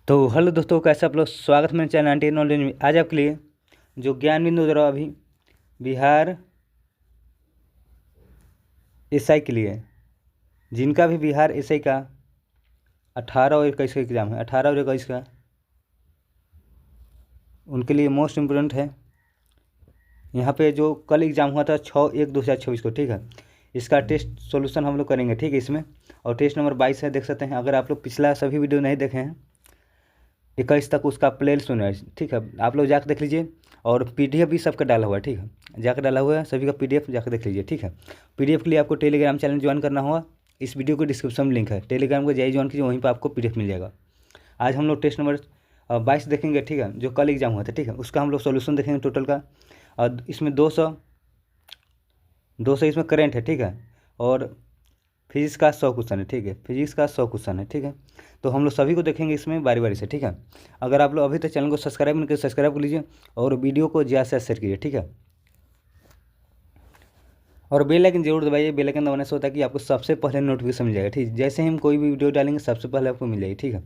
तो हेलो दोस्तों, कैसे आप लोग। स्वागत है मेरे चैनल आंटी नॉलेज में। आज आपके लिए जो ज्ञान बिंदु द्वारा अभी बिहार एसआई के लिए, जिनका भी बिहार एसआई का 18 और 21 का एग्ज़ाम है, 18 और 21 का, उनके लिए मोस्ट इम्पोर्टेंट है। यहाँ पे जो कल एग्ज़ाम हुआ था 6/1/2024 को, ठीक है, इसका टेस्ट सॉल्यूशन हम लोग करेंगे, ठीक है, इसमें। और टेस्ट नंबर 22 है, देख सकते हैं। अगर आप लोग पिछला सभी वीडियो नहीं देखे हैं 21 तक, उसका प्ले लिस्ट सुना है, ठीक है, आप लोग जाकर देख लीजिए। और पीडीएफ भी सबका डाला हुआ है, ठीक है, जाकर डाला हुआ है सभी का पीडीएफ, जाकर देख लीजिए, ठीक है। पीडीएफ के लिए आपको टेलीग्राम चैनल ज्वाइन करना होगा। इस वीडियो को डिस्क्रिप्शन में लिंक है, टेलीग्राम को जाइए ज्वाइन कीजिए, वहीं पर आपको पीडीएफ मिल जाएगा। आज हम लोग टेस्ट नंबर 22 देखेंगे, ठीक है, जो कल एग्जाम हुआ था, ठीक है, उसका हम लोग सोल्यूशन देखेंगे टोटल का। और इसमें 200 इसमें करेंट है, ठीक है, और फिजिक्स का 100 क्वेश्चन है, ठीक है, फिजिक्स का 100 क्वेश्चन है, ठीक है। तो हम लोग सभी को देखेंगे इसमें बारी बारी से, ठीक है। अगर आप लोग अभी तक चैनल को सब्सक्राइब नहीं किए, सब्सक्राइब कर लीजिए और वीडियो को ज़्यादा से शेयर कीजिए, ठीक है। और बेल आइकन जरूर दबाइए। बेल आइकन दबाने से होता है कि आपको सबसे पहले नोटिफिकेशन मिल जाएगा, ठीक। जैसे ही हम कोई भी वीडियो डालेंगे सबसे पहले आपको मिल जाएगी, ठीक है।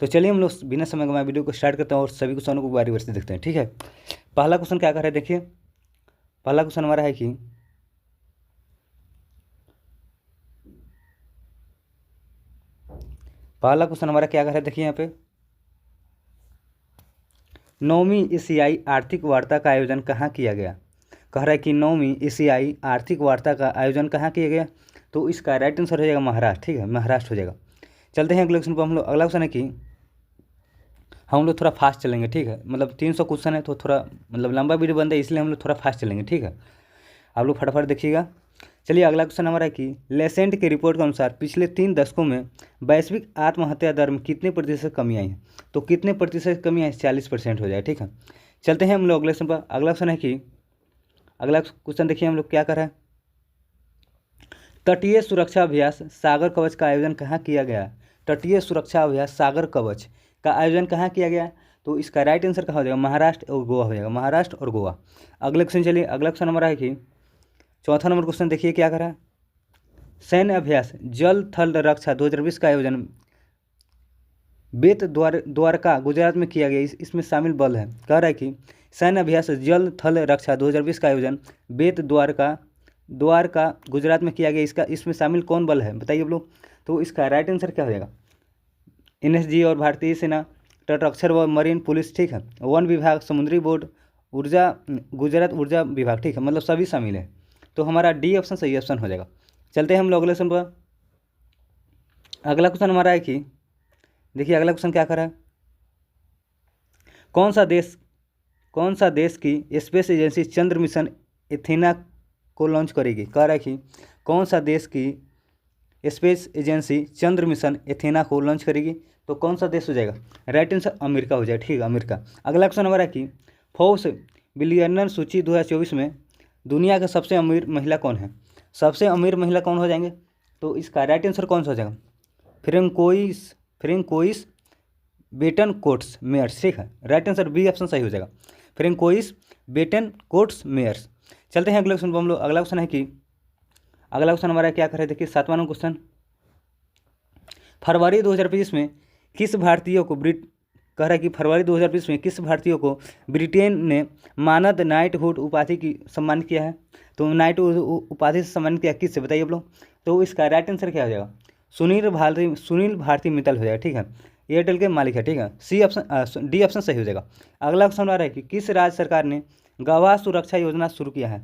तो चलिए हम लोग बिना समय गंवाए वीडियो को स्टार्ट करते हैं और सभी क्वेश्चनों को बारी बारी से देखते हैं, ठीक है। पहला क्वेश्चन क्या कर रहा है, देखिए। पहला क्वेश्चन हमारा है कि पहला क्वेश्चन हमारा क्या कर रहा है, देखिए यहाँ पे। 9वीं एशियाई आर्थिक वार्ता का आयोजन कहाँ किया गया। कह रहा है कि 9वीं एशियाई आर्थिक वार्ता का आयोजन कहाँ किया गया। तो इसका राइट आंसर हो जाएगा महाराष्ट्र, ठीक है, महाराष्ट्र हो जाएगा। चलते हैं अगले क्वेश्चन पर हम लोग। अगला क्वेश्चन है कि हम लोग थोड़ा फास्ट चलेंगे, ठीक है, मतलब 300 क्वेश्चन है तो थोड़ा मतलब लंबा वीडियो बन है, इसलिए हम लोग थोड़ा फास्ट चलेंगे, ठीक है। आप लोग फटाफट देखिएगा। चलिए अगला क्वेश्चन हमारा है कि लेसेंट की रिपोर्ट के अनुसार पिछले 3 दशकों में वैश्विक आत्महत्या दर में कितने प्रतिशत कमी आई है। तो कितने प्रतिशत कमी आई, 40% हो जाए, ठीक है। चलते हैं हम लोग अगले क्वेश्चन पर। अगला क्वेश्चन है कि अगला क्वेश्चन देखिए हम लोग क्या कर रहे हैं। तटीय सुरक्षा अभ्यास सागर कवच का आयोजन कहाँ किया गया। तटीय सुरक्षा अभ्यास सागर कवच का आयोजन कहाँ किया गया। तो इसका राइट आंसर कहाँ हो जाएगा, महाराष्ट्र और गोवा हो जाएगा, महाराष्ट्र और गोवा। अगले क्वेश्चन चलिए। अगला क्वेश्चन हमारा है कि चौथा नंबर क्वेश्चन देखिए क्या करा। सैन्य अभ्यास जल थल रक्षा 2020 का आयोजन बेत द्वारका गुजरात में किया गया, इसमें शामिल बल है। कह रहा है कि सैन्य अभ्यास जल थल रक्षा 2020 का आयोजन बेत द्वारका गुजरात में किया गया, इसमें शामिल कौन बल है, बताइए आप लोग। तो इसका राइट आंसर क्या हो जाएगा, एनएसजी और भारतीय सेना, तटरक्षक व मरीन पुलिस, ठीक है, वन विभाग, समुद्री बोर्ड, ऊर्जा, गुजरात ऊर्जा विभाग, ठीक है, मतलब सभी शामिल है। तो हमारा डी ऑप्शन सही ऑप्शन हो जाएगा। चलते हैं हम लोग अगले क्वेश्चन पर। अगला क्वेश्चन हमारा है कि देखिए अगला क्वेश्चन क्या कर रहा है। कौन सा देश की स्पेस एजेंसी चंद्र मिशन एथेना को लॉन्च करेगी। कह रहा है कि कौन सा देश की स्पेस एजेंसी चंद्र मिशन एथेना को लॉन्च करेगी। तो कौन सा देश हो जाएगा, राइट आंसर अमेरिका हो जाएगा, ठीक है, अमेरिका। अगला क्वेश्चन हमारा कि फोर्ब्स बिलियनर सूची 2024 में दुनिया का सबसे अमीर महिला कौन है। सबसे अमीर महिला कौन हो जाएंगे। तो इसका राइट आंसर कौन सा हो जाएगा, फ्रेंकोइस बेटन कोट्स मेयर्स, ठीक है, राइट आंसर बी ऑप्शन सही हो जाएगा, फ्रेंकोइस बेटन कोट्स मेयर्स। चलते हैं अगले क्वेश्चन पर हम लोग। अगला क्वेश्चन है कि अगला क्वेश्चन हमारा क्या कर रहे थे, देखिए 7वां नंबर क्वेश्चन। फरवरी 2025 में किस भारतीय को कह रहा है कि फरवरी 2020 में किस भारतीय को ब्रिटेन ने मानद नाइटहुड उपाधि की सम्मानित किया है। तो नाइटहुड उपाधि से सम्मानित किया किससे, बताइए आप लोग। तो इसका राइट आंसर क्या हो जाएगा, सुनील भारती मित्तल हो जाएगा, ठीक है, एयरटेल के मालिक है, ठीक है, डी ऑप्शन सही हो जाएगा। अगला क्वेश्चन आ रहा है कि किस राज्य सरकार ने गवाह सुरक्षा योजना शुरू किया है।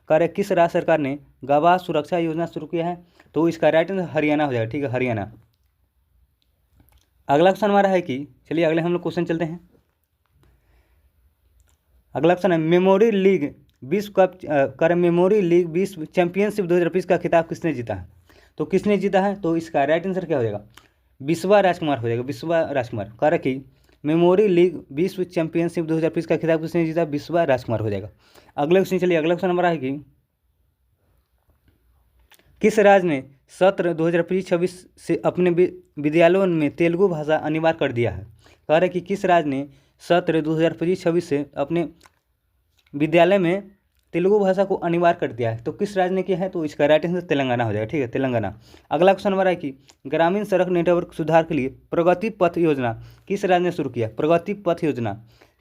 कह रहे किस राज्य सरकार ने गवाह सुरक्षा योजना शुरू किया है। तो इसका राइट आंसर हरियाणा हो जाएगा, ठीक है, हरियाणा। अगला क्वेश्चन हमारा है कि चलिए अगले हम लोग क्वेश्चन चलते हैं। अगला क्वेश्चन है मेमोरी लीग विश्व चैंपियनशिप 2020 का खिताब किसने जीता है। तो किसने जीता है, तो इसका राइट आंसर क्या हो जाएगा, बिस्वा राजकुमार हो जाएगा, बिस्वा राजकुमार। कह रहा कि मेमोरी लीग विश्व चैंपियनशिप 2020 का खिताब किसने जीता, बिस्वा राजकुमार हो जाएगा। अगले क्वेश्चन चलिए। अगला क्वेश्चन हमारा है कि किस राज्य ने सत्र 2025-26 से अपने विद्यालयों में तेलुगु भाषा अनिवार्य कर दिया है। कह रहे कि किस राज्य ने सत्र 2025-26 से अपने विद्यालय में तेलुगु भाषा को अनिवार्य कर दिया है, तो किस राज्य ने किया है? तो इसका राइट आंसर तेलंगाना हो जाएगा, ठीक है, तेलंगाना। अगला क्वेश्चन हमारा है कि ग्रामीण सड़क नेटवर्क सुधार के लिए प्रगति पथ योजना किस राज्य ने शुरू किया? प्रगति पथ योजना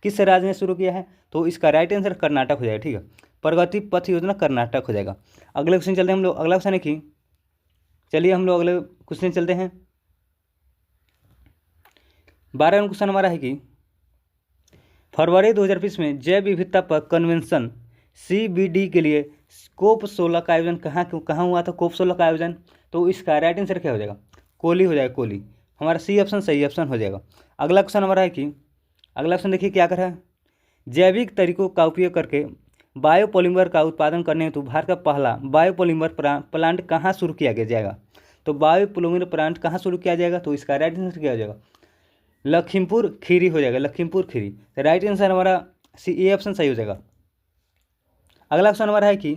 किस राज्य ने शुरू किया है? तो इसका राइट आंसर कर्नाटक हो जाएगा, ठीक है, प्रगति पथ योजना कर्नाटक हो जाएगा। अगले क्वेश्चन चलते हैं हम लोग। अगला क्वेश्चन है कि चलिए हम लोग अगले क्वेश्चन चलते हैं। 12वां क्वेश्चन हमारा है कि फरवरी 2020 में जैव विविधता पर कन्वेंशन CBD के लिए कोप 16 का आयोजन कहाँ हुआ था? कोप 16 का आयोजन, तो इसका राइट आंसर क्या हो जाएगा? कोली हो जाएगा, कोली। हमारा सी ऑप्शन सही ऑप्शन हो जाएगा। अगला क्वेश्चन हमारा है कि अगला क्वेश्चन देखिए क्या कर रहा है, जैविक तरीकों का उपयोग करके बायोपॉलीमर का उत्पादन करने हेतु भारत का पहला बायोपॉलीमर प्लांट कहाँ शुरू किया जाएगा? तो बायोपॉलीमर प्लांट कहाँ शुरू किया जाएगा? तो इसका राइट आंसर क्या हो जाएगा? लखीमपुर खीरी हो जाएगा, लखीमपुर खीरी। तो राइट आंसर हमारा ए ऑप्शन सही हो जाएगा। अगला क्वेश्चन हमारा है कि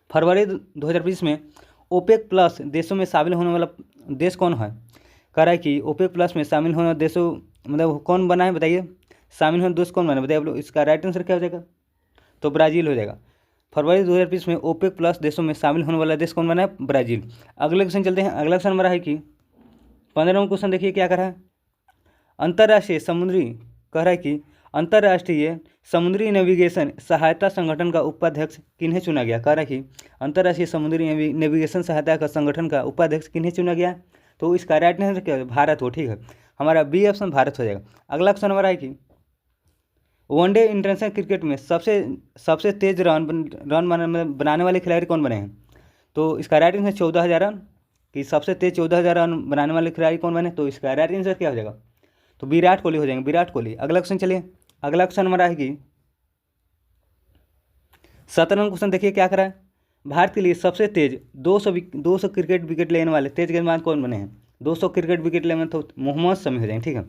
फरवरी 2020 में ओपेक प्लस देशों में शामिल होने वाला देश कौन है? कह रहा है कि ओपेक प्लस में शामिल होने वाले देशों मतलब कौन बना है बताइए, शामिल होने देश कौन बना है बताइए आप लोग। इसका राइट आंसर क्या हो जाएगा? तो ब्राज़ील हो जाएगा। फरवरी 2020 में ओपेक प्लस देशों में शामिल होने वाला देश कौन बना है? ब्राज़ील। अगले क्वेश्चन चलते हैं। अगला क्वेश्चन हमारा है कि 15वां क्वेश्चन देखिए क्या कर रहा है, अंतर्राष्ट्रीय समुद्री कह रहा है कि अंतर्राष्ट्रीय समुद्री नेविगेशन सहायता संगठन का उपाध्यक्ष किन्हें चुना गया? कह रहा है कि अंतर्राष्ट्रीय समुद्री नेविगेशन सहायता का संगठन का उपाध्यक्ष किन्हें चुना गया? तो इसका राइट आंसर क्या है? भारत हो, ठीक है, हमारा बी ऑप्शन भारत हो जाएगा। अगला क्वेश्चन हमारा है कि वनडे इंटरनेशनल क्रिकेट में सबसे तेज रन बनाने वाले खिलाड़ी कौन बने हैं? तो इसका राइट आंसर 14,000 रन कि सबसे तेज 14,000 रन बनाने वाले खिलाड़ी कौन बने? तो इसका राइट आंसर क्या हो जाएगा? तो विराट कोहली हो जाएंगे, विराट कोहली। अगला क्वेश्चन चलिए। अगला क्वेश्चन हमारा है कि 17वां क्वेश्चन देखिए क्या करा है, भारत के लिए सबसे तेज 200 क्रिकेट विकेट लेने वाले तेज गेंदबाज कौन बने हैं? 200 क्रिकेट विकेट लेने में तो मोहम्मद शमी हो जाएंगे, ठीक है।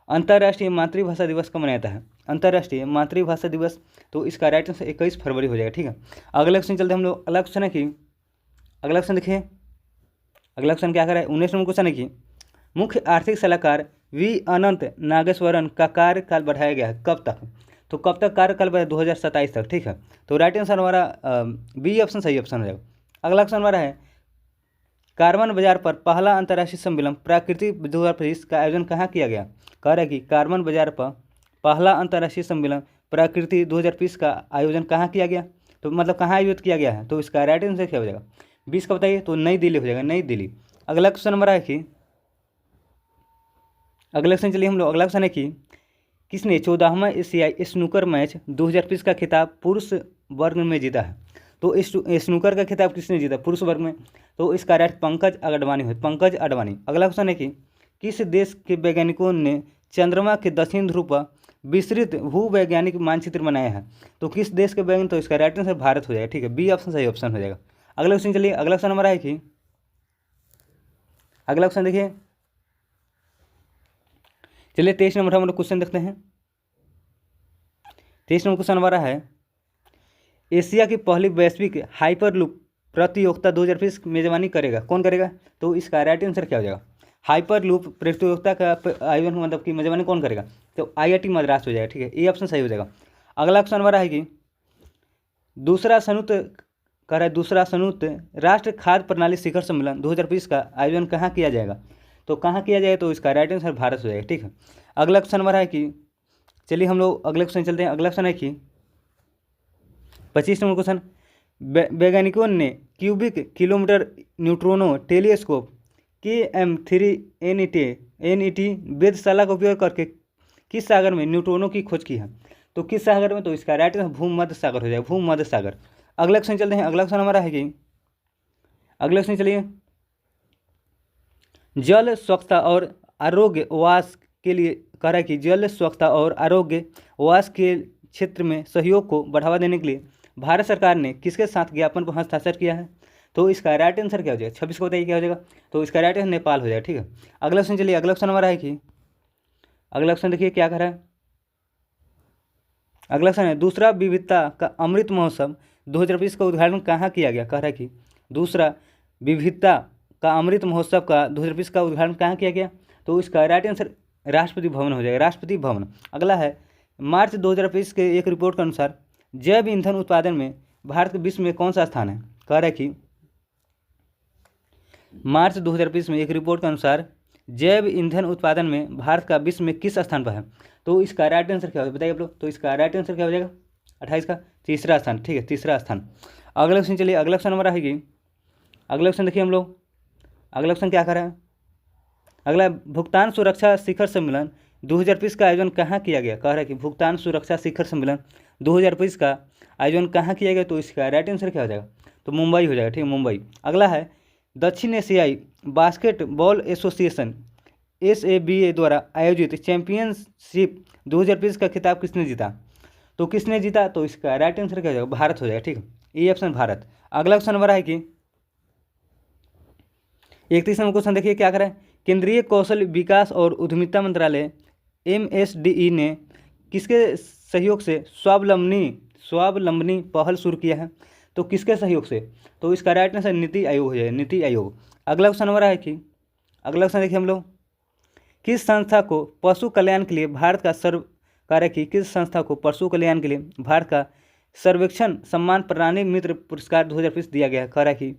अंतर्राष्ट्रीय मातृभाषा दिवस कब मनाया जाता है? अंतर्राष्ट्रीय मातृभाषा दिवस, तो इसका राइट आंसर 21 फरवरी हो जाएगा, ठीक है। अगला क्वेश्चन चलते हैं हम लोग। अगला क्वेश्चन है कि अगला क्वेश्चन देखिए, अगला क्वेश्चन क्या करा है, 19वां क्वेश्चन है कि मुख्य आर्थिक सलाहकार वी अनंत नागेश्वरन का कार्यकाल बढ़ाया गया है कब तक? तो कब तक कार्यकाल बढ़ा? 2027 तक, ठीक है। तो राइट आंसर हमारा बी ऑप्शन सही ऑप्शन हो जाएगा। अगला क्वेश्चन हमारा है कार्बन बाजार पर पहला अंतर्राष्ट्रीय सम्मेलन प्राकृतिक 2025 का आयोजन कहाँ किया गया? कह रहा है कि कार्बन बाजार पर पहला अंतर्राष्ट्रीय सम्मेलन प्रकृति 2020 का आयोजन कहाँ किया गया? तो मतलब कहाँ आयोजित किया गया है? तो इसका राइट आंसर क्या हो जाएगा? 20 का बताइए, तो नई दिल्ली हो जाएगा, नई दिल्ली। अगला क्वेश्चन हमारा है कि अगला क्वेश्चन चलिए हम लोग। अगला क्वेश्चन है कि किसने 14वां एशियाई स्नूकर मैच 2020 का खिताब पुरुष वर्ग में जीता है? तो स्नूकर का खिताब किसने जीता पुरुष वर्ग में? तो इसका राइट पंकज अडवाणी है, पंकज अडवाणी। अगला क्वेश्चन है कि किस देश के वैज्ञानिकों ने चंद्रमा के दक्षिण ध्रुव पर विस्तृत भूवैज्ञानिक मानचित्र बनाया है? तो किस देश के वैज्ञानिक? तो इसका राइट आंसर भारत हो जाएगा, ठीक है, बी ऑप्शन सही ऑप्शन हो जाएगा। अगला क्वेश्चन चलिए। अगला क्वेश्चन हमारा है कि अगला क्वेश्चन देखिए, चलिए 23 नंबर हम लोग क्वेश्चन देखते हैं। 23 नंबर क्वेश्चन हमारा है एशिया की पहली वैश्विक हाइपरलूप प्रतियोगिता 2020 मेजबानी करेगा, कौन करेगा? तो इसका राइट आंसर क्या हो जाएगा? हाइपरलूप प्रतियोगिता का आयोजन मतलब कि मेजबानी कौन करेगा? तो IIT मद्रास हो जाएगा, ठीक है, ये ऑप्शन सही हो जाएगा। अगला क्वेश्चन हमारा है कि दूसरा संयुक्त राष्ट्र खाद्य प्रणाली शिखर सम्मेलन 2020 का आयोजन कहाँ किया जाएगा? तो कहाँ किया जाए? तो इसका राइट आंसर भारत हो जाएगा, ठीक है। अगला क्वेश्चन हमारा है कि चलिए हम लोग अगले क्वेश्चन चलते हैं। अगला क्वेश्चन है कि 25 नंबर क्वेश्चन, वैज्ञानिकों ने cubic kilometre neutrino telescope KM3 NET वेधशाला का उपयोग करके किस सागर में न्यूट्रोनो की खोज की है? तो किस सागर में? तो इसका राइट आंसर भूमध्य सागर हो जाएगा, भूमध्य सागर। अगला क्वेश्चन चलते हैं। अगला क्वेश्चन हमारा है कि अगला क्वेश्चन चलिए, जल स्वच्छता और आरोग्य वास के लिए कह रहा है कि जल स्वच्छता और आरोग्य वास के क्षेत्र में सहयोग को बढ़ावा देने के लिए भारत सरकार ने किसके साथ ज्ञापन पर हस्ताक्षर किया है? तो इसका राइट आंसर क्या हो जाएगा? 26 को बताइए क्या हो जाएगा? तो इसका राइट आंसर नेपाल हो जाएगा, ठीक है। अगला क्वेश्चन चलिए। अगला क्वेश्चन हमारा है कि अगला क्वेश्चन देखिए क्या कर रहा है। अगला क्वेश्चन है दूसरा विविधता का अमृत महोत्सव 2020 का उद्घाटन कहाँ किया गया? कह रहा है कि दूसरा विविधता का अमृत महोत्सव का 2020 का उद्घाटन कहाँ किया गया? तो इसका राइट आंसर राष्ट्रपति भवन हो जाएगा, राष्ट्रपति भवन। अगला है मार्च 2020 के एक रिपोर्ट के अनुसार जैव ईंधन उत्पादन में भारत के विश्व में कौन सा स्थान है? कह रहा है कि मार्च 2020 में एक रिपोर्ट के अनुसार जैव ईंधन उत्पादन में भारत का विश्व में किस स्थान पर है? तो इसका राइट आंसर क्या होगा बताइए आप लोग। तो इसका राइट आंसर क्या हो जाएगा? 28 का तीसरा स्थान। ठीक है, तीसरा स्थान। अगला क्वेश्चन, चलिए अगला क्वेश्चन हमारा है कि अगला क्वेश्चन देखिए हम लोग, अगला क्वेश्चन क्या कर रहा है? अगला, भुगतान सुरक्षा शिखर सम्मेलन 2020 का आयोजन कहाँ किया गया? कह रहा है कि भुगतान सुरक्षा शिखर सम्मेलन 2020 का आयोजन कहाँ किया गया? तो इसका राइट आंसर क्या हो जाएगा? तो मुंबई हो जाएगा। ठीक है, मुंबई। अगला है, दक्षिण एशियाई बास्केटबॉल एसोसिएशन SABA द्वारा आयोजित चैंपियनशिप 2020 का खिताब किसने जीता? तो किसने जीता? तो इसका राइट आंसर क्या हो जाएगा? भारत हो जाएगा। ठीक है, ये ऑप्शन भारत। अगला क्वेश्चन हमारा है कि 31 नंबर क्वेश्चन देखिए क्या करें। केंद्रीय कौशल विकास और उद्यमिता मंत्रालय MSDE ने किसके सहयोग से स्वावलंबनी पहल शुरू किया है? तो किसके सहयोग से? तो इसका राइट आंसर नीति आयोग हो जाएगा, नीति आयोग। अगला क्वेश्चन हमारा है कि अगला क्वेश्चन देखिए हम लोग, किस संस्था को पशु कल्याण के लिए भारत का किस संस्था को पशु कल्याण के लिए भारत का सर्वेक्षण सम्मान प्राणी मित्र पुरस्कार 2020 दिया गया है? कह रहा है कि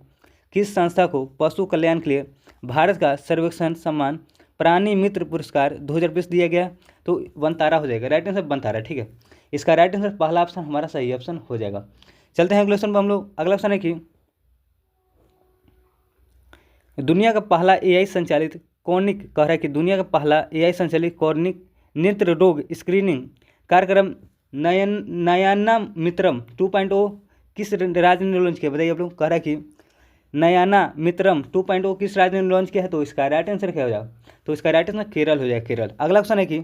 किस संस्था को पशु कल्याण के लिए भारत का सर्वेक्षण सम्मान प्राणी मित्र पुरस्कार 2020 दिया गया? तो वनतारा हो जाएगा, राइट आंसर वनतारा। ठीक है, इसका राइट आंसर पहला ऑप्शन हमारा सही ऑप्शन हो जाएगा। चलते हैं अगले क्वेश्चन पर हम लोग। अगला क्वेश्चन है कि दुनिया का पहला AI संचालित कॉर्निक, कह रहा है कि दुनिया का पहला AI संचालित कॉर्निक नेत्र रोग स्क्रीनिंग कार्यक्रम नयाना मित्रम 2.0 किस राज्य ने लॉन्च किया? बताइए आप लोग। कह रहा है कि नयाना मित्रम 2.0 किस राज्य ने लॉन्च किया है? तो इसका राइट आंसर क्या हो जाएगा? तो इसका राइट आंसर केरल हो जाएगा, केरल। अगला क्वेश्चन है कि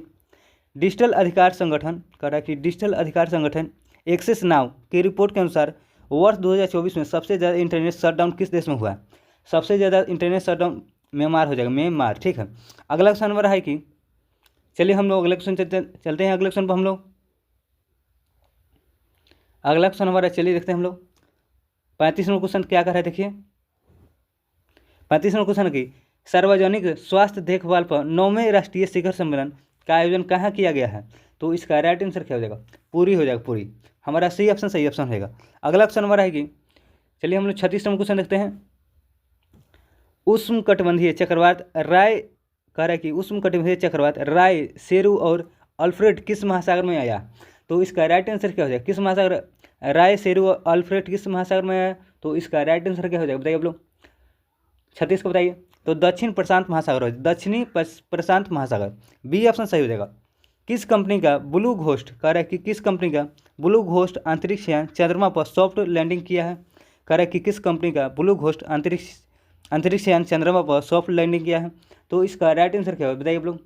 डिजिटल अधिकार संगठन, कह रहा है कि डिजिटल अधिकार संगठन एक्सेस नाउ की रिपोर्ट के अनुसार वर्ष 2024 में सबसे ज़्यादा इंटरनेट शटडाउन किस देश में हुआ? सबसे ज़्यादा इंटरनेट शटडाउन म्यांमार हो जाएगा, म्यांमार। ठीक है, अगला क्वेश्चन हमारा है कि चलिए हम लोग अगले क्वेश्चन चलते हैं अगले क्वेश्चन पर हम लोग। अगला क्वेश्चन हमारा, चलिए देखते हैं हम लोग 35 नंबर क्वेश्चन क्या कर रहा है। देखिए 35 नंबर क्वेश्चन की सार्वजनिक स्वास्थ्य देखभाल पर 9वें राष्ट्रीय शिखर सम्मेलन का आयोजन कहाँ किया गया है? तो इसका राइट आंसर क्या हो जाएगा? पूरी हो जाएगा, पूरी। हमारा सही ऑप्शन रहेगा। अगला क्वेश्चन हमारा है कि चलिए हम लोग 36 नंबर क्वेश्चन देखते हैं। उष्णकटिबंधीय चक्रवात राय, कह रहा है कि उष्णकटिबंधीय चक्रवात राय, सेरू और अल्फ्रेड किस महासागर में आया? तो इसका राइट आंसर क्या हो जाएगा? किस महासागर? राय, सेरू और अल्फ्रेड किस महासागर में आया? तो इसका राइट आंसर क्या हो जाएगा बताइए आप लोग। 36 को बताइए। तो दक्षिण प्रशांत महासागर, दक्षिणी प्रशांत महासागर, बी ऑप्शन सही हो जाएगा। किस कंपनी का ब्लू घोस्ट, कह रहा है कि किस कंपनी का ब्लू घोस्ट अंतरिक्ष यान चंद्रमा पर सॉफ्ट लैंडिंग किया है? कह रहा है कि किस कंपनी का ब्लू घोस्ट अंतरिक्ष यान चंद्रमा पर सॉफ्ट लैंडिंग किया है? तो इसका राइट आंसर क्या होगा बताइए आप लोग।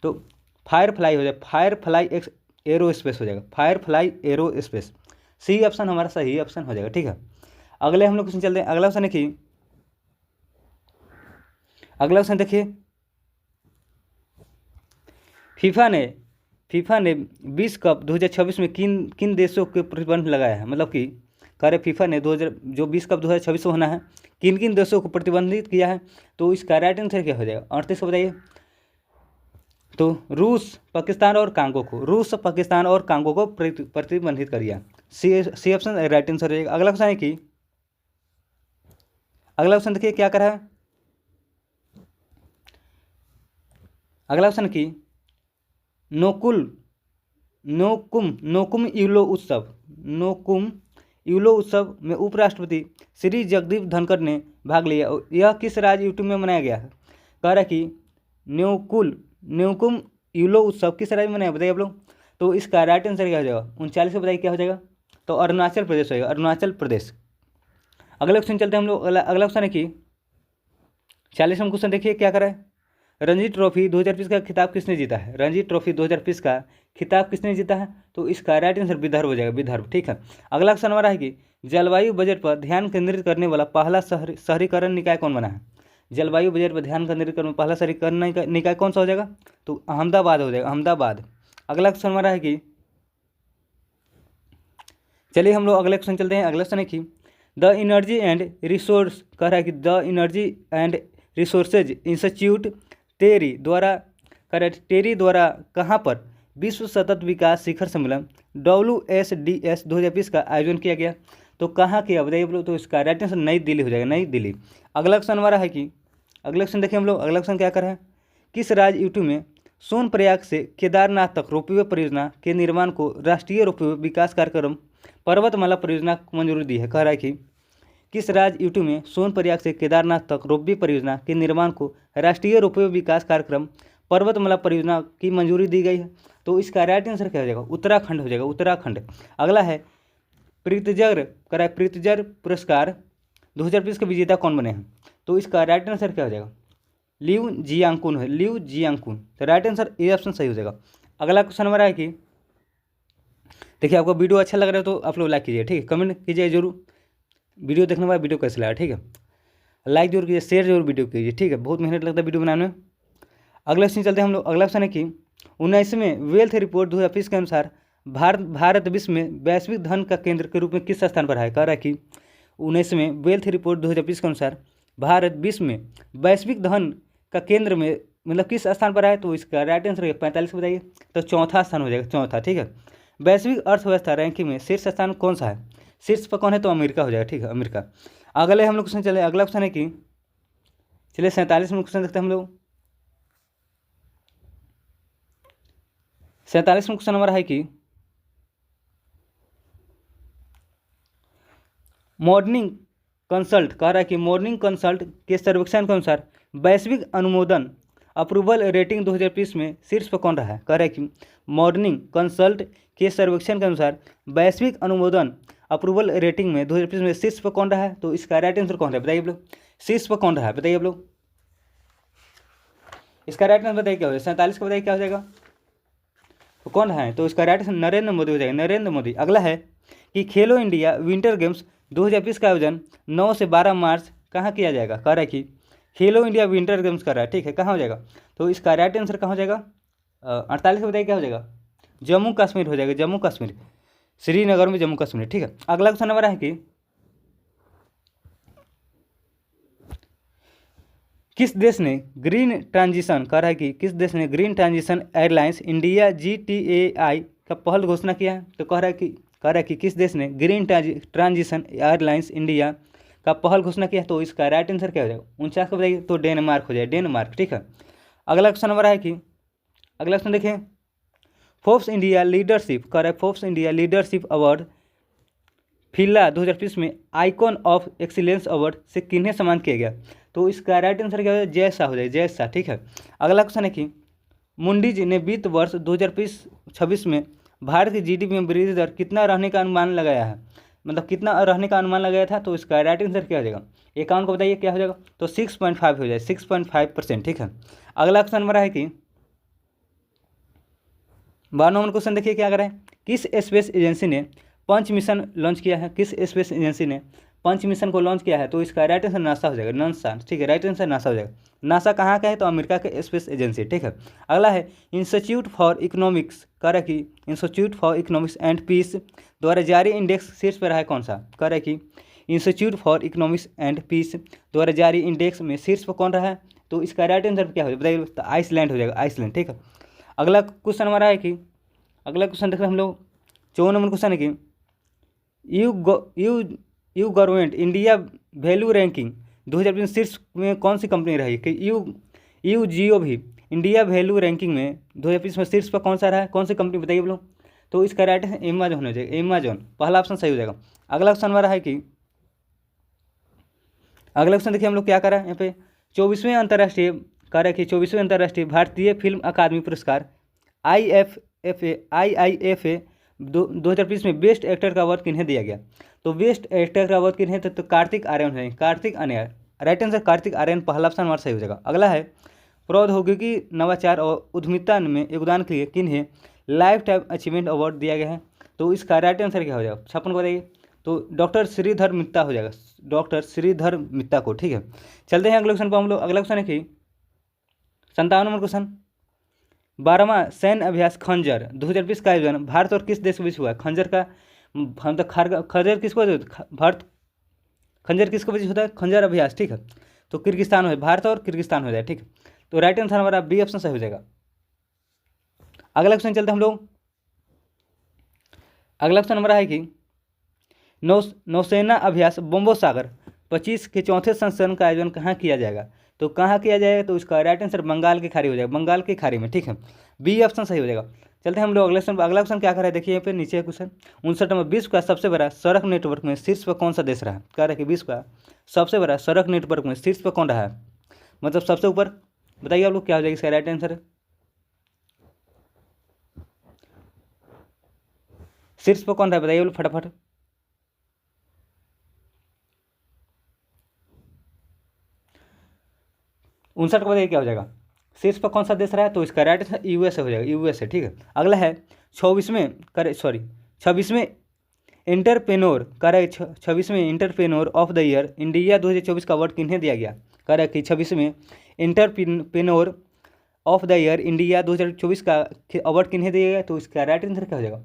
तो फायरफ्लाई हो जाएगा, फायरफ्लाई एरोस्पेस हो जाएगा, फायरफ्लाई एरोस्पेस। सी ऑप्शन हमारा सही ऑप्शन हो जाएगा। ठीक है, अगले हम लोग क्वेश्चन चलते हैं। अगला क्वेश्चन है कि अगला क्वेश्चन देखिए, फीफा ने विश्व कप 2026 में किन देशों के प्रतिबंध लगाया है? मतलब कि कह रहे फीफा ने जो विश्व कप 2026 में होना है किन किन देशों को प्रतिबंधित किया है? तो इसका राइट आंसर क्या हो जाएगा? 38 को बताइए। तो रूस, पाकिस्तान और कांगो को, रूस, पाकिस्तान और कांगो को प्रतिबंधित कर दिया। सी ऑप्शन राइट आंसर हो जाएगा। अगला क्वेश्चन है कि अगला क्वेश्चन देखिए क्या कर रहा है। अगला क्वेश्चन की नोकुम यूलो उत्सव में उपराष्ट्रपति श्री जगदीप धनखड़ ने भाग लिया। यह किस राज्य यूट्यूब में मनाया गया है? कह रहा है कि न्योकुम यूलो उत्सव किस राज्य में मनाया बताइए आप लोग। तो इसका राइट आंसर क्या हो जाएगा? 39 को बताइए क्या हो जाएगा? तो अरुणाचल प्रदेश होगा, अरुणाचल प्रदेश। अगला क्वेश्चन चलते हैं हम लोग। अगला क्वेश्चन है कि 40 नंबर क्वेश्चन देखिए क्या कर रहा है। रणजी ट्रॉफी 2020 का खिताब किसने जीता है? रणजी ट्रॉफी 2020 का खिताब किसने जीता है? तो इसका राइट आंसर विदर्भ हो जाएगा, विदर्भ। ठीक है, अगला क्वेश्चन हमारा है कि जलवायु बजट पर ध्यान केंद्रित करने वाला पहला शहरीकरण निकाय कौन बना है? जलवायु बजट पर ध्यान केंद्रित करने वाला पहला शहरीकरण निकाय कौन सा हो जाएगा? तो अहमदाबाद हो जाएगा, अहमदाबाद। अगला क्वेश्चन हमारा है कि चलिए हम लोग अगले क्वेश्चन चलते हैं। अगला क्वेश्चन है कि द एनर्जी एंड रिसोर्स, कह रहा है कि the energy and resources institute TERI द्वारा कहाँ पर विश्व सतत विकास शिखर सम्मेलन WSDS 2020 का आयोजन किया गया। तो कहाँ किया बताइए आप लोग। तो इसका राइट आंसर नई दिल्ली हो जाएगा, नई दिल्ली। अगला क्वेश्चन हमारा है कि अगला क्वेश्चन देखिए हम लोग, अगला क्वेश्चन क्या कर रहे हैं, किस राज्य यूटी में सोनप्रयाग से केदारनाथ तक रोपवे परियोजना के निर्माण को राष्ट्रीय रोपवे विकास कार्यक्रम पर्वतमाला परियोजना को मंजूरी दी है। कह रहा है कि किस राज्य यूटी में सोनप्रयाग से केदारनाथ तक रोपवे परियोजना के निर्माण को राष्ट्रीय रोपवे विकास कार्यक्रम पर्वतमाला परियोजना की मंजूरी दी गई है। तो इसका राइट आंसर क्या हो जाएगा, उत्तराखंड हो जाएगा, उत्तराखंड। अगला है प्रीतजर कराए, प्रीतजर पुरस्कार 2020 के विजेता कौन बने हैं। तो इसका राइट आंसर क्या हो जाएगा, लिउ जियांगकुन है, लिउ जियांगकुन। तो राइट आंसर ए ऑप्शन सही हो जाएगा। अगला क्वेश्चन हमारा है कि देखिए आपको वीडियो अच्छा लग रहा है तो आप लोग लाइक कीजिए, ठीक है, कमेंट कीजिए जरूर वीडियो देखने के बाद वीडियो कैसे लगा, ठीक है, लाइक जरूर कीजिए, शेयर जरूर वीडियो कीजिए, ठीक है, बहुत मेहनत लगता है वीडियो बनाने में। अगला क्वेश्चन चलते हैं हम लोग। अगला क्वेश्चन है कि 19वें वेल्थ रिपोर्ट 2020 के अनुसार भारत विश्व में वैश्विक धन का केंद्र के रूप में किस स्थान पर है। कह रहा है कि 19वें वेल्थ रिपोर्ट 2020 के अनुसार भारत विश्व में वैश्विक धन का केंद्र में मतलब किस स्थान पर है। तो इसका राइट आंसर 45 बताइए। तो चौथा स्थान हो जाएगा, चौथा, ठीक है। वैश्विक अर्थव्यवस्था रैंकिंग में शीर्ष स्थान कौन सा है, शीर्ष पर कौन है, तो अमेरिका हो जाएगा, ठीक है, अमेरिका। अगले हम लोग क्वेश्चन चले, अगला क्वेश्चन है कि चलिए 47वां क्वेश्चन देखते हैं हम लोग। 47वां क्वेश्चन हमारा है कि मॉर्निंग कंसल्ट, कह रहा है कि मॉर्निंग कंसल्ट के सर्वेक्षण के अनुसार वैश्विक अनुमोदन अप्रूवल रेटिंग 2020 में शीर्ष पर कौन रहा है। कह रहा है कि मॉर्निंग कंसल्ट के सर्वेक्षण के अनुसार वैश्विक अनुमोदन अप्रूवल रेटिंग में 2020 में शीर्ष पर कौन रहा है। तो इसका राइट आंसर कौन है बताइए आप लोग, शीर्ष पर कौन रहा है बताइए आप लोग। इसका राइट आंसर बताइए क्या हो जाएगा, 47 का बताइए क्या हो जाएगा, तो कौन है। तो इसका राइट आंसर नरेंद्र मोदी हो जाएगा, नरेंद्र मोदी। अगला है कि खेलो इंडिया विंटर गेम्स 2020 का आयोजन 9 से 12 मार्च कहाँ किया जाएगा। कह रहा है कि खेलो इंडिया विंटर गेम्स कर रहा है, ठीक है, कहाँ हो जाएगा। तो इसका राइट आंसर कहाँ हो जाएगा, 48 का बताइए क्या हो जाएगा, जम्मू कश्मीर हो जाएगा, जम्मू कश्मीर, श्रीनगर में जम्मू कश्मीर, ठीक है। अगला क्वेश्चन हमारा है कि किस देश ने ग्रीन ट्रांजिशन, कह रहा है कि किस देश ने green transition airlines India GTAI का पहल घोषणा किया है। तो कह रहा है कि किस देश ने ग्रीन ट्रांजिशन एयरलाइंस इंडिया का पहल घोषणा किया। तो इसका राइट आंसर क्या हो जाएगा, 49 का बताइए, तो डेनमार्क हो जाएगा, डेनमार्क, ठीक है। अगला क्वेश्चन हमारा है कि अगला क्वेश्चन देखिए, फोर्ब्स इंडिया लीडरशिप, कह रहा है फोर्ब्स इंडिया लीडरशिप अवार्ड फिल्ला 2020 में आइकॉन ऑफ एक्सीलेंस अवार्ड से किन्हें सम्मानित किया गया। तो इसका राइट आंसर क्या हो जाएगा, जय शाह हो जाएगा, जय शाह, ठीक है। अगला क्वेश्चन है कि मुंडीज ने वित्त वर्ष 2026 में भारत की GDP में वृद्धि दर कितना रहने का अनुमान लगाया है, मतलब कितना रहने का अनुमान लगाया था। तो इसका राइट आंसर क्या हो जाएगा, 51 को बताइए क्या हो जाएगा, तो 6.5 हो जाए, 6.5%, ठीक है। अगला क्वेश्चन हमारा है कि 12 नंबर क्वेश्चन देखिए क्या कर रहे हैं, किस स्पेस एजेंसी ने पंच मिशन लॉन्च किया है, किस स्पेस एजेंसी ने पंच मिशन को लॉन्च किया है। तो इसका राइट आंसर नासा हो जाएगा, नासा, ठीक है, राइट आंसर नासा हो जाएगा। नासा कहाँ का है, तो अमेरिका के स्पेस एजेंसी, ठीक है। अगला है इंस्टीट्यूट फॉर इकोनॉमिक्स, कह रहा है कि Institute for Economics and Peace द्वारा जारी इंडेक्स शीर्ष पर रहा है कौन सा। कह रहा है कि Institute for Economics and Peace द्वारा जारी इंडेक्स में शीर्ष पर कौन रहा है। तो इसका राइट आंसर क्या हो जाएगा बताइए, तो आइसलैंड हो जाएगा, आइसलैंड, ठीक है। अगला क्वेश्चन हमारा है कि अगला क्वेश्चन देख रहे हैं हम लोग, 54 नंबर क्वेश्चन है कि you government India value ranking 2020 शीर्ष में कौन सी कंपनी रही कि यू जियो भी इंडिया वैल्यू रैंकिंग में 2020 में शीर्ष पर कौन सा रहा है, कौन सी कंपनी बताइए आप लोग। तो इसका राइट है अमेजॉन हो जाएगा, अमेजॉन, पहला ऑप्शन सही हो जाएगा। अगला क्वेश्चन हमारा है कि अगला क्वेश्चन देखिए हम लोग क्या कर रहे हैं यहाँ पे, 24वें अंतर्राष्ट्रीय, कह रहा है कि 24वें अंतर्राष्ट्रीय भारतीय फिल्म अकादमी पुरस्कार IIFA 2020 में बेस्ट एक्टर का अवार्ड किन्हें दिया गया। तो बेस्ट एक्टर का अवार्ड किन्हें, तो कार्तिक आर्यन है, कार्तिक आर्यन, राइट आंसर कार्तिक आर्यन, पहला ऑप्शन हमारा सही हो जाएगा। अगला है प्रौद्योगिकी नवाचार और उद्यमिता में योगदान के लिए किन्हें लाइफ टाइम अचीवमेंट अवार्ड दिया गया है। तो इसका राइट आंसर क्या हो जाएगा, 56 को बताइए, तो डॉक्टर श्रीधर मित्ता हो जाएगा, डॉक्टर श्रीधर मित्ता को, ठीक है। चलते हैं अगले क्वेश्चन पर हम लोग। अगला क्वेश्चन है कि 57 नंबर क्वेश्चन, 12वां सैन्य अभ्यास खंजर 2020 का आयोजन भारत और किस देश के बीच हुआ है। खंजर का हम तो खंजर किसको, भारत, खंजर किसको बीच होता है, खंजर अभ्यास, ठीक है। तो किर्गिस्तान हो, भारत और किर्गिस्तान हो जाए, ठीक है। तो राइट आंसर हमारा बी ऑप्शन सही हो जाएगा। अगला क्वेश्चन चलते हम लोग अगला क्वेश्चन नंबर है कि नौसेना अभ्यास बम्बो सागर 25 के चौथे संस्करण का आयोजन कहाँ किया जाएगा? तो कहाँ किया जाएगा? तो इसका राइट आंसर बंगाल की खाड़ी हो जाएगा, बंगाल की खाड़ी में, ठीक है। बी ऑप्शन सही हो जाएगा। चलते हैं हम लोग अगले क्वेश्चन। अगला क्वेश्चन क्या कर रहा है, देखिए यहाँ पे नीचे क्वेश्चन 59 नंबर, विश्व का सबसे बड़ा सड़क नेटवर्क में शीर्ष पर कौन सा देश रहा? कह रहा है कि विश्व का सबसे बड़ा सड़क नेटवर्क में शीर्ष पर कौन रहा है, मतलब सबसे ऊपर। बताइए आप लोग क्या हो जाएगा इसका राइट आंसर? शीर्ष पर कौन रहा है, बताइए आप लोग फटाफट। उनसठ को बताइए क्या हो जाएगा, शीर्ष पर कौन सा देश रहा है? तो इसका राइट आंसर यूएसए हो जाएगा, यूएसए, ठीक है। अगला है 26वें इंटरप्रेन्योर कह रहा है 26वें entrepreneur of the year India 2024 का अवार्ड किन्हें दिया गया? कह रहा है कि 26वें entrepreneur of the year India 2024 का अवार्ड किन्हें दिया गया? तो इसका राइट आंसर क्या हो जाएगा?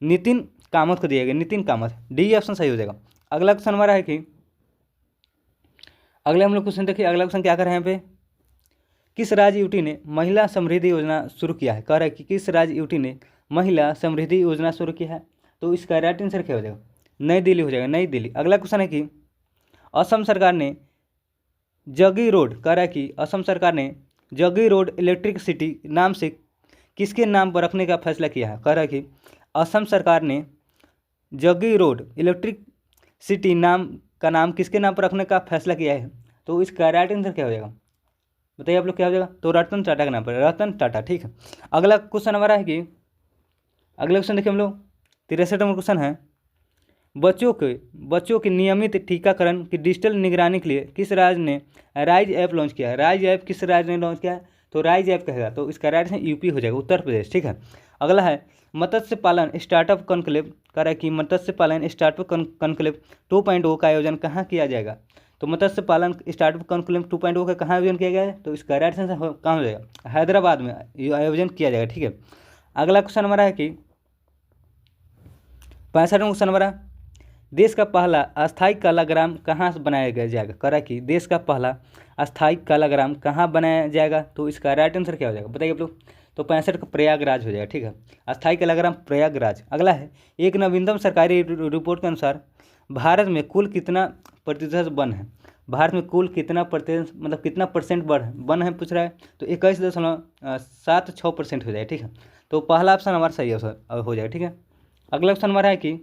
नितिन कामत को दिया गया, नितिन कामत, डी ऑप्शन सही हो जाएगा। अगला क्वेश्चन हमारा है कि अगले हम लोग क्वेश्चन देखिए, अगला क्वेश्चन क्या कर रहे हैं यहाँ पे, किस राज्य यूटी ने महिला समृद्धि योजना शुरू किया है? कह रहा है कि किस राज्य यूटी ने महिला समृद्धि योजना शुरू किया है? तो इसका राइट आंसर क्या हो जाएगा? नई दिल्ली हो जाएगा, नई दिल्ली। अगला क्वेश्चन है कि असम सरकार ने जगी रोड, कह रहा है कि असम सरकार ने जगी रोड इलेक्ट्रिक सिटी नाम से किसके नाम पर रखने का फैसला किया है? कह रहा है कि असम सरकार ने जगी रोड इलेक्ट्रिक सिटी नाम का नाम किसके नाम पर रखने का फैसला किया है? तो इसका राइट आंसर क्या हो जाएगा, बताइए आप लोग क्या हो जाएगा? तो रतन टाटा के नाम पर, रतन टाटा, ठीक है। अगला क्वेश्चन हमारा है कि अगला क्वेश्चन देखिए हम लोग 63 नंबर क्वेश्चन है, बच्चों के नियमित टीकाकरण की डिजिटल निगरानी के लिए किस राज्य ने राइज ऐप लॉन्च किया है? राइज ऐप किस राज्य ने लॉन्च किया है? तो राइज ऐप कहेगा, तो इसका राइट है यूपी हो जाएगा, उत्तर प्रदेश, ठीक है। अगला है मत्स्य पालन स्टार्टअप कॉन्क्लेव, कह रहा है कि मत्स्य पालन स्टार्टअप कॉन्क्लेव 2.0 का आयोजन कहाँ किया जाएगा? तो मत्स्य पालन स्टार्टअप कॉन्क्लेव 2.0 का कहाँ आयोजन किया गया है? तो इसका राइट आंसर कहाँ हो जाएगा? हैदराबाद में आयोजन किया जाएगा, ठीक है। अगला क्वेश्चन हमारा है कि 65 क्वेश्चन हमारा, देश का पहला अस्थायी कलाग्राम कहाँ से बनाया जाएगा? कह रहा है कि देश का पहला अस्थायी कलाग्राम कहाँ बनाया जाएगा? तो इसका राइट आंसर क्या हो जाएगा, बताइए आप लोग। तो 65 का प्रयागराज हो जाएगा, ठीक है, अस्थायी कलाग्राम प्रयागराज। अगला है एक नवीनतम सरकारी रिपोर्ट के अनुसार भारत में कुल कितना प्रतिशत वन है? भारत में कुल कितना प्रतिशत, मतलब कितना परसेंट वन है पूछ रहा है। तो 21.76% हो जाएगा, ठीक है। तो पहला ऑप्शन हमारा सही हो जाएगा, ठीक है। अगला ऑप्शन हमारा है कि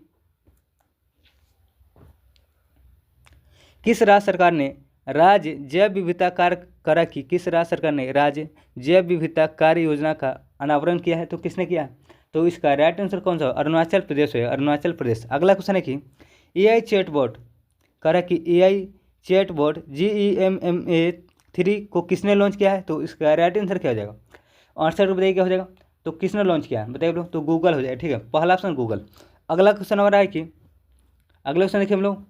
किस राज्य सरकार ने राज्य जैव विविधता कार्य की किस राज्य सरकार ने राज्य जैव विविधता कार्य योजना का अनावरण किया है? तो किसने किया है? तो इसका राइट आंसर कौन सा? अरुणाचल प्रदेश है, अरुणाचल प्रदेश। अगला क्वेश्चन है कि AI चैटबॉट, कह रहा है कि AI चैटबॉट GEMMA3 को किसने लॉन्च किया है? तो इसका राइट आंसर क्या हो जाएगा? 68 बताइए क्या हो जाएगा? तो किसने लॉन्च किया है, बताइए लोग। तो गूगल हो जाएगा, ठीक है, पहला ऑप्शन गूगल। अगला क्वेश्चन हमारा है कि अगला क्वेश्चन देखिए हम लोग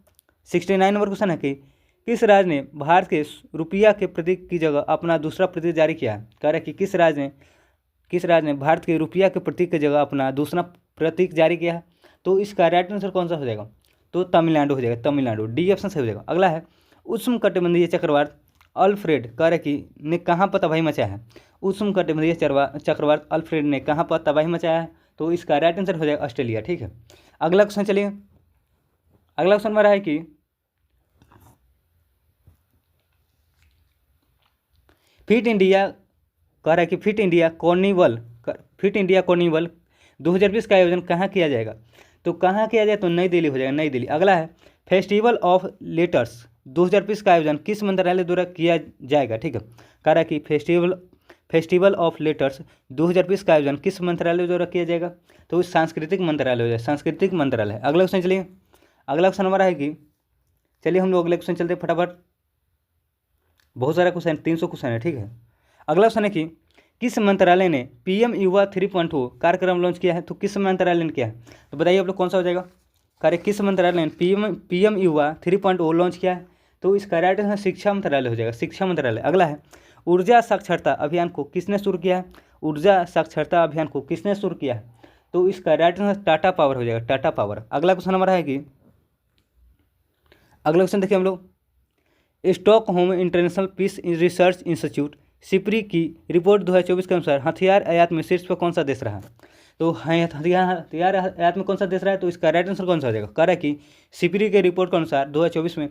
69 नंबर क्वेश्चन है कि किस राज्य ने भारत के रुपया के प्रतीक की जगह अपना दूसरा प्रतीक जारी किया है? कह रहा है कि किस राज्य ने भारत के रुपया के प्रतीक की जगह अपना दूसरा प्रतीक जारी किया है? तो इसका राइट आंसर कौन सा हो जाएगा? तो तमिलनाडु हो जाएगा, तमिलनाडु, डी ऑप्शन सही हो जाएगा। अगला है उष्ण कटिबंधीय चक्रवात अल्फ्रेड, कह रहा है कि ने कहाँ पर तबाही मचाया है? उष्ण कटिबंधीय चक्रवात अल्फ्रेड ने कहाँ पर तबाही मचाया है? तो इसका राइट आंसर हो जाएगा ऑस्ट्रेलिया, ठीक है। अगला क्वेश्चन चलिए, अगला क्वेश्चन हमारा है कि फिट इंडिया, कह रहा है कि फिट इंडिया कॉर्निवल 2020 का आयोजन कहाँ किया जाएगा? तो कहाँ किया जाए? तो नई दिल्ली हो जाएगा, नई दिल्ली। अगला है फेस्टिवल ऑफ लेटर्स 2020 का आयोजन किस मंत्रालय द्वारा किया जाएगा? ठीक है, कह रहा है कि फेस्टिवल ऑफ लेटर्स 2020 का आयोजन किस मंत्रालय द्वारा किया जाएगा? तो सांस्कृतिक मंत्रालय हो जाएगा, सांस्कृतिक मंत्रालय। अगला क्वेश्चन चलिए, अगला क्वेश्चन हमारा है कि चलिए हम लोग अगले क्वेश्चन चलते फटाफट, बहुत सारा क्वेश्चन 300 क्वेश्चन है, ठीक है। अगला क्वेश्चन है कि किस मंत्रालय ने PM युवा 3.0 कार्यक्रम लॉन्च किया है? तो किस मंत्रालय ने किया है? तो बताइए आप लोग कौन सा हो जाएगा? कार्य किस मंत्रालय ने PM युवा 3.0 लॉन्च किया है? तो इसका राइट आंसर शिक्षा मंत्रालय हो जाएगा, शिक्षा मंत्रालय। अगला है ऊर्जा साक्षरता अभियान को किसने शुरू किया है? ऊर्जा साक्षरता अभियान को किसने शुरू किया है? तो इसका राइट आंसर टाटा पावर हो जाएगा, टाटा पावर। अगला क्वेश्चन हमारा है कि अगला क्वेश्चन देखिए हम लोग, Stockholm International Peace Research Institute SIPRI की रिपोर्ट 2024 के अनुसार हथियार आयात में शीर्ष पर कौन सा देश रहा? तो हथियार आयात में कौन सा देश रहा है, तो इसका राइट आंसर कौन सा हो जाएगा। कह रहा है कि सिपरी के रिपोर्ट के अनुसार 2024 में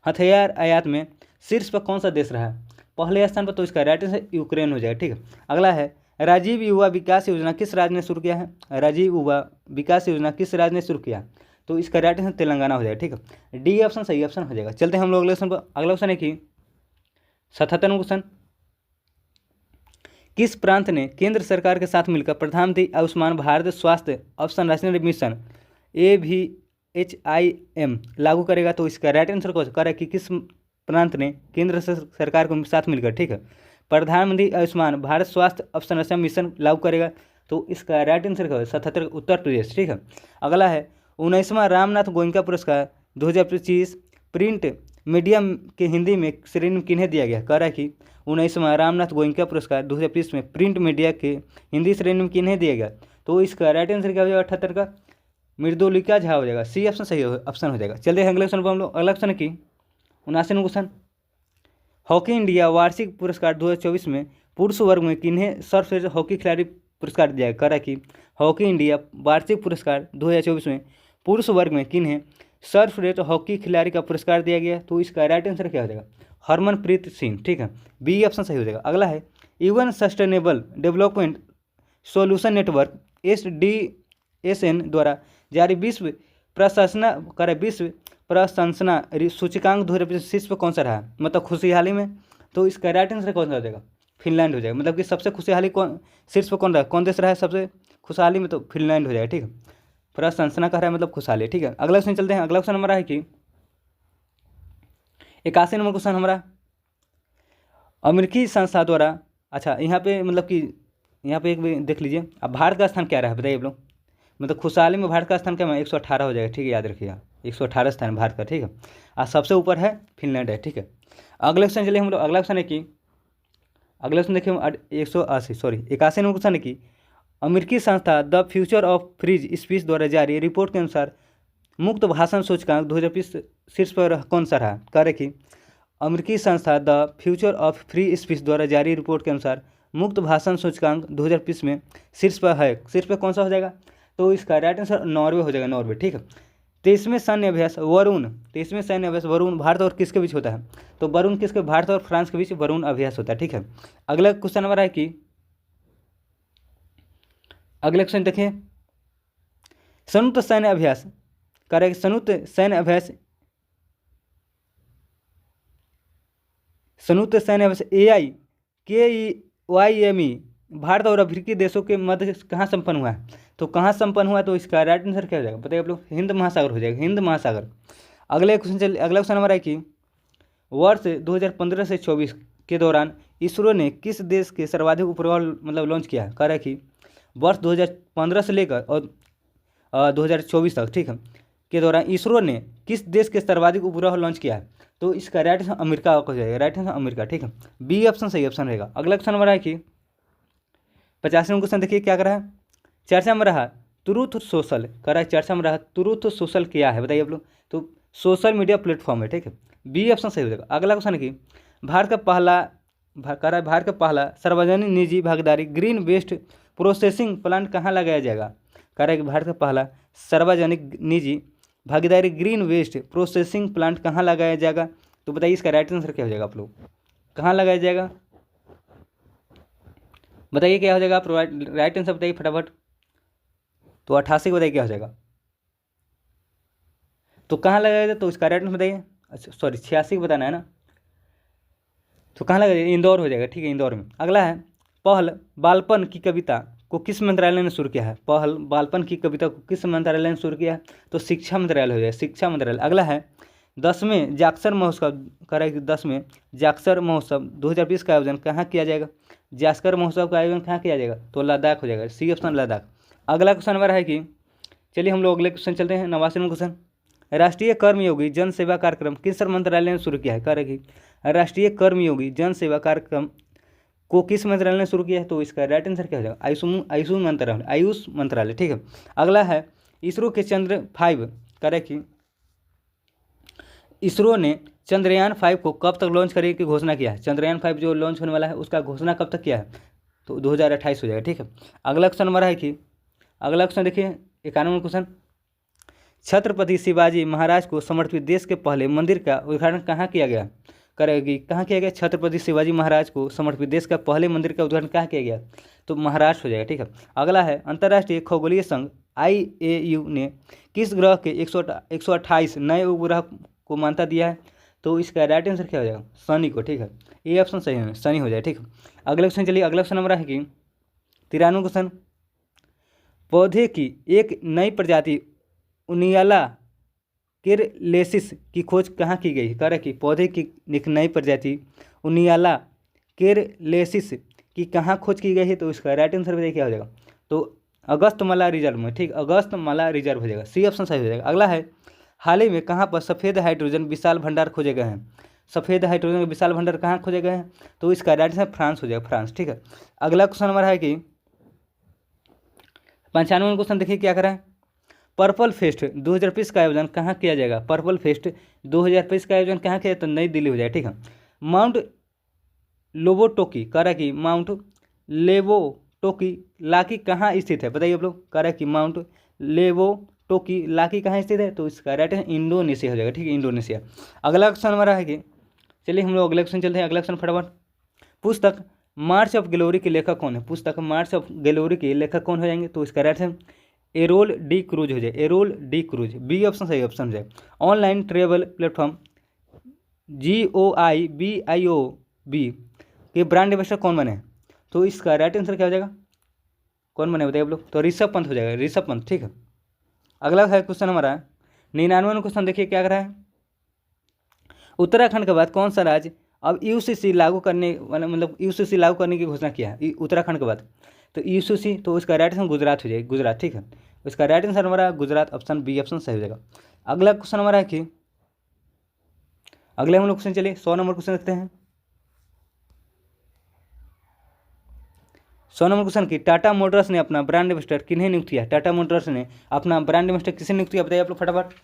हथियार आयात में शीर्ष पर कौन सा देश रहा है, पहले स्थान पर, तो इसका राइट आंसर यूक्रेन हो जाएगा। ठीक है, अगला है राजीव युवा विकास योजना किस राज्य ने शुरू किया है, राजीव युवा विकास योजना किस राज्य ने शुरू किया, तो इसका राइट आंसर तेलंगाना हो जाएगा। ठीक है, डी ऑप्शन सही ऑप्शन हो जाएगा। चलते हैं हम लोग अगले क्वेश्चन पर। अगला क्वेश्चन है कि 77वां क्वेश्चन, किस प्रांत ने केंद्र सरकार के साथ मिलकर प्रधानमंत्री आयुष्मान भारत स्वास्थ्य संरक्षण मिशन AVHIM लागू करेगा, तो इसका राइट आंसर कौन सा है कि किस प्रांत ने केंद्र सरकार के साथ मिलकर, ठीक है, प्रधानमंत्री आयुष्मान भारत स्वास्थ्य संरक्षण मिशन लागू करेगा, तो इसका राइट आंसर क्या है 77 उत्तर प्रदेश। ठीक है, अगला है 19वां रामनाथ गोयनका पुरस्कार 2025 प्रिंट मीडियम के हिंदी में श्रेणी में किन्हें दिया गया, कह रहा है कि 19वां रामनाथ गोयनका पुरस्कार 2025 में प्रिंट मीडिया के हिंदी श्रेणी में किन्हें दिया गया, तो इसका राइट आंसर क्या हो जाएगा 78 का मृदुलिका झा हो जाएगा। सी ऑप्शन सही ऑप्शन हो जाएगा। चलते हैं अगले क्वेश्चन पर हम लोग। अगला क्वेश्चन की 79वां क्वेश्चन, हॉकी इंडिया वार्षिक पुरस्कार 2024 में पुरुष वर्ग में किन्हें सर्वश्रेष्ठ हॉकी खिलाड़ी पुरस्कार दिया गया, कह रहा है कि हॉकी इंडिया वार्षिक पुरस्कार 2024 में पुरुष वर्ग में किन्हें सर्वश्रेष्ठ हॉकी खिलाड़ी का पुरस्कार दिया गया, तो इसका राइट आंसर क्या हो जाएगा हरमनप्रीत सिंह। ठीक है, बी ऑप्शन सही हो जाएगा। अगला है UN sustainable development solution network SDSN द्वारा जारी विश्व प्रशंसा सूचकांक 2025 पर कौन सा रहा, मतलब खुशहाली में, तो इसका राइट आंसर कौन सा हो जाएगा फिनलैंड हो जाएगा। मतलब कि सबसे खुशहाली कौन शीर्ष पर कौन रहा, कौन देश रहा है सबसे खुशहाली में, तो फिनलैंड हो जाएगा। ठीक है, प्रशंसना कर रहा है मतलब खुशहाली। ठीक है, अगला क्वेश्चन चलते हैं। अगला क्वेश्चन हमारा है कि 81 नंबर क्वेश्चन हमारा, अमेरिकी संस्था द्वारा, अच्छा यहाँ पे मतलब कि यहाँ पे एक भी देख लीजिए, अब भारत का स्थान क्या रहा है बताइए आप लोग, मतलब खुशहाली में भारत का स्थान क्या है 118 हो जाएगा। ठीक है, याद रखिएगा 118 स्थान है भारत का। ठीक है, और सबसे ऊपर है फिनलैंड है। ठीक है, अगले क्वेश्चन चलिए हम लोग। अगला क्वेश्चन है कि अगला क्वेश्चन देखिए 81 नंबर क्वेश्चन है कि अमेरिकी संस्था the future of free speech द्वारा जारी रिपोर्ट के अनुसार मुक्त भाषण सूचकांक 2020 शीर्ष पर कौन सा रहा, कह रहे कि अमेरिकी संस्था the future of free speech द्वारा जारी रिपोर्ट के अनुसार मुक्त भाषण सूचकांक 2020 में शीर्ष पर है, शीर्ष पर कौन सा हो जाएगा, तो इसका राइट आंसर नॉर्वे हो जाएगा, नॉर्वे। ठीक है, 23वें सैन्य अभ्यास वरुण भारत और किसके बीच होता है, तो वरुण किसके, भारत और फ्रांस के बीच वरुण अभ्यास होता है। ठीक है, अगला क्वेश्चन हमारा है कि अगले क्वेश्चन देखिए, संयुक्त सैन्य अभ्यास करें, संयुक्त सैन्य अभ्यास AIKEYME भारत और अफ्रीकी देशों के मध्य कहाँ संपन्न हुआ है, तो कहाँ संपन्न हुआ है, तो इसका राइट आंसर क्या हो जाएगा बताइए आप लोग, हिंद महासागर हो जाएगा, हिंद महासागर। अगला क्वेश्चन हमारा है कि वर्ष 2015 से 24 के दौरान इसरो ने किस देश के सर्वाधिक उपग्रह मतलब लॉन्च किया है, कह रहा है कि वर्ष 2015 से लेकर और 2024 तक, ठीक है, के दौरान इसरो ने किस देश के सर्वाधिक उपग्रह लॉन्च किया है, तो इसका राइट आंसर अमेरिका हो जाएगा, राइट आंसर अमेरिका। ठीक है, बी ऑप्शन सही ऑप्शन रहेगा। अगला क्वेश्चन हमारा है कि 50वां क्वेश्चन देखिए क्या कर रहा है, चर्चा में रहा ट्रूथ सोशल, कह रहा है चर्चा में रहा ट्रूथ सोशल क्या है बताइए आप लोग, तो सोशल मीडिया प्लेटफॉर्म है। ठीक है, बी ऑप्शन सही हो जाएगा। अगला क्वेश्चन है कि भारत का पहला सार्वजनिक निजी भागीदारी ग्रीन वेस्ट प्रोसेसिंग प्लांट कहाँ लगाया जाएगा, कह रहा है कि भारत का पहला सार्वजनिक निजी भागीदारी ग्रीन वेस्ट प्रोसेसिंग प्लांट कहाँ लगाया जाएगा, तो बताइए इसका राइट आंसर क्या हो जाएगा, आप लोग कहाँ लगाया जाएगा बताइए क्या हो जाएगा, आप राइट आंसर बताइए फटाफट, तो 88 बताइए क्या हो जाएगा, तो कहाँ लगाया जाए, तो इसका राइट आंसर बताइए, अच्छा सॉरी 86 बताना है ना, तो कहाँ लगाया, इंदौर हो जाएगा। ठीक है, इंदौर में। अगला है पहल बालपन की कविता को किस मंत्रालय ने शुरू किया है, पहल बालपन की कविता को किस मंत्रालय ने शुरू किया है, तो शिक्षा मंत्रालय हो जाएगा, शिक्षा मंत्रालय। अगला है 10वें जाक्सर महोत्सव, कह रहा है कि 10वें जाक्सर महोत्सव 2020 का आयोजन कहाँ किया जाएगा, जास्कर महोत्सव का आयोजन कहाँ किया जाएगा, तो लद्दाख हो जाएगा, सी ऑप्शन लद्दाख। अगला क्वेश्चन हमारा है कि चलिए हम लोग अगले क्वेश्चन चलते हैं। 89वां क्वेश्चन, राष्ट्रीय कर्मयोगी जन सेवा कार्यक्रम किस मंत्रालय ने शुरू किया है, कह रहे कि राष्ट्रीय कर्मयोगी जन सेवा कार्यक्रम को किस मंत्रालय ने शुरू किया है, तो इसका राइट आंसर क्या हो जाएगा, आयुष मंत्रालय। ठीक है, अगला है इसरो के चंद्र 5, कह रहे कि इसरो ने चंद्रयान 5 को कब तक लॉन्च करने की घोषणा किया है, चंद्रयान 5 जो लॉन्च होने वाला है उसका घोषणा कब तक किया है, तो 2028 हो जाएगा। ठीक है, अगला क्वेश्चन हमारा है कि अगला क्वेश्चन देखिए 91 क्वेश्चन, छत्रपति शिवाजी महाराज को समर्पित देश के पहले मंदिर का उद्घाटन कहाँ किया गया? करेगी कहाँ किया गया? छत्रपति शिवाजी महाराज को समर्पित देश का पहले मंदिर का उद्घाटन कहाँ किया गया? तो महाराष्ट्र हो जाएगा। ठीक है। अगला है, अंतर्राष्ट्रीय खगोलीय संघ IAU ने किस ग्रह के 128 नए उपग्रह को मान्यता दिया है? तो इसका राइट आंसर क्या हो जाएगा? शनि को। ठीक है, ये ऑप्शन सही है, शनि हो जाए। ठीक है। अगले क्वेश्चन चलिए, अगला क्वेश्चन नंबर है कि 93 क्वेश्चन, पौधे की एक नई प्रजाति उनियाला केरलेसिस की खोज कहाँ की गई? कह रहे कि पौधे की एक नई प्रजाति उनियाला केरलेसिस की कहाँ खोज की गई है? तो इसका राइट आंसर बताइए क्या हो जाएगा? तो अगस्तमाला रिजर्व में। ठीक, अगस्तमाला रिजर्व हो जाएगा, सी ऑप्शन सही हो जाएगा। अगला है, हाल ही में कहाँ पर सफ़ेद हाइड्रोजन विशाल भंडार खोजे गए हैं? सफ़ेद हाइड्रोजन के विशाल भंडार कहाँ खोजे गए हैं? तो इसका राइट आंसर फ्रांस हो जाएगा, फ्रांस। ठीक है। अगला क्वेश्चन नंबर है कि 95 क्वेश्चन देखिए क्या करा है, पर्पल फेस्ट 2020 का आयोजन कहाँ किया जाएगा? पर्पल फेस्ट 2020 का आयोजन कहाँ किया? तो नई दिल्ली हो जाएगा। ठीक है। माउंट लोबोटोकी, कह रहा है कि माउंट लेवोटोकी लाकी कहाँ स्थित है? बताइए आप लोग। कह रहा है कि माउंट लेवोटोकी लाकी कहाँ स्थित है? तो इसका राइट है इंडोनेशिया हो जाएगा। ठीक है, इंडोनेशिया। अगला क्वेश्चन हमारा है कि, चलिए हम लोग अगला क्वेश्चन चलते हैं। अगला क्वेश्चन फटाफट, पुस्तक मार्च ऑफ ग्लोरी के लेखक कौन है? पुस्तक मार्च ऑफ ग्लोरी के लेखक कौन हो जाएंगे? तो इसका राइट है एरोल डी क्रूज हो जाए, Errol D'Cruz, B option सही ऑप्शन हो जाए। ऑनलाइन ट्रेवल प्लेटफॉर्म GOIBIOB के ब्रांड एम्बेसडर कौन बने? तो इसका राइट आंसर क्या हो जाएगा? कौन बने बताइए आप लोग? तो ऋषभ पंत हो जाएगा, ऋषभ पंत। ठीक है। अगला है क्वेश्चन हमारा 99वां क्वेश्चन देखिए क्या कर रहा है, उत्तराखंड के बाद कौन सा राज्य अब UCC लागू करने वाला, मतलब UCC लागू करने की घोषणा किया है उत्तराखंड के बाद? तो UCC, तो इसका राइट आंसर गुजरात हो जाएगा, गुजरात। ठीक है, इसका राइट आंसर हमारा गुजरात, ऑप्शन बी ऑप्शन सही हो जाएगा। अगला क्वेश्चन हमारा है कि, अगले हम लोग क्वेश्चन चलिए 100 नंबर क्वेश्चन देखते हैं। 100 नंबर क्वेश्चन की, टाटा मोटर्स ने अपना ब्रांड एम्बेसडर किन्हें नियुक्त किया? टाटा मोटर्स ने अपना ब्रांड एम्बेसडर किसे नियुक्त किया? बताइए आप लोग फटाफट।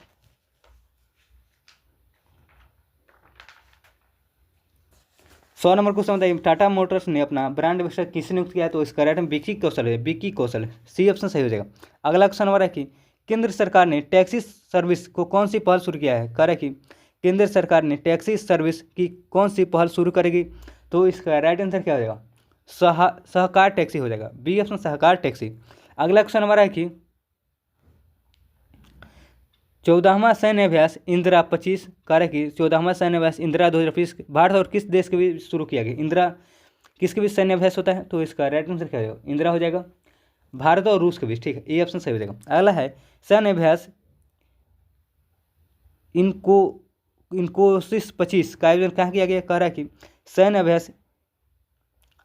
100 नंबर क्वेश्चन बताइए, टाटा मोटर्स ने अपना ब्रांड एम्बेसडर किसे नियुक्त किया है? तो इसका राइट है विक्की कौशल है, विक्की कौशल, सी ऑप्शन सही हो जाएगा। अगला क्वेश्चन हमारा है कि, केंद्र सरकार ने टैक्सी सर्विस को कौन सी पहल शुरू किया है? कह रहा है कि केंद्र सरकार ने टैक्सी सर्विस की कौन सी पहल शुरू करेगी? तो इसका राइट आंसर क्या हो जाएगा? सहकार टैक्सी हो जाएगा, बी ऑप्शन सहकार टैक्सी। अगला क्वेश्चन हमारा है कि, 14वां सैन्य अभ्यास इंदिरा 25, कह कि 14वां सैन्य अभ्यास इंदिरा 2025 भारत और किस देश के बीच शुरू किया गया? इंदिरा किसके बीच सैन्य अभ्यास होता है? तो इसका राइट आंसर क्या हो जाएगा? इंदिरा हो जाएगा, भारत और रूस के बीच। ठीक है, ये ऑप्शन सही हो जाएगा। अगला है, सैन्य अभ्यास इनकोसिस 25 का आयोजन कहाँ किया गया? कह रहा है कि सैन्य अभ्यास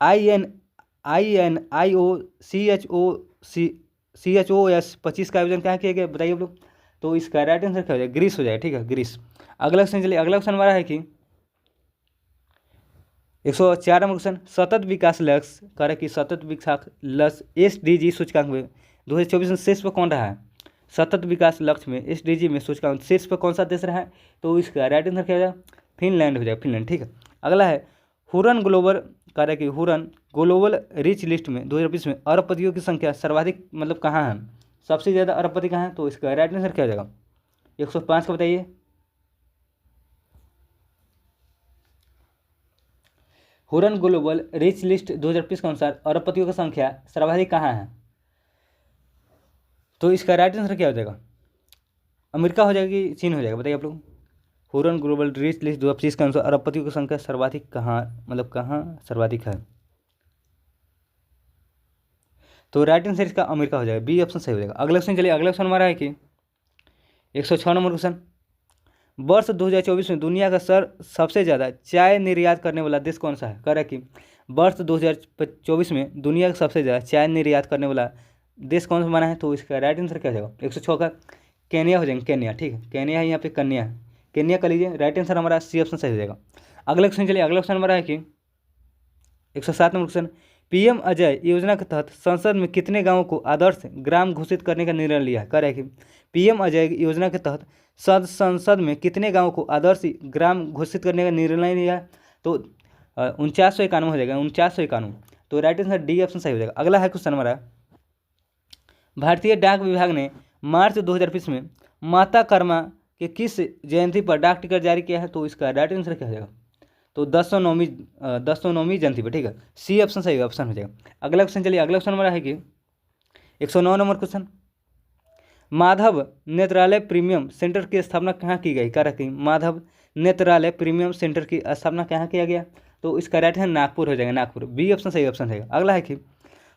INCHOS 25 का आयोजन कहाँ किया गया? बताइए आप लोग। तो इसका राइट आंसर क्या हो जाएगा? ग्रीस हो जाएगा। ठीक है, ग्रीस। अगला क्वेश्चन चलिए, अगला क्वेश्चन हमारा है कि 104 नंबर क्वेश्चन, सतत विकास लक्ष्य, कह रहा कि सतत विकास लक्ष्य SDG सूचकांक में 2024 में शीर्ष पर कौन रहा है? सतत विकास लक्ष्य में SDG में सूचकांक शीर्ष पर कौन सा देश रहा है? तो इसका राइट आंसर क्या हो जाएगा? फिनलैंड हो जाएगा, फिनलैंड। ठीक है। अगला है, हुरन ग्लोबल, कह रहा कि हुरन ग्लोबल रिच लिस्ट में 2020 में अरबपतियों की संख्या सर्वाधिक मतलब कहाँ है? सबसे ज़्यादा अरबपति कहाँ है? तो इसका राइट आंसर क्या हो जाएगा? 105 का बताइए। हुरन ग्लोबल रिच लिस्ट 2020 के अनुसार अरबपतियों की संख्या सर्वाधिक कहाँ है? तो इसका राइट आंसर क्या हो जाएगा? अमेरिका हो जाएगा कि चीन हो जाएगा? बताइए आप लोग। हुरन ग्लोबल रिच लिस्ट 2025 के अनुसार अरबपतियों की संख्या सर्वाधिक कहाँ, मतलब कहाँ सर्वाधिक है? तो राइट आंसर इसका अमेरिका हो जाएगा, बी ऑप्शन सही हो जाएगा। अगला क्वेश्चन चलिए, अगला क्वेश्चन हमारा है कि 106 नंबर क्वेश्चन, वर्ष 2024 में दुनिया का सबसे ज़्यादा चाय निर्यात करने वाला देश कौन सा है? कह रहा है कि वर्ष 2024 में दुनिया का सबसे ज़्यादा चाय निर्यात करने वाला देश कौन सा बना है? तो इसका राइट आंसर क्या हो जाएगा? 106 का केन्या हो जाएगा, केन्या। ठीक है, केन्या है, यहाँ पे कन्या है, केन्या कर लीजिए। राइट आंसर हमारा सी ऑप्शन सही हो जाएगा। अगला क्वेश्चन चलिए, अगला क्वेश्चन हमारा है कि 107 नंबर क्वेश्चन, PM अजय योजना के तहत संसद में कितने गांवों को आदर्श ग्राम घोषित करने का निर्णय लिया है? कह रहा है कि PM अजय योजना के तहत संसद में कितने गांवों को आदर्श ग्राम घोषित करने का निर्णय लिया है? तो 4991 हो जाएगा, 4991। तो राइट आंसर डी ऑप्शन सही हो जाएगा। अगला है क्वेश्चन हमारा भारतीय डाक विभाग ने मार्च 2020 में माता कर्मा के किस जयंती पर डाक टिकट जारी किया है? तो इसका राइट आंसर क्या हो जाएगा? तो 1009वीं जयंती पर, ठीक है। सी ऑप्शन सही ऑप्शन हो जाएगा। अगला क्वेश्चन चलिए, अगला क्वेश्चन हमारा है कि 109 नंबर क्वेश्चन, माधव नेत्रालय प्रीमियम सेंटर की स्थापना कहाँ की गई? क्या रखी? माधव नेत्रालय प्रीमियम सेंटर की स्थापना कहाँ किया गया? तो इसका राइट है नागपुर हो जाएगा, नागपुर। बी ऑप्शन सही ऑप्शन है। अगला है कि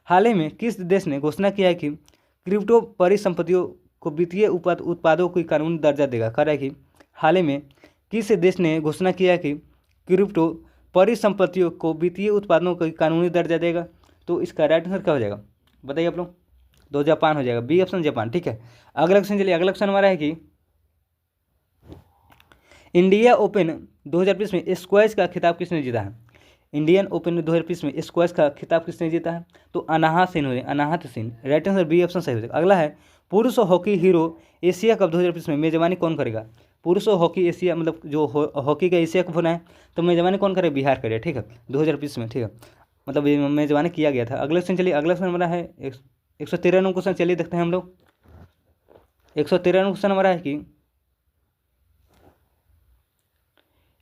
हाल ही में किस देश ने घोषणा किया है कि क्रिप्टो परिसंपत्तियों को वित्तीय उत्पादों को कानूनी दर्जा देगा? क्या है कि हाल ही में किस देश ने घोषणा किया है कि क्रिप्टो परिसंपत्तियों को वित्तीय उत्पादों को कानूनी दर्जा देगा? तो इसका राइट आंसर क्या हो जाएगा बताइए आप लोग? तो जापान हो जाएगा, बी ऑप्शन जापान, ठीक है। अगला क्वेश्चन चलिए, अगला क्वेश्चन हमारा है कि इंडिया ओपन 2020 में स्क्वैश का खिताब किसने जीता है? इंडियन ओपन 2020 में स्क्वैश का खिताब किसने जीता है? तो अनाहत सिंह हो जाए, Anahat Singh. Right answer B option सही हो जाएगा। अगला है पुरुष हॉकी हीरो एशिया कप 2020 में मेजबानी कौन करेगा? पुरुष हॉकी एशिया मतलब जो हॉकी का एशिया कप होना है तो मेजबानी कौन करे? बिहार करेगा, ठीक है, 2020 में, ठीक है, मतलब ये मेजबानी किया गया था। अगला क्वेश्चन चलिए, अगला क्वेश्चन हमारा है 113 नंबर क्वेश्चन। चलिए देखते हैं हम लोग 113 नंबर क्वेश्चन हमारा है कि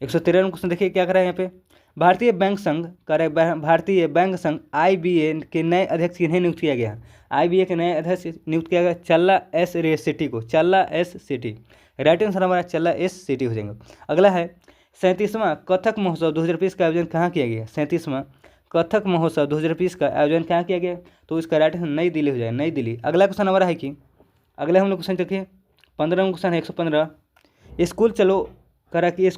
113 नंबर क्वेश्चन देखिए क्या करा है यहाँ पे। भारतीय बैंक संघ भारतीय बैंक संघ IBA के नए अध्यक्ष किन्हें नियुक्त किया गया? IBA के नए अध्यक्ष नियुक्त किया गया चल्ला एस सेठी को, चल्ला एस सेठी। राइट आंसर हमारा चल्ला एस सेठी हो जाएगा। अगला है 37वां कथक महोत्सव 2020 का आयोजन कहाँ किया गया? 37वां कथक महोत्सव 2020 का आयोजन कहाँ किया गया? तो इसका राइट आंसर नई दिल्ली हो जाएगा, नई दिल्ली। अगला क्वेश्चन हमारा है कि अगला हम लोग क्वेश्चन देखिए 15 नंबर क्वेश्चन है 115, स्कूल चलो करा कि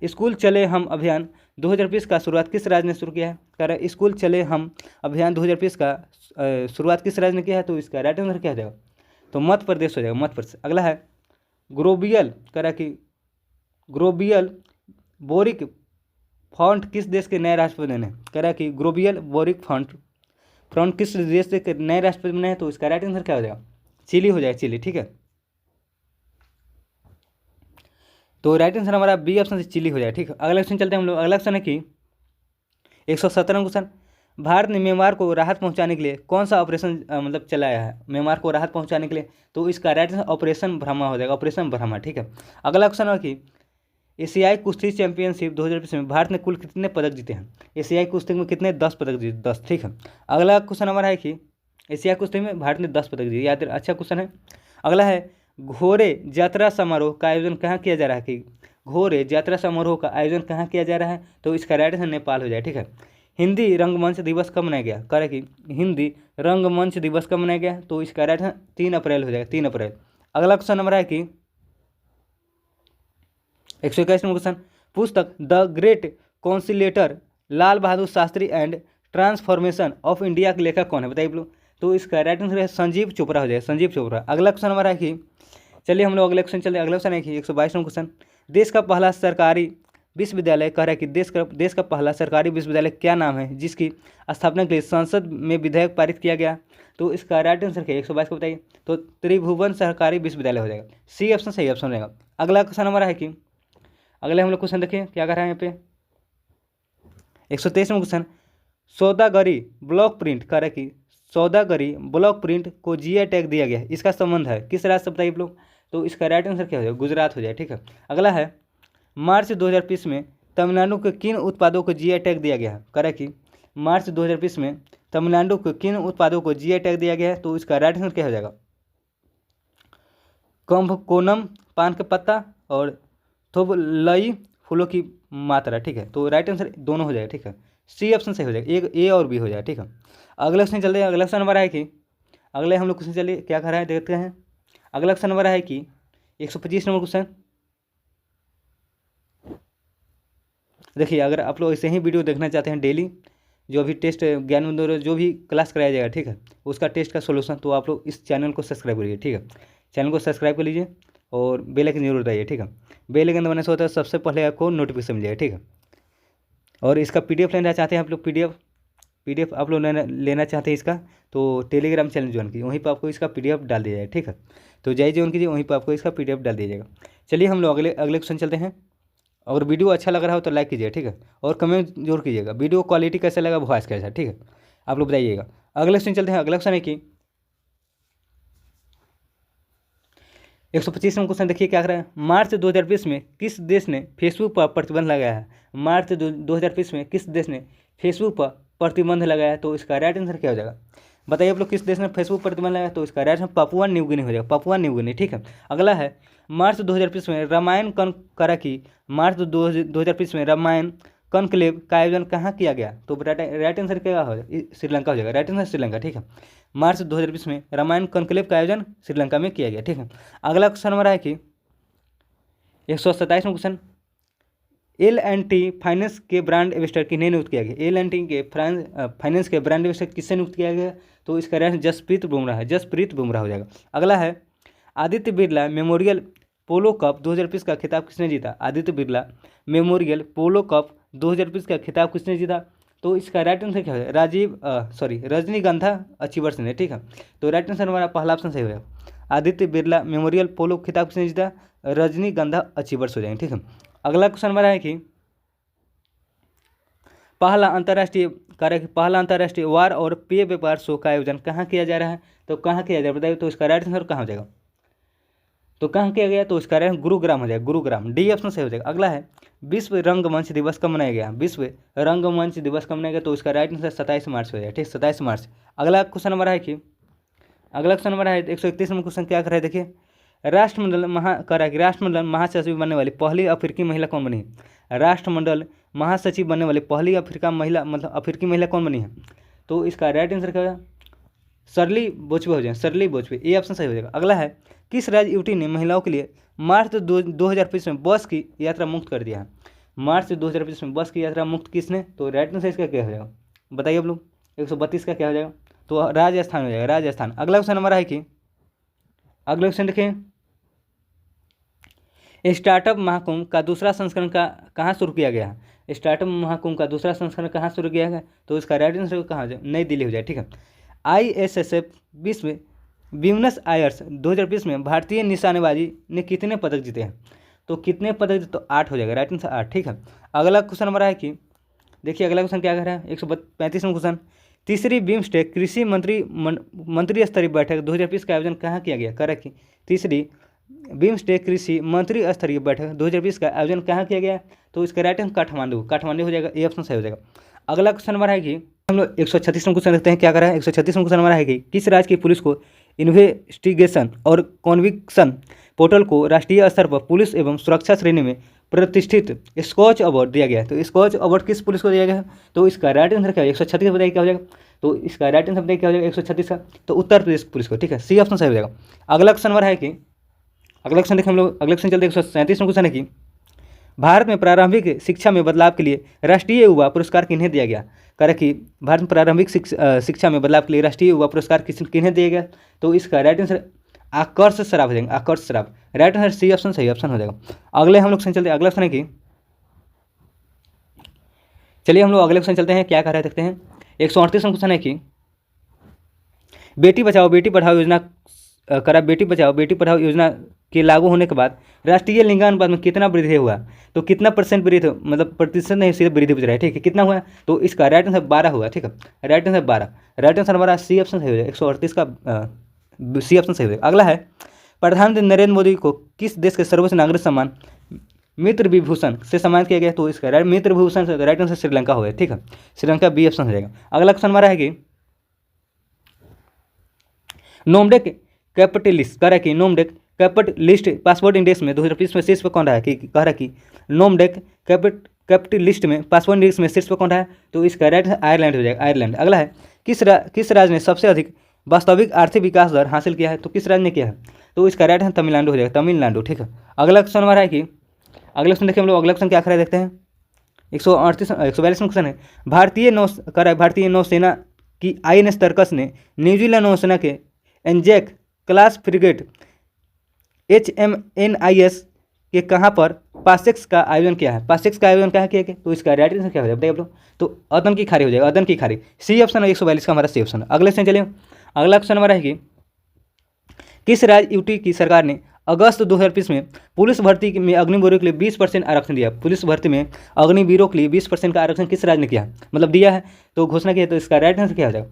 स्कूल चले हम अभियान 2020 का शुरुआत किस राज्य ने शुरू किया है? कह रहा है स्कूल चले हम अभियान 2020 का शुरुआत किस राज्य ने किया है? तो इसका राइट आंसर क्या हो जाएगा? तो मध्य प्रदेश हो जाएगा, मध्य प्रदेश। अगला है ग्लोबियल, कह रहा कि ग्लोबियल बोरिक फॉन्ट किस देश के नए राष्ट्रपति ने? कह रहा कि ग्लोबियल बोरिक फॉन्ट किस देश के नए राष्ट्रपति बने हैं? तो इसका राइट आंसर क्या हो जाएगा? चिली हो जाएगा, चिली, ठीक है। तो राइट आंसर हमारा बी ऑप्शन से चिली हो जाए, ठीक है। अगला क्वेश्चन चलते हैं हम लोग। अगला क्वेश्चन है कि 117 क्वेश्चन, भारत ने म्यांमार को राहत पहुंचाने के लिए कौन सा ऑपरेशन मतलब चलाया है? म्यांमार को राहत पहुंचाने के लिए, तो इसका राइट आंसर ऑपरेशन ब्रह्मा हो जाएगा, ऑपरेशन ब्रह्मा, ठीक है। अगला क्वेश्चन है कि एशियाई कुश्ती चैंपियनशिप 2020 में भारत ने कुल कितने पदक जीते हैं? एशियाई कुश्ती में कितने? 10 पदक जीते, 10, ठीक है। अगला क्वेश्चन हमारा है कि एशियाई कुश्ती में भारत ने 10 पदक जीते, याद, अच्छा क्वेश्चन है। अगला है घोड़े यात्रा समारोह का आयोजन कहाँ किया जा रहा है? कि घोड़े यात्रा समारोह का आयोजन कहाँ किया जा रहा है? तो इसका राइट आंसर नेपाल हो जाए, ठीक है। हिंदी रंगमंच दिवस कब मनाया गया? कह रहे कि हिंदी रंगमंच दिवस कब मनाया गया? तो इसका राइट आंसर 3 अप्रैल हो जाएगा, 3 अप्रैल। अगला क्वेश्चन नंबर है कि 121 नंबर क्वेश्चन, पुस्तक the great conciliator Lal Bahadur Shastri and transformation of India के लेखक कौन है? बताइए लोग। तो इसका राइट आंसर है संजीव चोपड़ा हो जाएगा, संजीव चोपड़ा। अगला क्वेश्चन हमारा है कि चलिए हम लोग अगले क्वेश्चन चलिए। अगला क्वेश्चन है कि 122 नंबर क्वेश्चन, देश का पहला सरकारी विश्वविद्यालय, कह रहा है कि देश का पहला सरकारी विश्वविद्यालय क्या नाम है जिसकी स्थापना के लिए संसद में विधेयक पारित किया गया? तो इसका राइट आंसर क्या है? 122 को बताइए। तो त्रिभुवन सरकारी विश्वविद्यालय हो जाएगा, सी ऑप्शन सही ऑप्शन रहेगा। अगला क्वेश्चन हमारा है कि अगले हम लोग क्वेश्चन देखिए क्या कर रहा है यहाँ पे 123 नंबर क्वेश्चन, सौदागरी ब्लॉक प्रिंट, कह रहा है कि सौदागरी ब्लॉक प्रिंट को GI टैग दिया गया है, इसका संबंध है किस राज्य से? बताइए आप लोग। तो इसका राइट आंसर क्या हो जाएगा? गुजरात हो जाए, ठीक है। अगला है मार्च 2020 में तमिलनाडु के किन उत्पादों को GI टैग दिया गया है? कह रहा है कि मार्च 2020 में तमिलनाडु के किन उत्पादों को GI टैग दिया गया है? तो इसका राइट आंसर क्या हो जाएगा? कुंभकोनम पान का पत्ता और थोबलई फूलों की मात्रा, ठीक है। तो राइट आंसर दोनों हो जाएगा, ठीक है, सी ऑप्शन सही हो जाएगा, एक ए और बी हो जाएगा, ठीक है। अगला क्वेश्चन चलते हैं। अगला क्वेश्चन नंबर है कि अगले हम लोग क्वेश्चन चलिए क्या कर रहा है देखते हैं। अगला क्वेश्चन नंबर है कि 125 नंबर क्वेश्चन, देखिए अगर आप लोग ऐसे ही वीडियो देखना चाहते हैं डेली, जो भी टेस्ट ज्ञान मंदिर जो भी क्लास कराया जाएगा, ठीक है, उसका टेस्ट का सोल्यूशन, तो आप लोग इस चैनल को सब्सक्राइब करिए, ठीक है। चैनल को सब्सक्राइब कर लीजिए और बेल आइकन जरूर दबाइए, ठीक है। बेल आइकन दबाने से होता है सबसे पहले आपको नोटिफिकेशन मिल जाएगा, ठीक है। और इसका PDF लेना चाहते हैं आप लोग, PDF आप लोग लेना चाहते हैं इसका, तो टेलीग्राम चैनल ज्वाइन कीजिए, वहीं पर आपको इसका PDF डाल दिया जाएगा, ठीक है। तो जाइए ज्वाइन कीजिए, वहीं पर आपको इसका PDF डाल दिया जाएगा। चलिए हम लोग अगले क्वेश्चन चलते हैं। अगर वीडियो अच्छा लग रहा हो तो लाइक कीजिए, ठीक है, और कमेंट जरूर कीजिएगा वीडियो क्वालिटी कैसा लगा, वॉइस कैसा, ठीक है, आप लोग बताइएगा। अगले क्वेश्चन चलते हैं। अगला क्वेश्चन है कि 125 नंबर क्वेश्चन देखिए क्या कर रहा है। मार्च 2020 में किस देश ने फेसबुक पर प्रतिबंध लगाया है? मार्च 2020 में किस देश ने फेसबुक पर प्रतिबंध लगाया है? तो इसका राइट आंसर क्या हो जाएगा? बताइए आप लोग, किस देश ने फेसबुक पर प्रतिबंध लगाया? तो इसका right answer Papua New Guinea हो जाएगा, पापुआ न्यू गिनी। ठीक है, अगला है मार्च 2020 में रामायण की मार्च 2020 में रामायण कॉन्क्लेव का आयोजन कहाँ किया गया? तो राइट आंसर क्या हो जाएगा? श्रीलंका हो जाएगा, राइट आंसर श्रीलंका। ठीक है, मार्च 2020 में रामायण कॉन्क्लेव का आयोजन श्रीलंका में किया गया। ठीक है, अगला क्वेश्चन हमारा है कि 127वां क्वेश्चन, L&T फाइनेंस के ब्रांड एम्बेसडर किन्हें नियुक्त किया गया? L&T के फाइनेंस के ब्रांड एम्बेसडर किससे नियुक्त किया गया? तो इसका राइट जसप्रीत बुमराह है, जसप्रीत बुमराह हो जाएगा। अगला है आदित्य बिरला मेमोरियल पोलो कप 2020 का खिताब किसने जीता? आदित्य बिरला मेमोरियल पोलो कप 2020 का खिताब किसने जीता? तो इसका राइट आंसर क्या है? रजनीगंधा अचीवर्स ने। ठीक है, तो राइट आंसर हमारा पहला ऑप्शन सही हो जाएगा। आदित्य बिरला मेमोरियल पोलो खिताब किसने जीता? रजनीगंधा अचीवर्स हो जाएंगे। ठीक है, अगला क्वेश्चन हमारा है कि पहला अंतर्राष्ट्रीय वार और पेय व्यापार शो का आयोजन कहाँ किया जा रहा है? तो कहाँ किया जा रहा है बताइए? तो इसका राइट आंसर कहाँ हो जाएगा? तो कहाँ किया गया? तो इसका राइट गुरुग्राम हो जाएगा, गुरुग्राम। डी ऑप्शन सही हो जाएगा। अगला है विश्व रंगमंच दिवस कब मनाया गया? विश्व रंगमंच दिवस कब मनाया गया? तो इसका राइट आंसर 27 मार्च हो जाएगा। ठीक, 27 मार्च। अगला क्वेश्चन हमारा है 131 नंबर क्वेश्चन क्या कर रहा है? देखिए, राष्ट्रमंडल महासचिव बनने वाली पहली अफ्रीकी महिला कौन बनी है? राष्ट्रमंडल महासचिव बनने वाली पहली अफ्रीकी महिला कौन बनी है? तो इसका राइट आंसर क्या होगा? शर्ली बोचवे हो जाए, शर्ली बोचवे, ये ऑप्शन सही हो जाएगा। अगला है किस राज्य यूटी ने महिलाओं के लिए मार्च 2025 में बस की यात्रा मुक्त कर दिया है? मार्च 2025 में बस की यात्रा मुक्त किसने? तो राइट आंसर इसका क्या हो जाएगा बताइए आप लोग? 132 का क्या हो जाएगा? तो राजस्थान हो जाएगा, राजस्थान। अगला क्वेश्चन हमारा है कि अगला क्वेश्चन देखें, स्टार्टअप महाकुंभ का दूसरा संस्करण कहाँ शुरू किया गया है? स्टार्टअप महाकुंभ का दूसरा संस्करण कहाँ शुरू किया गया? तो इसका राइट आंसर कहाँ हो जाए? नई दिल्ली हो जाए। ठीक है, ISSF विश्व ब्यूनस आयर्स 2020 में भारतीय निशानेबाजी ने कितने पदक जीते हैं? तो कितने पदक जीते? तो 8 हो जाएगा, राइट आंसर 8। ठीक है, अगला क्वेश्चन हमारा है कि देखिए अगला क्वेश्चन क्या कर रहा है? 135वां क्वेश्चन, तीसरी बिम्स्टेक कृषि मंत्री स्तरीय बैठक 2020 का आयोजन कहाँ किया गया? करेक्ट कि तीसरी बिम्स्टेक कृषि मंत्री स्तरीय बैठक 2020 का आयोजन कहाँ किया गया? तो इसका राइट आंसर काठमांडू हो जाएगा, ये ऑप्शन सही हो जाएगा। अगला क्वेश्चन हमारा है कि हम लोग 136वां क्वेश्चन देखते हैं क्या कर रहा है। 136वां क्वेश्चन हमारा है कि किस राज्य की पुलिस को इन्वेस्टिगेशन और कॉन्विक्शन पोर्टल को राष्ट्रीय स्तर पर पुलिस एवं सुरक्षा श्रेणी में प्रतिष्ठित स्कॉच अवार्ड दिया गया है? तो स्कॉच अवार्ड किस पुलिस को दिया गया है? तो इसका राइट आंसर क्या है? 136 बताइए क्या हो जाएगा? तो इसका राइट आंसर बताइए क्या हो जाएगा 136 का? तो उत्तर प्रदेश पुलिस को। ठीक है, सी ऑप्शन सही हो जाएगा। अगला क्वेश्चन हमारा है कि अगला क्वेश्चन देखें हम लोग, अगला क्वेश्चन चलते 137वां क्वेश्चन है कि भारत में प्रारंभिक शिक्षा में बदलाव के लिए राष्ट्रीय युवा पुरस्कार किन्हें दिया गया? करेक्ट कि भारत में प्रारंभिक शिक्षा में बदलाव के लिए राष्ट्रीय युवा पुरस्कार किन्हें दिया गया? तो इसका राइट आंसर आकर्ष सराफ हो जाएंगे, Aakarsh Saraf. Right answer C option सही ऑप्शन हो जाएगा। अगले हम लोग क्वेश्चन चलते हैं, अगला क्वेश्चन है कि चलिए हम लोग अगले क्वेश्चन चलते हैं, क्या कह रहे देखते हैं। 138वां क्वेश्चन है कि बेटी बचाओ बेटी पढ़ाओ योजना बेटी बचाओ बेटी पढ़ाओ योजना के लागू होने के बाद राष्ट्रीय लिंगानुपात में कितना वृद्धि हुआ? तो कितना परसेंट वृद्धि, मतलब प्रतिशत नहीं, सीधे वृद्धि पूछ रहा है। ठीक है, कितना हुआ? तो इसका राइट आंसर 12 हुआ। ठीक है, राइट आंसर 12, राइट आंसर हमारा सी ऑप्शन सही हो जाएगा। 138 का सी ऑप्शन सही हो जाएगा। अगला है प्रधानमंत्री नरेंद्र मोदी को किस देश के सर्वोच्च नागरिक सम्मान मित्र विभूषण से सम्मानित किया गया? तो इसका मित्र विभूषण से राइट आंसर श्रीलंका हो गया। ठीक है, श्रीलंका बी ऑप्शन हो जाएगा। अगला क्वेश्चन हमारा है कि नोमडेक कैपिटलिस्ट कह रहा है कि नोमडेक कैपिटलिस्ट पासपोर्ट इंडेक्स में 2020 में शीर्ष पर कौन रहा है? कि कह रहा है कि नोमडेक कैपिटलिस्ट में पासपोर्ट इंडेक्स में शीर्ष पर कौन रहा है? तो इसका राइट आयरलैंड हो जाएगा, आयरलैंड। अगला है किस राज्य ने सबसे अधिक वास्तविक आर्थिक विकास दर हासिल किया है? तो किस राज्य ने किया है? तो इसका राइट है तमिलनाडु हो जाएगा, तमिलनाडु। ठीक है, अगला क्वेश्चन हमारा है कि अगला क्वेश्चन देखिए हम लोग, अगला क्वेश्चन क्या कर रहे देखते हैं। 142वां क्वेश्चन है भारतीय नौसेना की INS तरकस ने न्यूजीलैंड नौसेना के एंजेक क्लास फ्रिगेट HMNIS के कहाँ पर पासेक्स का आयोजन किया है? पासेक्स का आयोजन कहाँ किया गया? तो इसका राइट आंसर क्या हो जाएगा बताइए आप लोग? तो अदन की खाड़ी हो जाएगा, अदन की खाड़ी, सी ऑप्शन है 142 का हमारा सी ऑप्शन। अगले क्वेश्चन चलिए, अगला क्वेश्चन हमारा है कि किस राज्य यूटी की सरकार ने अगस्त 2020 में पुलिस भर्ती में अग्निवीरों के लिए 20% आरक्षण दिया? पुलिस भर्ती में अग्निवीरों के लिए 20% का आरक्षण किस राज्य ने किया, मतलब दिया है, तो घोषणा किया? तो इसका राइट आंसर क्या हो जाएगा?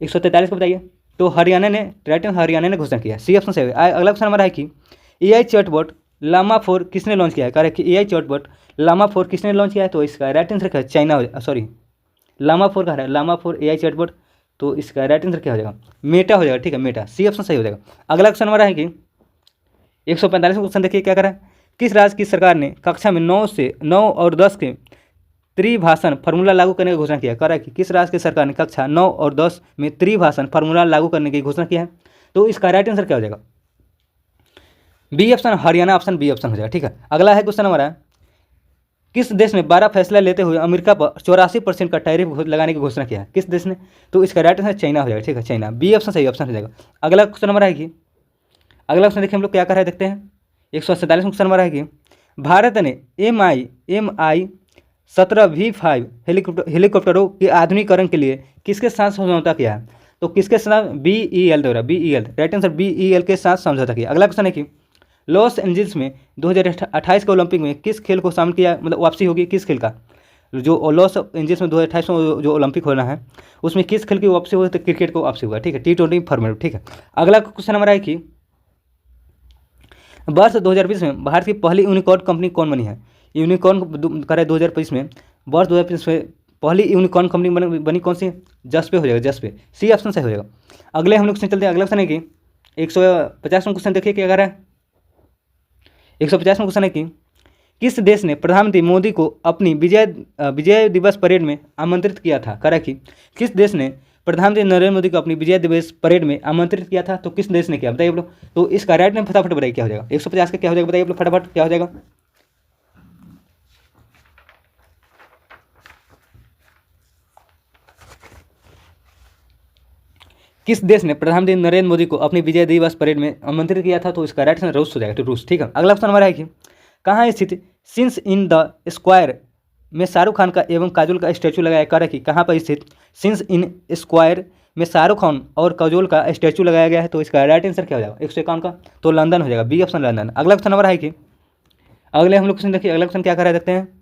143 को बताइए। तो हरियाणा ने, राइट आंसर हरियाणा ने घोषणा किया, सी ऑप्शन सही है। अगला क्वेश्चन हमारा है कि AI चैटबॉट लामा 4 किसने लॉन्च किया है? करेक्ट, AI चैटबॉट लामा 4 किसने लॉन्च किया है? तो इसका राइट आंसर क्या है? चाइना हो, सॉरी लामा 4 कह रहा है, लामा 4 AI चैटबॉट, तो इसका राइट आंसर क्या हो जाएगा? मेटा हो जाएगा, ठीक है, मेटा, सी ऑप्शन सही हो जाएगा। अगला क्वेश्चन हमारा है कि 145 क्वेश्चन देखिए क्या करा है। किस राज्य की सरकार ने कक्षा में 9 और 10 के त्रिभाषण फार्मूला लागू करने की घोषणा किया? करा कि किस राज्य की सरकार ने कक्षा 9 और 10 में त्रिभाषण फार्मूला लागू करने की घोषणा किया है? तो इसका राइट आंसर क्या हो जाएगा? B option, Haryana option B option हो जाएगा, ठीक है। अगला है क्वेश्चन हमारा, किस देश ने बड़ा फैसला लेते हुए अमेरिका पर 84% का टैरिफ लगाने की घोषणा किया है? किस देश ने? तो इसका राइट आंसर चाइना हो जाएगा, ठीक है, चाइना, बी ऑप्शन सही ऑप्शन हो जाएगा। अगला क्वेश्चन हमारा है कि अगला क्वेश्चन देखिए हम लोग क्या कर रहे हैं, देखते हैं। 147 क्वेश्चन हमारा है कि भारत ने MI 17V5 हेलीकॉप्टरों के आधुनिकीकरण के लिए किसके साथ समझौता किया है? तो किसके साथ? BEL द्वारा, BEL, राइट आंसर BEL के साथ समझौता किया। अगला क्वेश्चन है कि लॉस एंजल्स में 2028 के ओलंपिक में किस खेल को शामिल किया, मतलब वापसी होगी किस खेल का? जो लॉस एंजल्स में 2028 में जो ओलंपिक होना है उसमें किस खेल की वापसी होगी? तो क्रिकेट को वापसी होगा, ठीक है, T20 फॉर्मेट, ठीक है। अगला क्वेश्चन हमारा है कि वर्ष 2020 में भारत की पहली यूनिकॉर्न कंपनी कौन बनी है? यूनिकॉर्न करे 2025 में, वर्ष 2025 में पहली यूनिकॉर्न कंपनी बनी कौन सी? जस्पे हो जाएगा, जस्पे, सी ऑप्शन सही हो जाएगा। अगले हम लोग से चलते हैं, अगला क्वेश्चन है कि 150 में क्वेश्चन देखिए क्या कर रहा है। 150 में क्वेश्चन है कि किस देश ने प्रधानमंत्री मोदी को अपनी विजय दिवस परेड में आमंत्रित किया था? करा कि किस देश ने प्रधानमंत्री नरेंद्र मोदी को अपनी विजय दिवस परेड में आमंत्रित किया था? तो किस देश ने किया बताइए आप लोग। तो इसका राइट में फटाफट बताइए क्या हो जाएगा। 150 का क्या हो जाएगा बताइए आप लोग, फटाफट क्या हो जाएगा। किस देश ने प्रधानमंत्री नरेंद्र मोदी को अपनी विजय दिवस परेड में आमंत्रित किया था? तो इसका राइट आंसर रूस हो जाएगा, तो रूस, ठीक है। अगला क्वेश्चन हमारा है कि कहाँ स्थित सिंस इन द स्क्वायर में शाहरुख खान का एवं काजोल का स्टैचू लगाया? कर कि कहाँ पर स्थित सिंस इन स्क्वायर में शाहरुख खान और काजोल का स्टैचू लगाया गया है? तो इसका राइट आंसर क्या हो जाएगा 151 का? तो लंदन हो जाएगा, बी ऑप्शन लंदन। अगला क्वेश्चन हमारा है कि अगले हम लोग क्वेश्चन देखिए, अगला क्वेश्चन क्या करा देखते हैं।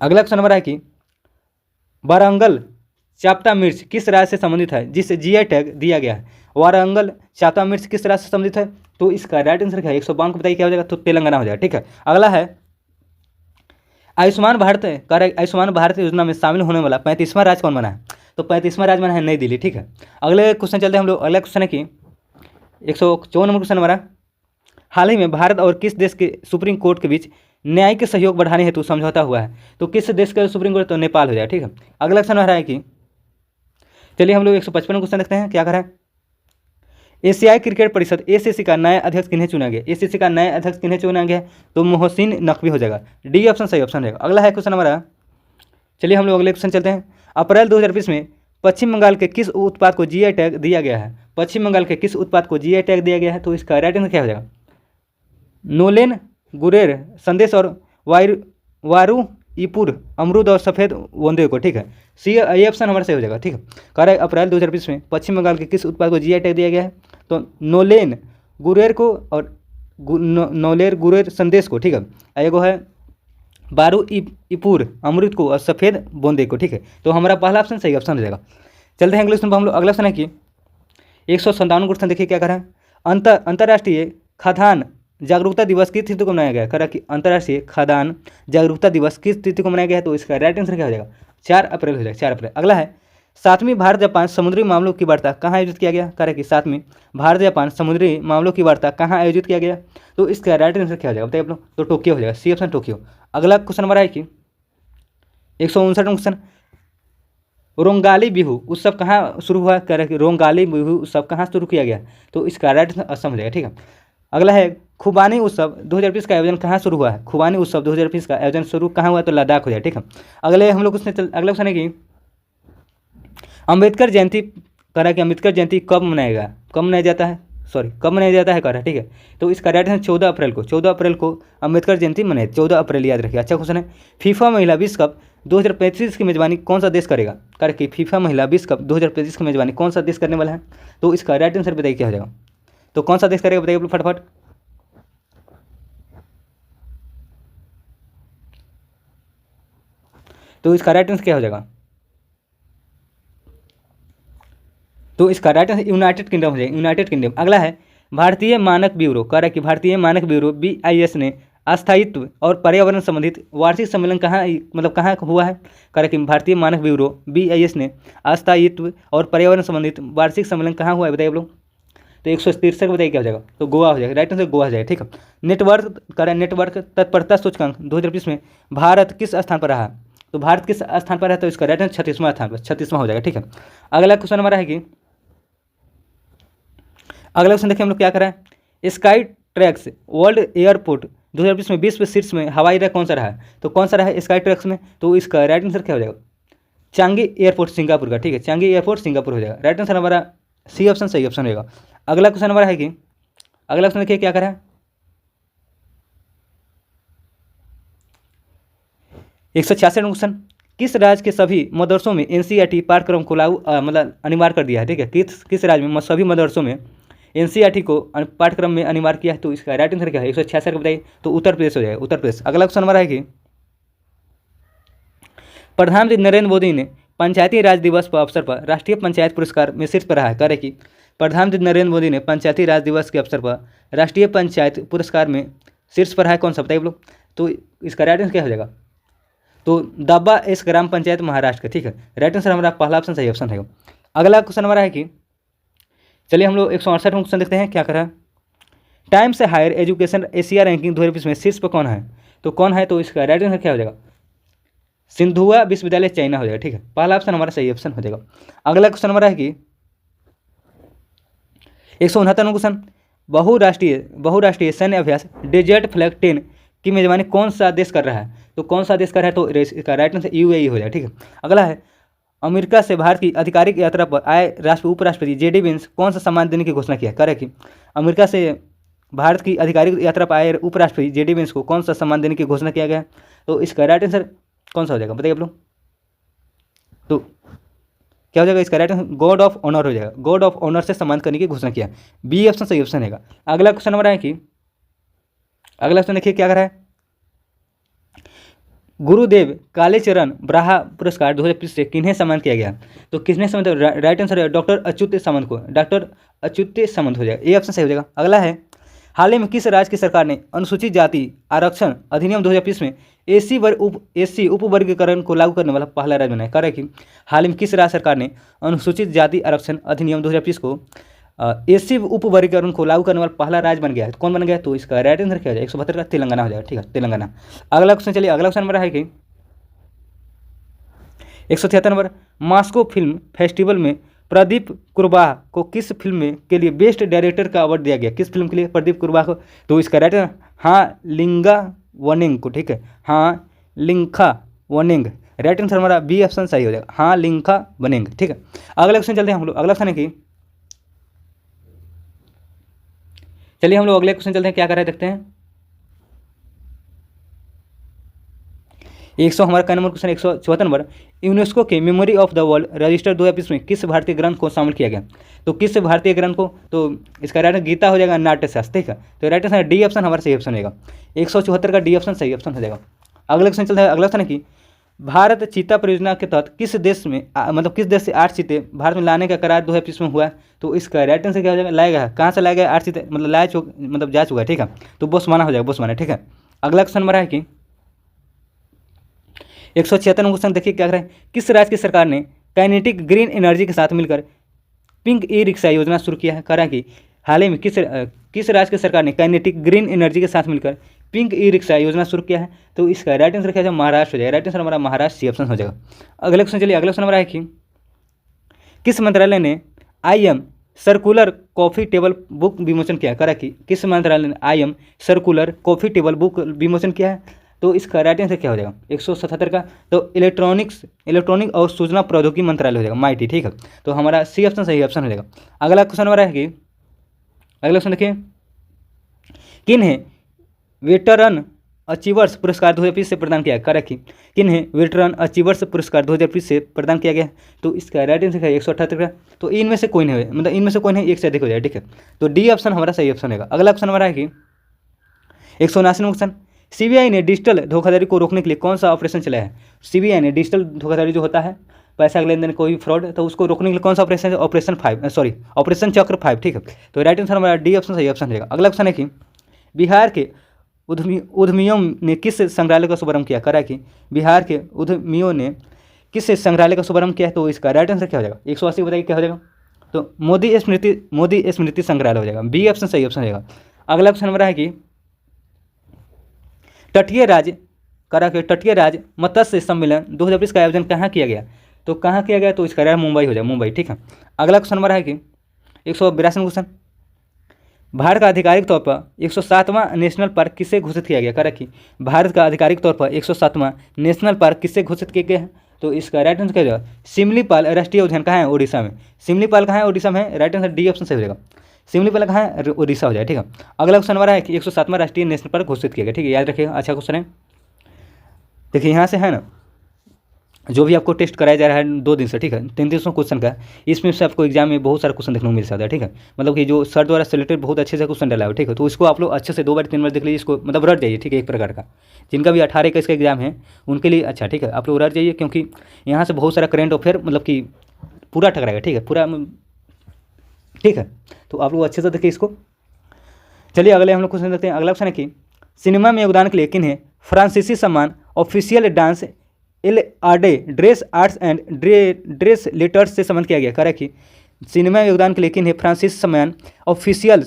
अगला क्वेश्चन हमारा है कि वारंगल चाप्टा मिर्च किस राज्य से संबंधित है जिसे GI टैग दिया गया है? वारंगल चाप्टा मिर्च किस राज्य से संबंधित है? तो इसका राइट आंसर क्या है 152 को बताइए क्या हो जाएगा। तो तेलंगाना हो जाएगा, ठीक है। अगला है आयुष्मान भारत, आयुष्मान भारत योजना में शामिल होने वाला 35वां राज्य कौन बना है? तो 35वां राज्य बना है नई दिल्ली, ठीक है। अगले क्वेश्चन चलते हैं हम लोग। अगला क्वेश्चन है कि 154 नंबर क्वेश्चन हमारा, हाल ही में भारत और किस देश के सुप्रीम कोर्ट के बीच न्यायिक सहयोग बढ़ाने हेतु समझौता हुआ है? तो किस देश का सुप्रीम कोर्ट? तो नेपाल हो जाए, ठीक है। अगला क्वेश्चन है कि चलिए हम लोग 155 क्वेश्चन देखते हैं क्या करा है। एशियाई क्रिकेट परिषद ACC का नया अध्यक्ष किन्हें चुना गया? ACC का नया अध्यक्ष किन्हें चुना गया? तो मोहसिन नकवी हो जाएगा, डी ऑप्शन सही ऑप्शन रहेगा। अगला है क्वेश्चन हमारा, चलिए हम लोग अगले क्वेश्चन चलते हैं। अप्रैल 2020 में पश्चिम बंगाल के किस उत्पाद को GI टैग दिया गया है? पश्चिम बंगाल के किस उत्पाद को GI टैग दिया गया है? तो इसका राइट आंसर क्या हो जाएगा? नोलेन, गुरेर संदेश और वारू ईपुर अमरूद और सफ़ेद वोंदे को, ठीक है। सी ये ऑप्शन हमारे सही हो जाएगा, ठीक है। कह रहा है अप्रैल 2020 में पश्चिम बंगाल के किस उत्पाद को GI टैग दिया गया है? तो नोलेन गुरेर को और नोलेर गुरेर संदेश को, ठीक है। एगो है बारू ईपुर अमरूद को और सफ़ेद बोंदे को, ठीक है। तो हमारा पहला ऑप्शन सही ऑप्शन हो जाएगा। चलते हैं अगले क्वेश्चन पर हम लोग। अगला क्वेश्चन है कि 157 क्वेश्चन देखिए क्या करा है। अंतर्राष्ट्रीय खाद्यान्न जागरूकता दिवस किस तिथि को मनाया गया है? करा कि अंतर्राष्ट्रीय खाद्यान्न जागरूकता दिवस किस तिथि को मनाया गया है? तो इसका राइट आंसर क्या हो जाएगा? 4 अप्रैल हो जाएगा, 4 अप्रैल। अगला है 7वीं भारत जापान समुद्री मामलों की वार्ता कहाँ आयोजित किया गया? करा कि 7वीं भारत जापान समुद्री मामलों की वार्ता कहाँ आयोजित किया गया? तो इसका राइट आंसर क्या हो जाएगा बताइए आप लोग। तो टोक्यो हो जाएगा, सी ऑप्शन टोक्यो। अगला क्वेश्चन हमारा है कि 159 क्वेश्चन, रोंगाली बिहू उत्सव कहाँ शुरू हुआ? कह रहा है कि रोंगाली बिहू उत्सव कहाँ शुरू किया गया? तो इसका राइट असम हो जाएगा, ठीक है। अगला है खुबानी उत्सव 2020 का आयोजन कहाँ शुरू हुआ है? खुबानी उत्सव 2020 का आयोजन शुरू कहाँ हुआ? तो लद्दाख हो जाए, ठीक है। अगले हम लोग उसने अगला क्वेश्चन है कि अम्बेडकर जयंती, कह रहा है कि अम्बेडकर जयंती कब मनाएगा, कब मनाया जाता है, सॉरी कब मनाया जाता है, कह रहा है, ठीक है। तो इसका राइट आंसर 14 अप्रैल को, 14 अप्रैल को अम्बेडकर जयंती मनाए, 14 अप्रैल याद रखिए। अच्छा क्वेश्चन है, फीफा महिला विश्व कप 2035 की मेजबानी कौन सा देश करेगा? कह कि फीफा महिला विश्व कप 2035 की मेजबानी कौन सा देश करने वाला है? तो इसका राइट आंसर बताइए क्या हो जाएगा। तो कौन सा देश करेगा बताइए फटाफट। तो इसका राइट आंसर क्या हो जाएगा? तो इसका राइट आंसर यूनाइटेड किंगडम हो जाएगा, यूनाइटेड किंगडम। अगला है भारतीय मानक ब्यूरो, कह रहा है कि भारतीय मानक ब्यूरो BIS ने अस्थायित्व और पर्यावरण संबंधित वार्षिक सम्मेलन कहाँ, मतलब कहाँ हुआ है, कह रहा है कि भारतीय मानक ब्यूरो BIS ने अस्थायित्व और पर्यावरण संबंधित वार्षिक सम्मेलन कहाँ हुआ है बताइए आप लोग। तो 163 बताइए क्या हो जाएगा, तो गोवा हो जाएगा, राइट आंसर गोवा हो जाएगा। ठीक है, नेटवर्क कह रहा है नेटवर्क तत्परता सूचकांक 2020 में भारत किस स्थान पर रहा, तो भारत किस स्थान पर है, तो इसका राइट आंसर 36वां स्थान पर, 36वां हो जाएगा। ठीक है, अगला क्वेश्चन हमारा है कि अगला क्वेश्चन देखिए हम लोग क्या कर रहे हैं, स्काई ट्रैक्स वर्ल्ड एयरपोर्ट 2020 में विश्व शीर्ष में हवाई अड्डा कौन सा रहा है, तो कौन सा रहा है स्काई ट्रैक्स में, तो इसका राइट आंसर क्या हो जाएगा, चांगी एयरपोर्ट सिंगापुर का। ठीक है, चांगी एयरपोर्ट सिंगापुर हो जाएगा, राइट आंसर हमारा सी ऑप्शन सही ऑप्शन रहेगा। अगला क्वेश्चन हमारा है कि अगला क्वेश्चन देखिए क्या कर रहा है, 166 क्वेश्चन, किस राज्य के सभी मदरसों में NCERT पाठ्यक्रम को लागू मतलब अनिवार्य कर दिया है। ठीक है, किस राज्य में सभी मदरसों में NCERT को पाठ्यक्रम में अनिवार्य किया है, तो इसका राइट आंसर क्या है 166 बताइए, तो उत्तर प्रदेश हो जाएगा, उत्तर प्रदेश। अगला क्वेश्चन हमारा है कि प्रधानमंत्री नरेंद्र मोदी ने पंचायती राज दिवस पर अवसर पर राष्ट्रीय पंचायत पुरस्कार में शीर्ष पर रहा है, कह रहे कि प्रधानमंत्री नरेंद्र मोदी ने पंचायती राज दिवस के अवसर पर राष्ट्रीय पंचायत पुरस्कार में शीर्ष पर रहा है कौन सा बताइए आप लोग, तो इसका राइट आंसर क्या हो जाएगा, तो दाबा एस ग्राम पंचायत महाराष्ट्र का। ठीक है, राइट आंसर हमारा पहला ऑप्शन सही ऑप्शन रहेगा। अगला क्वेश्चन हमारा है कि चलिए हम लोग 168 क्वेश्चन देखते हैं क्या कर रहा है, Times Higher Education Asia ranking 2020 में शीर्ष पर कौन है, तो कौन है, तो इसका राइट आंसर क्या हो जाएगा, सिंधुआ विश्वविद्यालय चाइना हो जाएगा। ठीक है, पहला ऑप्शन हमारा सही ऑप्शन हो जाएगा। अगला क्वेश्चन हमारा है कि 169 क्वेश्चन, बहुराष्ट्रीय सैन्य अभ्यास डेजर्ट फ्लैग 10 की मेजबानी कौन सा देश कर रहा है, तो कौन सा देश कर रहा है, तो इसका राइट आंसर UAE हो जाएगा। ठीक है, अगला है अमेरिका से भारत की आधिकारिक यात्रा पर आए उपराष्ट्रपति JD वेंस कौन सा सम्मान देने की घोषणा किया, करे कि अमेरिका से भारत की आधिकारिक यात्रा पर आए उपराष्ट्रपति JD वेंस को कौन सा सम्मान देने की घोषणा किया गया, तो इसका राइट आंसर कौन सा हो जाएगा बताइए आप लोग, तो क्या हो जाएगा इसका right answer guard of honour हो जाएगा, गॉड ऑफ ऑनर से सम्मान करने की घोषणा किया, B ऑप्शन सही ऑप्शन रहेगा। अगला क्वेश्चन हमारा है कि अगला क्वेश्चन देखिए क्या कर रहा है, गुरुदेव कालीचरण ब्राहा पुरस्कार 2025 से किन्हें सम्मान किया गया, तो किसने सम्मान, राइट आंसर है डॉक्टर अच्युत सामंत को, डॉक्टर अच्युत सामंत हो जाएगा, ए ऑप्शन सही हो जाएगा। अगला है हाल ही में किस राज्य की सरकार ने अनुसूचित जाति आरक्षण अधिनियम 2020 में एसी उपवर्गीकरण को लागू करने वाला पहला राज्य बनाया, कह रहे कि हाल ही में किस राज्य सरकार ने अनुसूचित जाति आरक्षण अधिनियम 2020 को एसी उपवर्गीकरण को लागू करने वाला पहला राज्य बन गया है, तो कौन बन गया, तो इसका राइट आंसर क्या हो जाएगा 172 का तेलंगाना हो जाएगा। ठीक है, तेलंगाना। अगला क्वेश्चन चलिए, अगला क्वेश्चन हमारा है कि 173 नंबर, मास्को फिल्म फेस्टिवल में प्रदीप कुरबाह को किस फिल्म के लिए बेस्ट डायरेक्टर का अवार्ड दिया गया, किस फिल्म के लिए प्रदीप कुरबाह को, तो इसका राइट आंसर हाँ लिंगा वनिंग को। ठीक है, हाँ लिंखा वनिंग, राइट आंसर हमारा B ऑप्शन सही हो जाएगा, हाँ लिंखा वनिंग। ठीक है, अगला क्वेश्चन चलते हैं हम लोग, अगला क्वेश्चन है कि चलिए हम लोग अगले क्वेश्चन चलते हैं क्या कर रहे हैं देखते हैं, 100 हमारा का नंबर क्वेश्चन 174 नंबर, यूनेस्को के memory of the world register 2020 में किस भारतीय ग्रंथ को शामिल किया गया, तो किस भारतीय ग्रंथ को, तो इसका राइट गीता हो जाएगा, नाट्यशास्त्र। ठीक है, तो राइट आंसर D ऑप्शन हमारा सही ऑप्शन रहेगा, 174 का D ऑप्शन सही ऑप्शन हो जाएगा। अगला क्वेश्चन चलता है, अगला क्वेश्चन है कि भारत चीता परियोजना के तहत किस देश में मतलब किस देश से 8 चीते भारत में लाने का करार 2020 में हुआ है, तो इसका राइट आंसर क्या हो जाएगा, लाएगा कहाँ से लाया गया 8 चीते, मतलब मतलब जा चुका है। ठीक है, तो बोस्वाना हो जाएगा, बोस्वाना। ठीक है, अगला क्वेश्चन हमारा है कि 176 क्वेश्चन देखिए क्या कर रहे हैं, किस राज्य की सरकार ने काइनेटिक ग्रीन एनर्जी के साथ मिलकर पिंक ई रिक्शा योजना शुरू किया है, कह रहा है कि हाल ही में किस राज्य की सरकार ने काइनेटिक ग्रीन एनर्जी के साथ मिलकर पिंक ई रिक्शा योजना शुरू किया है, तो इसका राइट आंसर क्या है, महाराष्ट्र हो जाएगा, राइट आंसर हमारा महाराष्ट्र C ऑप्शन हो जाएगा। अगले क्वेश्चन चलिए, अगला क्वेश्चन हमारा है कि किस मंत्रालय ने IM circular coffee table book विमोचन किया, कह रहा है कि किस मंत्रालय ने IM circular coffee table book विमोचन किया है, तो इसका राइट आंसर क्या हो जाएगा 177 का, तो इलेक्ट्रॉनिक और सूचना प्रौद्योगिकी मंत्रालय हो जाएगा, MIT। ठीक है, तो हमारा C ऑप्शन सही ऑप्शन हो जाएगा। अगला क्वेश्चन हमारा है कि अगला क्वेश्चन देखिए, किन्हें वेटरन अचीवर्स पुरस्कार 2020 से प्रदान किया, कह रहा कि किन्हें वेटरन अचीवर्स पुरस्कार 2020 से प्रदान किया गया, तो इसका राइट आंसर है 178 का, तो इनमें से कोई नहीं, मतलब इनमें से कोई नहीं, एक से अधिक हो जाए। ठीक है, तो D ऑप्शन हमारा सही ऑप्शन रहेगा। अगला क्वेश्चन हमारा है कि 179 क्वेश्चन, CBI ने डिजिटल धोखाधड़ी को रोकने के लिए कौन सा ऑपरेशन चलाया है, CBI ने डिजिटल धोखाधड़ी जो होता है पैसा का लेन देन, कोई भी फ्रॉड, तो उसको रोकने के लिए कौन सा ऑपरेशन है? ऑपरेशन चक्र 5, ठीक है। तो राइट आंसर हमारा डी ऑप्शन सही ऑप्शन रहेगा। अगला क्वेश्चन है कि बिहार के उद्यमियों ने किस संग्रहालय का शुभारंभ किया? करा कि बिहार के उद्यमियों ने किस संग्रहालय का शुभारंभ किया है? तो इसका राइट आंसर क्या हो जाएगा? 180 बताइए क्या हो जाएगा? तो मोदी स्मृति संग्रहालय हो जाएगा। बी ऑप्शन सही ऑप्शन रहेगा। अगला क्वेश्चन हमारा है कि तटीय राज मत्स्य सम्मेलन 2020 का आयोजन कहाँ किया गया? तो कहाँ किया गया? तो इसका राइट मुंबई हो जाएगा, मुंबई, ठीक है। अगला क्वेश्चन हमारा है कि 182वां क्वेश्चन, भारत का आधिकारिक तौर पर 107वां नेशनल पार्क किसे घोषित किया गया? करेक्ट कि भारत का आधिकारिक तौर पर 107वां नेशनल पार्क किसे घोषित किया गया है? तो इसका राइट आंसर क्या हो जाएगा? सिमलीपाल राष्ट्रीय उद्यान कहाँ है? उड़ीसा में। सिमलीपाल कहाँ है? उड़ीसा में है। राइट आंसर डी ऑप्शन सही हो जाएगा। सिमलीपाल कहाँ है? उड़ीसा हो जाएगा, ठीक है। अगला क्वेश्चन हमारा है कि 107वां राष्ट्रीय नेशनल पार्क घोषित किया गया, ठीक है, याद रखिएगा, अच्छा क्वेश्चन है। देखिए यहाँ से है ना, जो भी आपको टेस्ट कराया जा रहा है 2 दिन से, ठीक है, 300 क्वेश्चन का, इसमें से आपको एग्जाम में बहुत सारे क्वेश्चन देखने को मिल सकता है, ठीक है। मतलब कि जो सर द्वारा सिलेक्टेड बहुत अच्छे से क्वेश्चन डाला है, ठीक है। तो इसको आप लोग अच्छे से 2 बार 3 बार देख लीजिए, इसको मतलब रट जाइए, ठीक है। एक प्रकार का जिनका भी 18 का इसका एग्जाम है उनके लिए अच्छा, ठीक है, आप लोग रट जाइए, क्योंकि यहाँ से बहुत सारा करेंट अफेयर मतलब कि पूरा टकराएगा, ठीक है, पूरा, ठीक है। तो आप लोग अच्छे से देखिए इसको। चलिए अगले हम लोग क्वेश्चन देखते हैं। अगला क्वेश्चन है कि सिनेमा में योगदान के लिए किन्हें फ्रांसीसी सम्मान ऑफिशियल डांस एलआरडे ड्रेस आर्ट्स एंड ड्रेस लेटर्स से सम्मानित किया गया? करेक्ट कि सिनेमा में योगदान के लिए किन्हें फ्रांसीसी सम्मान ऑफिशियल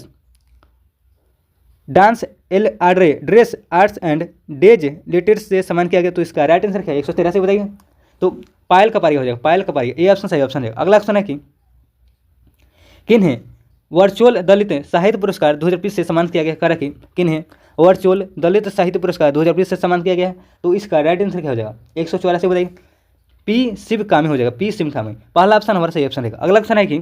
डांस एलआरडे ड्रेस आर्ट्स एंड डेज लेटर्स से सम्मान किया गया? तो इसका राइट आंसर क्या है? 183 बताइए। तो पायल कपारी हो जाएगा, पायल कपारी, ए ऑप्शन सही ऑप्शन है। अगला क्वेश्चन है कि किन्हें वर्चुअल दलित साहित्य पुरस्कार 2020 से सम्मानित किया गया? करेक्ट कि किन्हें वर्चुअल दलित साहित्य पुरस्कार 2020 से सम्मानित किया गया है? तो इसका राइट आंसर क्या हो जाएगा? 184 बताइए। पी शिव कामी हो जाएगा, पी शिव कामी, पहला ऑप्शन हमारा सही ऑप्शन रहेगा। अगला क्वेश्चन है कि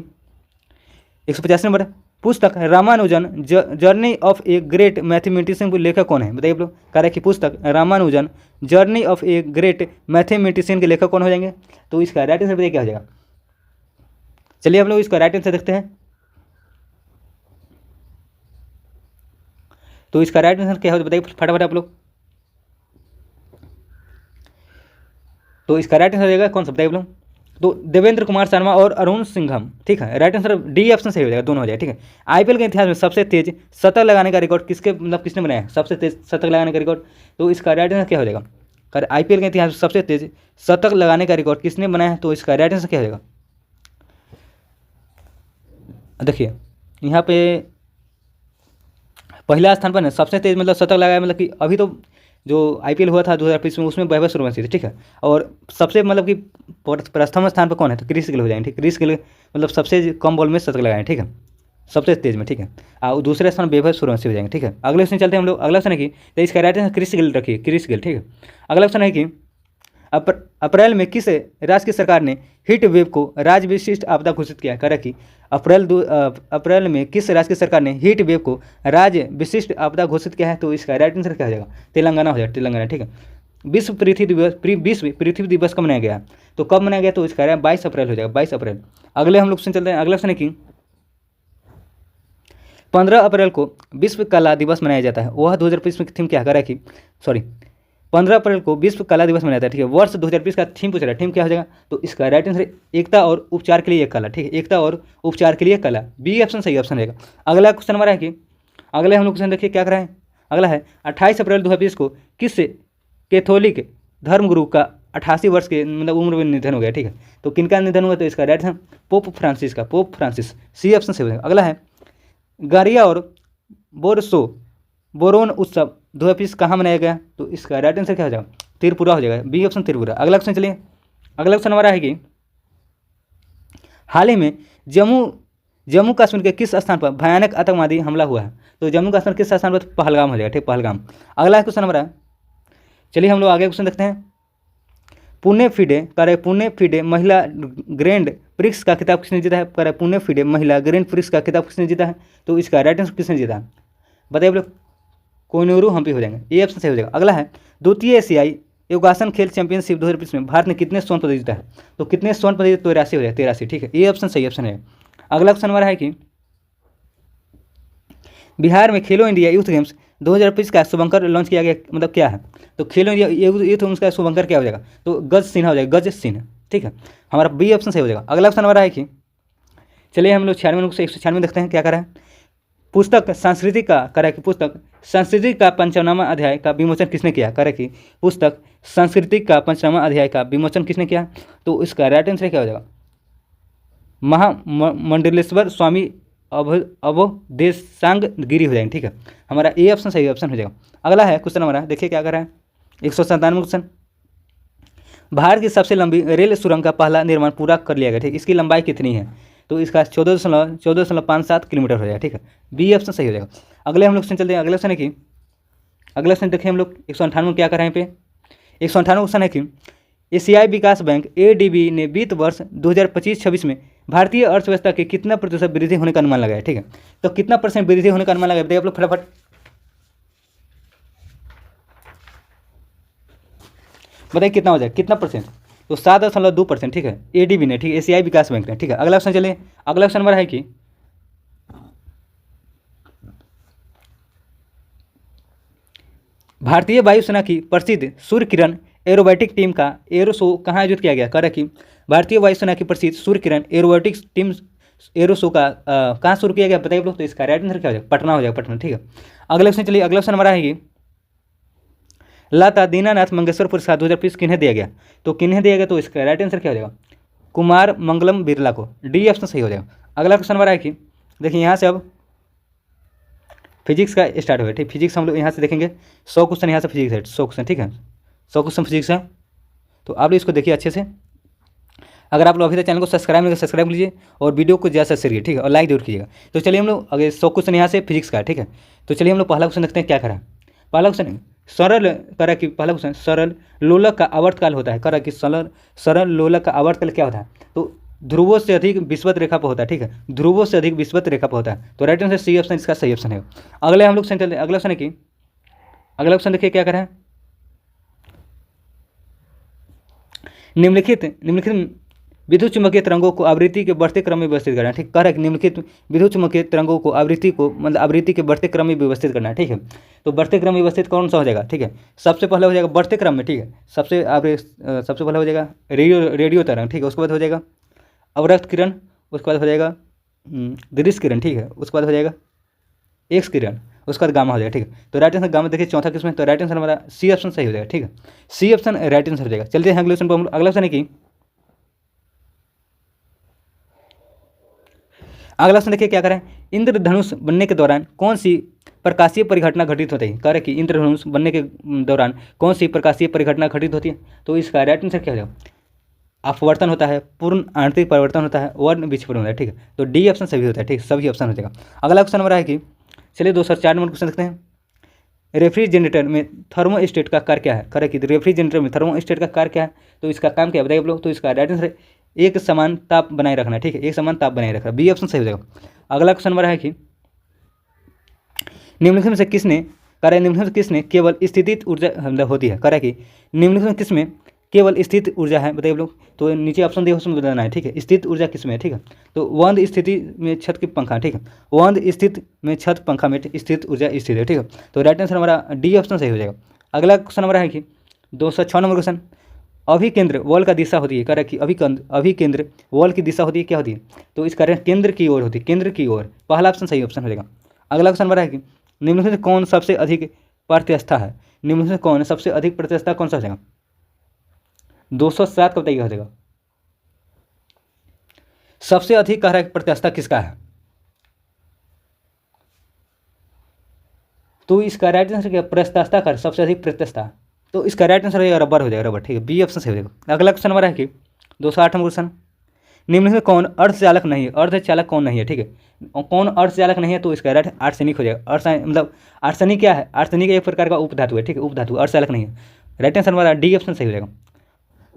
185 नंबर, पुस्तक Ramanujan journey of a great mathematician को लेखक कौन है? बताइए आप लोग। कह रहे कि पुस्तक Ramanujan journey of a great mathematician के लेखक कौन हो जाएंगे? तो इसका राइट आंसर बताइए क्या हो जाएगा? चलिए हम लोग इसका राइट आंसर देखते हैं। तो इसका राइट आंसर क्या हो बताइए फटाफट आप लोग। तो इसका राइट आंसर रहेगा कौन सा बताइए आप लोग? तो देवेंद्र कुमार शर्मा और अरुण सिंघम, ठीक है। राइट आंसर डी ऑप्शन सही हो जाएगा, दोनों हो जाएगा, ठीक है। आईपीएल के इतिहास में सबसे तेज शतक लगाने का रिकॉर्ड किसने बनाया है? सबसे तेज शतक लगाने का रिकॉर्ड? तो इसका राइट आंसर क्या हो जाएगा? कर आईपीएल के इतिहास में सबसे तेज शतक लगाने का रिकॉर्ड किसने बनाया है? तो इसका राइट आंसर क्या हो जाएगा? देखिए यहाँ पे पहला स्थान पर सबसे तेज मतलब शतक लगाया, मतलब कि अभी तो जो आईपीएल हुआ था 2020 में उसमें वैभव सूर्यवंशी थे, ठीक है। और सबसे मतलब कि प्रथम स्थान पर कौन है? तो क्रिस गेल हो जाएंगे, ठीक। क्रिस गेल मतलब सबसे कम बॉल में शतक लगाए, ठीक है, सबसे तेज में, ठीक है। और दूसरे स्थान वैभव सूर्यवंशी हो जाएंगे, ठीक है। अगले क्वेश्चन चलते हैं हम लोग। अगला क्वेश्चन है कि तो इसका राइट आंसर क्रिस गेल रखिए, क्रिस गेल, ठीक है। अगला क्वेश्चन है कि अप्रैल में किस राज्य की सरकार ने हीट वेव को राज्य विशिष्ट आपदा घोषित किया? करें कि अप्रैल में किस राज्य की सरकार ने हीट वेव को राज्य विशिष्ट आपदा घोषित किया है? तो इसका राइट आंसर क्या हो जाएगा? तेलंगाना हो जाएगा, तेलंगाना, ठीक है। विश्व पृथ्वी दिवस कब मनाया गया? तो कब मनाया गया? तो इसका 22 अप्रैल हो जाएगा, 22 अप्रैल। अगले हम लोग क्वेश्चन चलते हैं। अगला क्वेश्चन है कि 15 अप्रैल को विश्व कला दिवस मनाया जाता है, वह 2020 में थीम क्या है? 15 अप्रैल को विश्व कला दिवस मनाया जाता है, ठीक है। वर्ष 2020 का थीम पूछ रहा है, थीम क्या हो जाएगा? तो इसका राइट आंसर एकता और उपचार के लिए एक कला, ठीक है, एकता और उपचार के लिए कला, बी ऑप्शन सही ऑप्शन रहेगा। अगला क्वेश्चन हमारा है कि अगले हम लोग क्वेश्चन देखिए क्या कर रहे हैं। अगला है 28 अप्रैल 2020 को किस कैथोलिक धर्मगुरु का 88 वर्ष के मतलब उम्र में निधन हो गया, ठीक है। तो किनका निधन हुआ? तो इसका राइट आंसर पोप फ्रांसिस का, पोप फ्रांसिस, सी ऑप्शन सही हो जाएगा। अगला है गारिया और बोरोन उत्सव 2020 कहाँ मनाया गया? तो इसका राइट आंसर क्या हो जाएगा? त्रिपुरा हो जाएगा, बी ऑप्शन त्रिपुरा। अगला क्वेश्चन चलिए। अगला क्वेश्चन हमारा है कि हाल ही में जम्मू कश्मीर के किस स्थान पर भयानक आतंकवादी हमला हुआ है? तो जम्मू कश्मीर किस स्थान पर? पहलगाम हो जाएगा, ठीक, पहलगाम। अगला क्वेश्चन हमारा, चलिए हम लोग आगे क्वेश्चन देखते हैं। पुणे फिडे महिला ग्रैंड प्रिक्स का खिताब किसने जीता है? पुणे फिडे महिला ग्रैंड प्रिक्स का खिताब किसने जीता है? तो इसका राइट आंसर किसने जीता है बताइए आप लोग? कोहिनूर हम्पी हो जाएंगे, ये ऑप्शन सही हो जाएगा। अगला है द्वितीय एशियाई योगासन खेल चैंपियनशिप 2020 में भारत ने कितने स्वर्ण पदक जीता है? तो कितने स्वर्ण पदक? 83 हो जाएगा, 83, ठीक है, ये ऑप्शन सही ऑप्शन है। अगला क्वेश्चन हमारा है कि बिहार में खेलो इंडिया यूथ गेम्स 2025 का शुभंकर लॉन्च किया गया, मतलब क्या है? तो खेलो इंडिया यूथ गेम्स का शुभंकर क्या हो जाएगा? तो गज सिन्हा हो जाएगा, गज सिन्हा, ठीक है, हमारा बी ऑप्शन सही हो जाएगा। अगला ऑप्शन हमारा है कि चलिए हम लोग 96 से 196 देखते हैं क्या करा है। पुस्तक संस्कृति का करा कि पुस्तक संस्कृति का 95वां अध्याय का विमोचन किसने किया, करा कि पुस्तक संस्कृति का 95वां अध्याय का विमोचन किसने किया। तो इसका राइट आंसर क्या हो जाएगा, महामंडलेश्वर स्वामी अवधेशांग गिरी हो जाएंगे। ठीक है, हमारा ए ऑप्शन सही ऑप्शन हो जाएगा। अगला है क्वेश्चन हमारा, देखिए क्या कर रहा है 197 क्वेश्चन। भारत की सबसे लंबी रेल सुरंग का पहला निर्माण पूरा कर लिया गया। ठीक, इसकी लंबाई कितनी है, तो इसका 14.57 किलोमीटर हो जाएगा। ठीक है, बी ऑप्शन सही हो जाएगा। अगले हम लोग क्वेश्चन चलते हैं। अगले क्वेश्चन है कि अगला क्वेश्चन देखिए हम लोग 198 क्या कर रहे हैं पे 198 क्वेश्चन है कि एशियाई विकास बैंक एडीबी ने वित्त वर्ष 2025-26 में भारतीय अर्थव्यवस्था की कितना प्रतिशत वृद्धि होने का अनुमान लगाया। ठीक है, तो कितना परसेंट वृद्धि होने का अनुमान लगाया बताइए आप लोग फटाफट, बताइए कितना हो जाए, कितना परसेंट। तो 7.2%। ठीक है, एडीबी ने, ठीक है, एशियाई विकास बैंक ने। ठीक है, अगला क्वेश्चन चलिए। अगला क्वेश्चन हमारा है कि भारतीय वायुसेना की प्रसिद्ध सूर्य किरण एरोबैटिक टीम का एरो शो कहाँ आयोजित किया गया, कह रहा कि भारतीय वायुसेना की प्रसिद्ध Surya Kiran aerobatics team arrow show का कहाँ शुरू किया गया बताइए लोग। तो इसका राइट आंसर क्या हो जाएगा, पटना हो जाएगा, पटना। ठीक है, अगला क्वेश्चन चलिए। अगला क्वेश्चन हमारा है कि लता दीनानाथ मंगेशकर पुरस्कार 2020 किन्हें दिया गया, तो किन्हें दिया गया, तो इसका राइट आंसर क्या हो जाएगा, कुमार मंगलम बिरला को। डी ऑप्शन सही हो जाएगा। अगला क्वेश्चन हमारा है कि देखिए यहाँ से अब फिजिक्स का स्टार्ट हुआ। ठीक, फिजिक्स हम लोग यहाँ से देखेंगे 100 क्वेश्चन यहाँ से फिजिक्स है, 100 क्वेश्चन। ठीक है, 100 क्वेश्चन फिजिक्स है, तो आप लोग इसको देखिए अच्छे से। अगर आप लोग अभी तक चैनल को सब्सक्राइब नहीं सब्सक्राइब कीजिए और वीडियो को ज़्यादा शेयर कीजिए। ठीक है, और लाइक जरूर कीजिएगा। तो चलिए हम लोग अगर 100 क्वेश्चन यहाँ से फिजिक्स का। ठीक है, तो चलिए हम लोग पहला क्वेश्चन देखते हैं क्या करा। पहला क्वेश्चन सरल करा कि पहला क्वेश्चन सरल लोलक का आवर्तकाल होता है, करा कि सरल लोलक का आवर्तकाल क्या होता है, तो ध्रुवों से अधिक विषुवत रेखा पर होता है। ठीक है, ध्रुवों से अधिक विषुवत रेखा पर होता है। तो राइट आंसर सी ऑप्शन इसका सही ऑप्शन है। अगले हम लोग चलते हैं। अगला क्वेश्चन है कि अगला क्वेश्चन देखिए क्या करें, निम्नलिखित विद्युत चुम्बकीय तरंगों को आवृत्ति के बढ़ते क्रम में व्यवस्थित करना है। ठीक, कह रहा है कि निम्नलिखित विद्युत चुम्बकीय तरंगों को आवृत्ति के बढ़ते क्रम में व्यवस्थित करना है। ठीक है, तो बढ़ते क्रम में व्यवस्थित कौन सा हो जाएगा, ठीक है, सबसे पहले हो जाएगा बढ़ते क्रम में। ठीक है, सबसे पहले हो जाएगा रेडियो तरंग। ठीक है, उसके बाद हो जाएगा अवरक्त किरण, उसके बाद हो जाएगा दृश्य किरण। ठीक है, उसके बाद हो जाएगा एक्स किरण, उसके बाद गामा हो जाएगा। ठीक है, तो राइट आंसर गामा देखिए चौथा किसमें, तो राइट आंसर हमारा सी ऑप्शन सही हो जाएगा। ठीक है, सी ऑप्शन राइट आंसर हो जाएगा। चलते हैं अगले क्वेश्चन पर। अगला क्वेश्चन है कि अगला क्वेश्चन देखिए क्या करें, इंद्रधनुष बनने के दौरान कौन सी प्रकाशीय परिघटना घटित होती है, कह रहे कि इंद्रधनुष बनने के दौरान कौन सी प्रकाशीय परिघटना घटित होती है। तो इसका राइट आंसर क्या हो जाएगा, अपवर्तन होता है, पूर्ण आंतरिक परिवर्तन होता है, वर्ण विक्षेपण होता है। ठीक है, तो डी ऑप्शन सभी होता है। ठीक, सभी ऑप्शन हो जाएगा। अगला क्वेश्चन हमारा है कि चलिए 204 नंबर क्वेश्चन देखते हैं। रेफ्रिजरेटर में थर्मोस्टेट का कार्य क्या है, कह रहे कि रेफ्रिजरेटर में थर्मोस्टेट का कार्य क्या है, तो इसका काम क्या है बताइए आप लोग। तो इसका राइट आंसर एक समान ताप बनाए रखना। ठीक है, एक समान ताप बनाए रखना, बी ऑप्शन सही हो जाएगा। अगला क्वेश्चन हमारा है कि निम्नलिखित में से किसने, कह रहे निम्नलिखित में किसने केवल स्थितिज ऊर्जा होती है, कह रहा है कि निम्नलिखित में किसमें केवल स्थित ऊर्जा है बताइए आप लोग। तो नीचे ऑप्शन दिए उसमें बताना है। ठीक है, स्थित ऊर्जा किसमें है, ठीक है, तो वंद स्थिति में छत की पंखा। ठीक है, वंद स्थित में छत पंखा में स्थित ऊर्जा स्थित है। ठीक है, तो राइट आंसर हमारा डी ऑप्शन सही हो जाएगा। अगला क्वेश्चन हमारा है कि 206 नंबर क्वेश्चन, अभिकेंद्र वॉल का दिशा होती है, कह रहा है कि अभिकेंद्र वॉल की दिशा होती है क्या होती है, तो इसका केंद्र की ओर होती है, केंद्र की ओर, पहला ऑप्शन सही ऑप्शन हो जाएगा। अगला क्वेश्चन हमारा है कि निम्नलिखित में कौन सबसे अधिक प्रत्यस्था है, निम्नलिखित में कौन सबसे अधिक प्रत्यस्था कौन सा हो जाएगा, 207 का बताइए हो जाएगा। सबसे अधिक कह रहा है प्रत्यस्था किसका है, तो इसका राइट आंसर क्या, प्रत्यस्था का सबसे अधिक प्रत्यस्था, तो इसका राइट आंसर हो जाएगा रबर हो जाएगा, रबर। ठीक है, बी ऑप्शन सही हो जाएगा। अगला क्वेश्चन हमारा है कि 208 नंबर क्वेश्चन, निम्नलिखित में कौन अर्धचालक नहीं है, अर्धचालक कौन नहीं है, ठीक है, कौन अर्धचालक नहीं है, तो इसका राइट आर्सेनिक हो जाएगा। मतलब आर्सेनिक क्या है, आर्सेनिक एक प्रकार का उपधातु है। ठीक है, उपधातु, अर्धचालक नहीं है, राइट आंसर हमारा डी ऑप्शन सही हो जाएगा।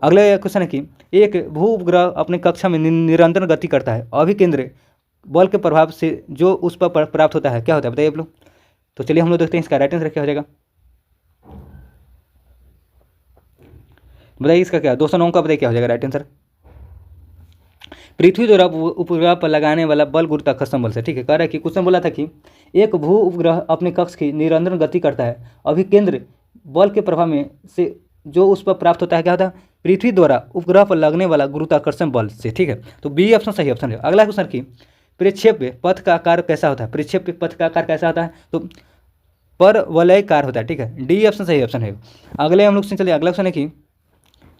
अगले क्वेश्चन है कि एक भू उपग्रह अपने कक्षा में निरंतर गति करता है, अभिकेंद्र बल के प्रभाव से जो उस पर प्राप्त होता है क्या होता है बताइए आप लोग। तो चलिए हम लोग देखते हैं इसका राइट आंसर क्या हो जाएगा, बताइए इसका क्या, 209 का बताइए क्या हो जाएगा राइट आंसर। पृथ्वी द्वारा उपग्रह पर लगाने वाला बल गुरुत्वाकर्षण बल से। ठीक है, कह रहा है कि क्वेश्चन बोला था कि एक भू उपग्रह अपने कक्ष की निरंतर गति करता है, अभिकेंद्र बल के प्रभाव में से जो उस पर प्राप्त होता है क्या होता है, पृथ्वी द्वारा उपग्रह पर लगने वाला गुरुत्वाकर्षण बल से, ठीक है। तो बी ऑप्शन सही ऑप्शन है। अगला क्वेश्चन की प्रक्षेप्य पथ का आकार कैसा होता है, प्रक्षेप्य पथ का आकार कैसा होता है, तो परवलयकार होता है, ठीक है। डी ऑप्शन सही ऑप्शन है। अगले हम लोग से चलिए अगला क्वेश्चन है कि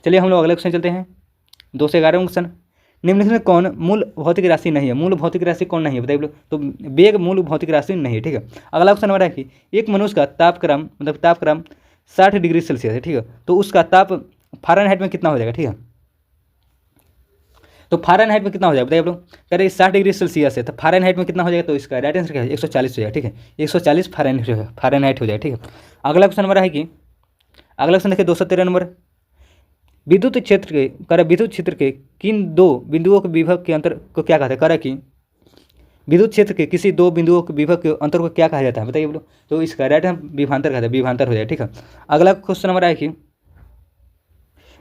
चलिए हम लोग अगले क्वेश्चन चलते हैं 2 से 11 क्वेश्चन। निम्नलिखित में कौन मूल भौतिक राशि नहीं है, मूल भौतिक राशि कौन नहीं है बताइए लोग। तो वेग मूल भौतिक राशि नहीं है, ठीक है। अगला क्वेश्चन हमारा है कि एक मनुष्य का तापक्रम मतलब तापक्रम 60 डिग्री सेल्सियस है, ठीक है। तो उसका ताप फ़ारेनहाइट में कितना हो जाएगा, ठीक है। तो फ़ारेनहाइट में कितना हो जाएगा बताइए आप लोग। कह रहे 60 डिग्री सेल्सियस है तो फ़ारेनहाइट में कितना हो जाएगा, तो इसका राइट आंसर क्या है 140 हो जाएगा, ठीक है। 140 फ़ारेनहाइट हो जाएगा, ठीक है। अगला क्वेश्चन हमारा है कि अगला क्वेश्चन देखिए 213 नंबर। विद्युत क्षेत्र के विद्युत क्षेत्र के किन 2 बिंदुओं के विभव के अंतर को क्या कहते हैं, कह रहा कि विद्युत क्षेत्र के किसी 2 बिंदुओं के विभव के अंतर को क्या कहा जाता है बताइए बोलो। तो इसका राइट आंसर विभवांतर कहते हैं, विभवांतर हो जाए, ठीक है। अगला क्वेश्चन हमारा है कि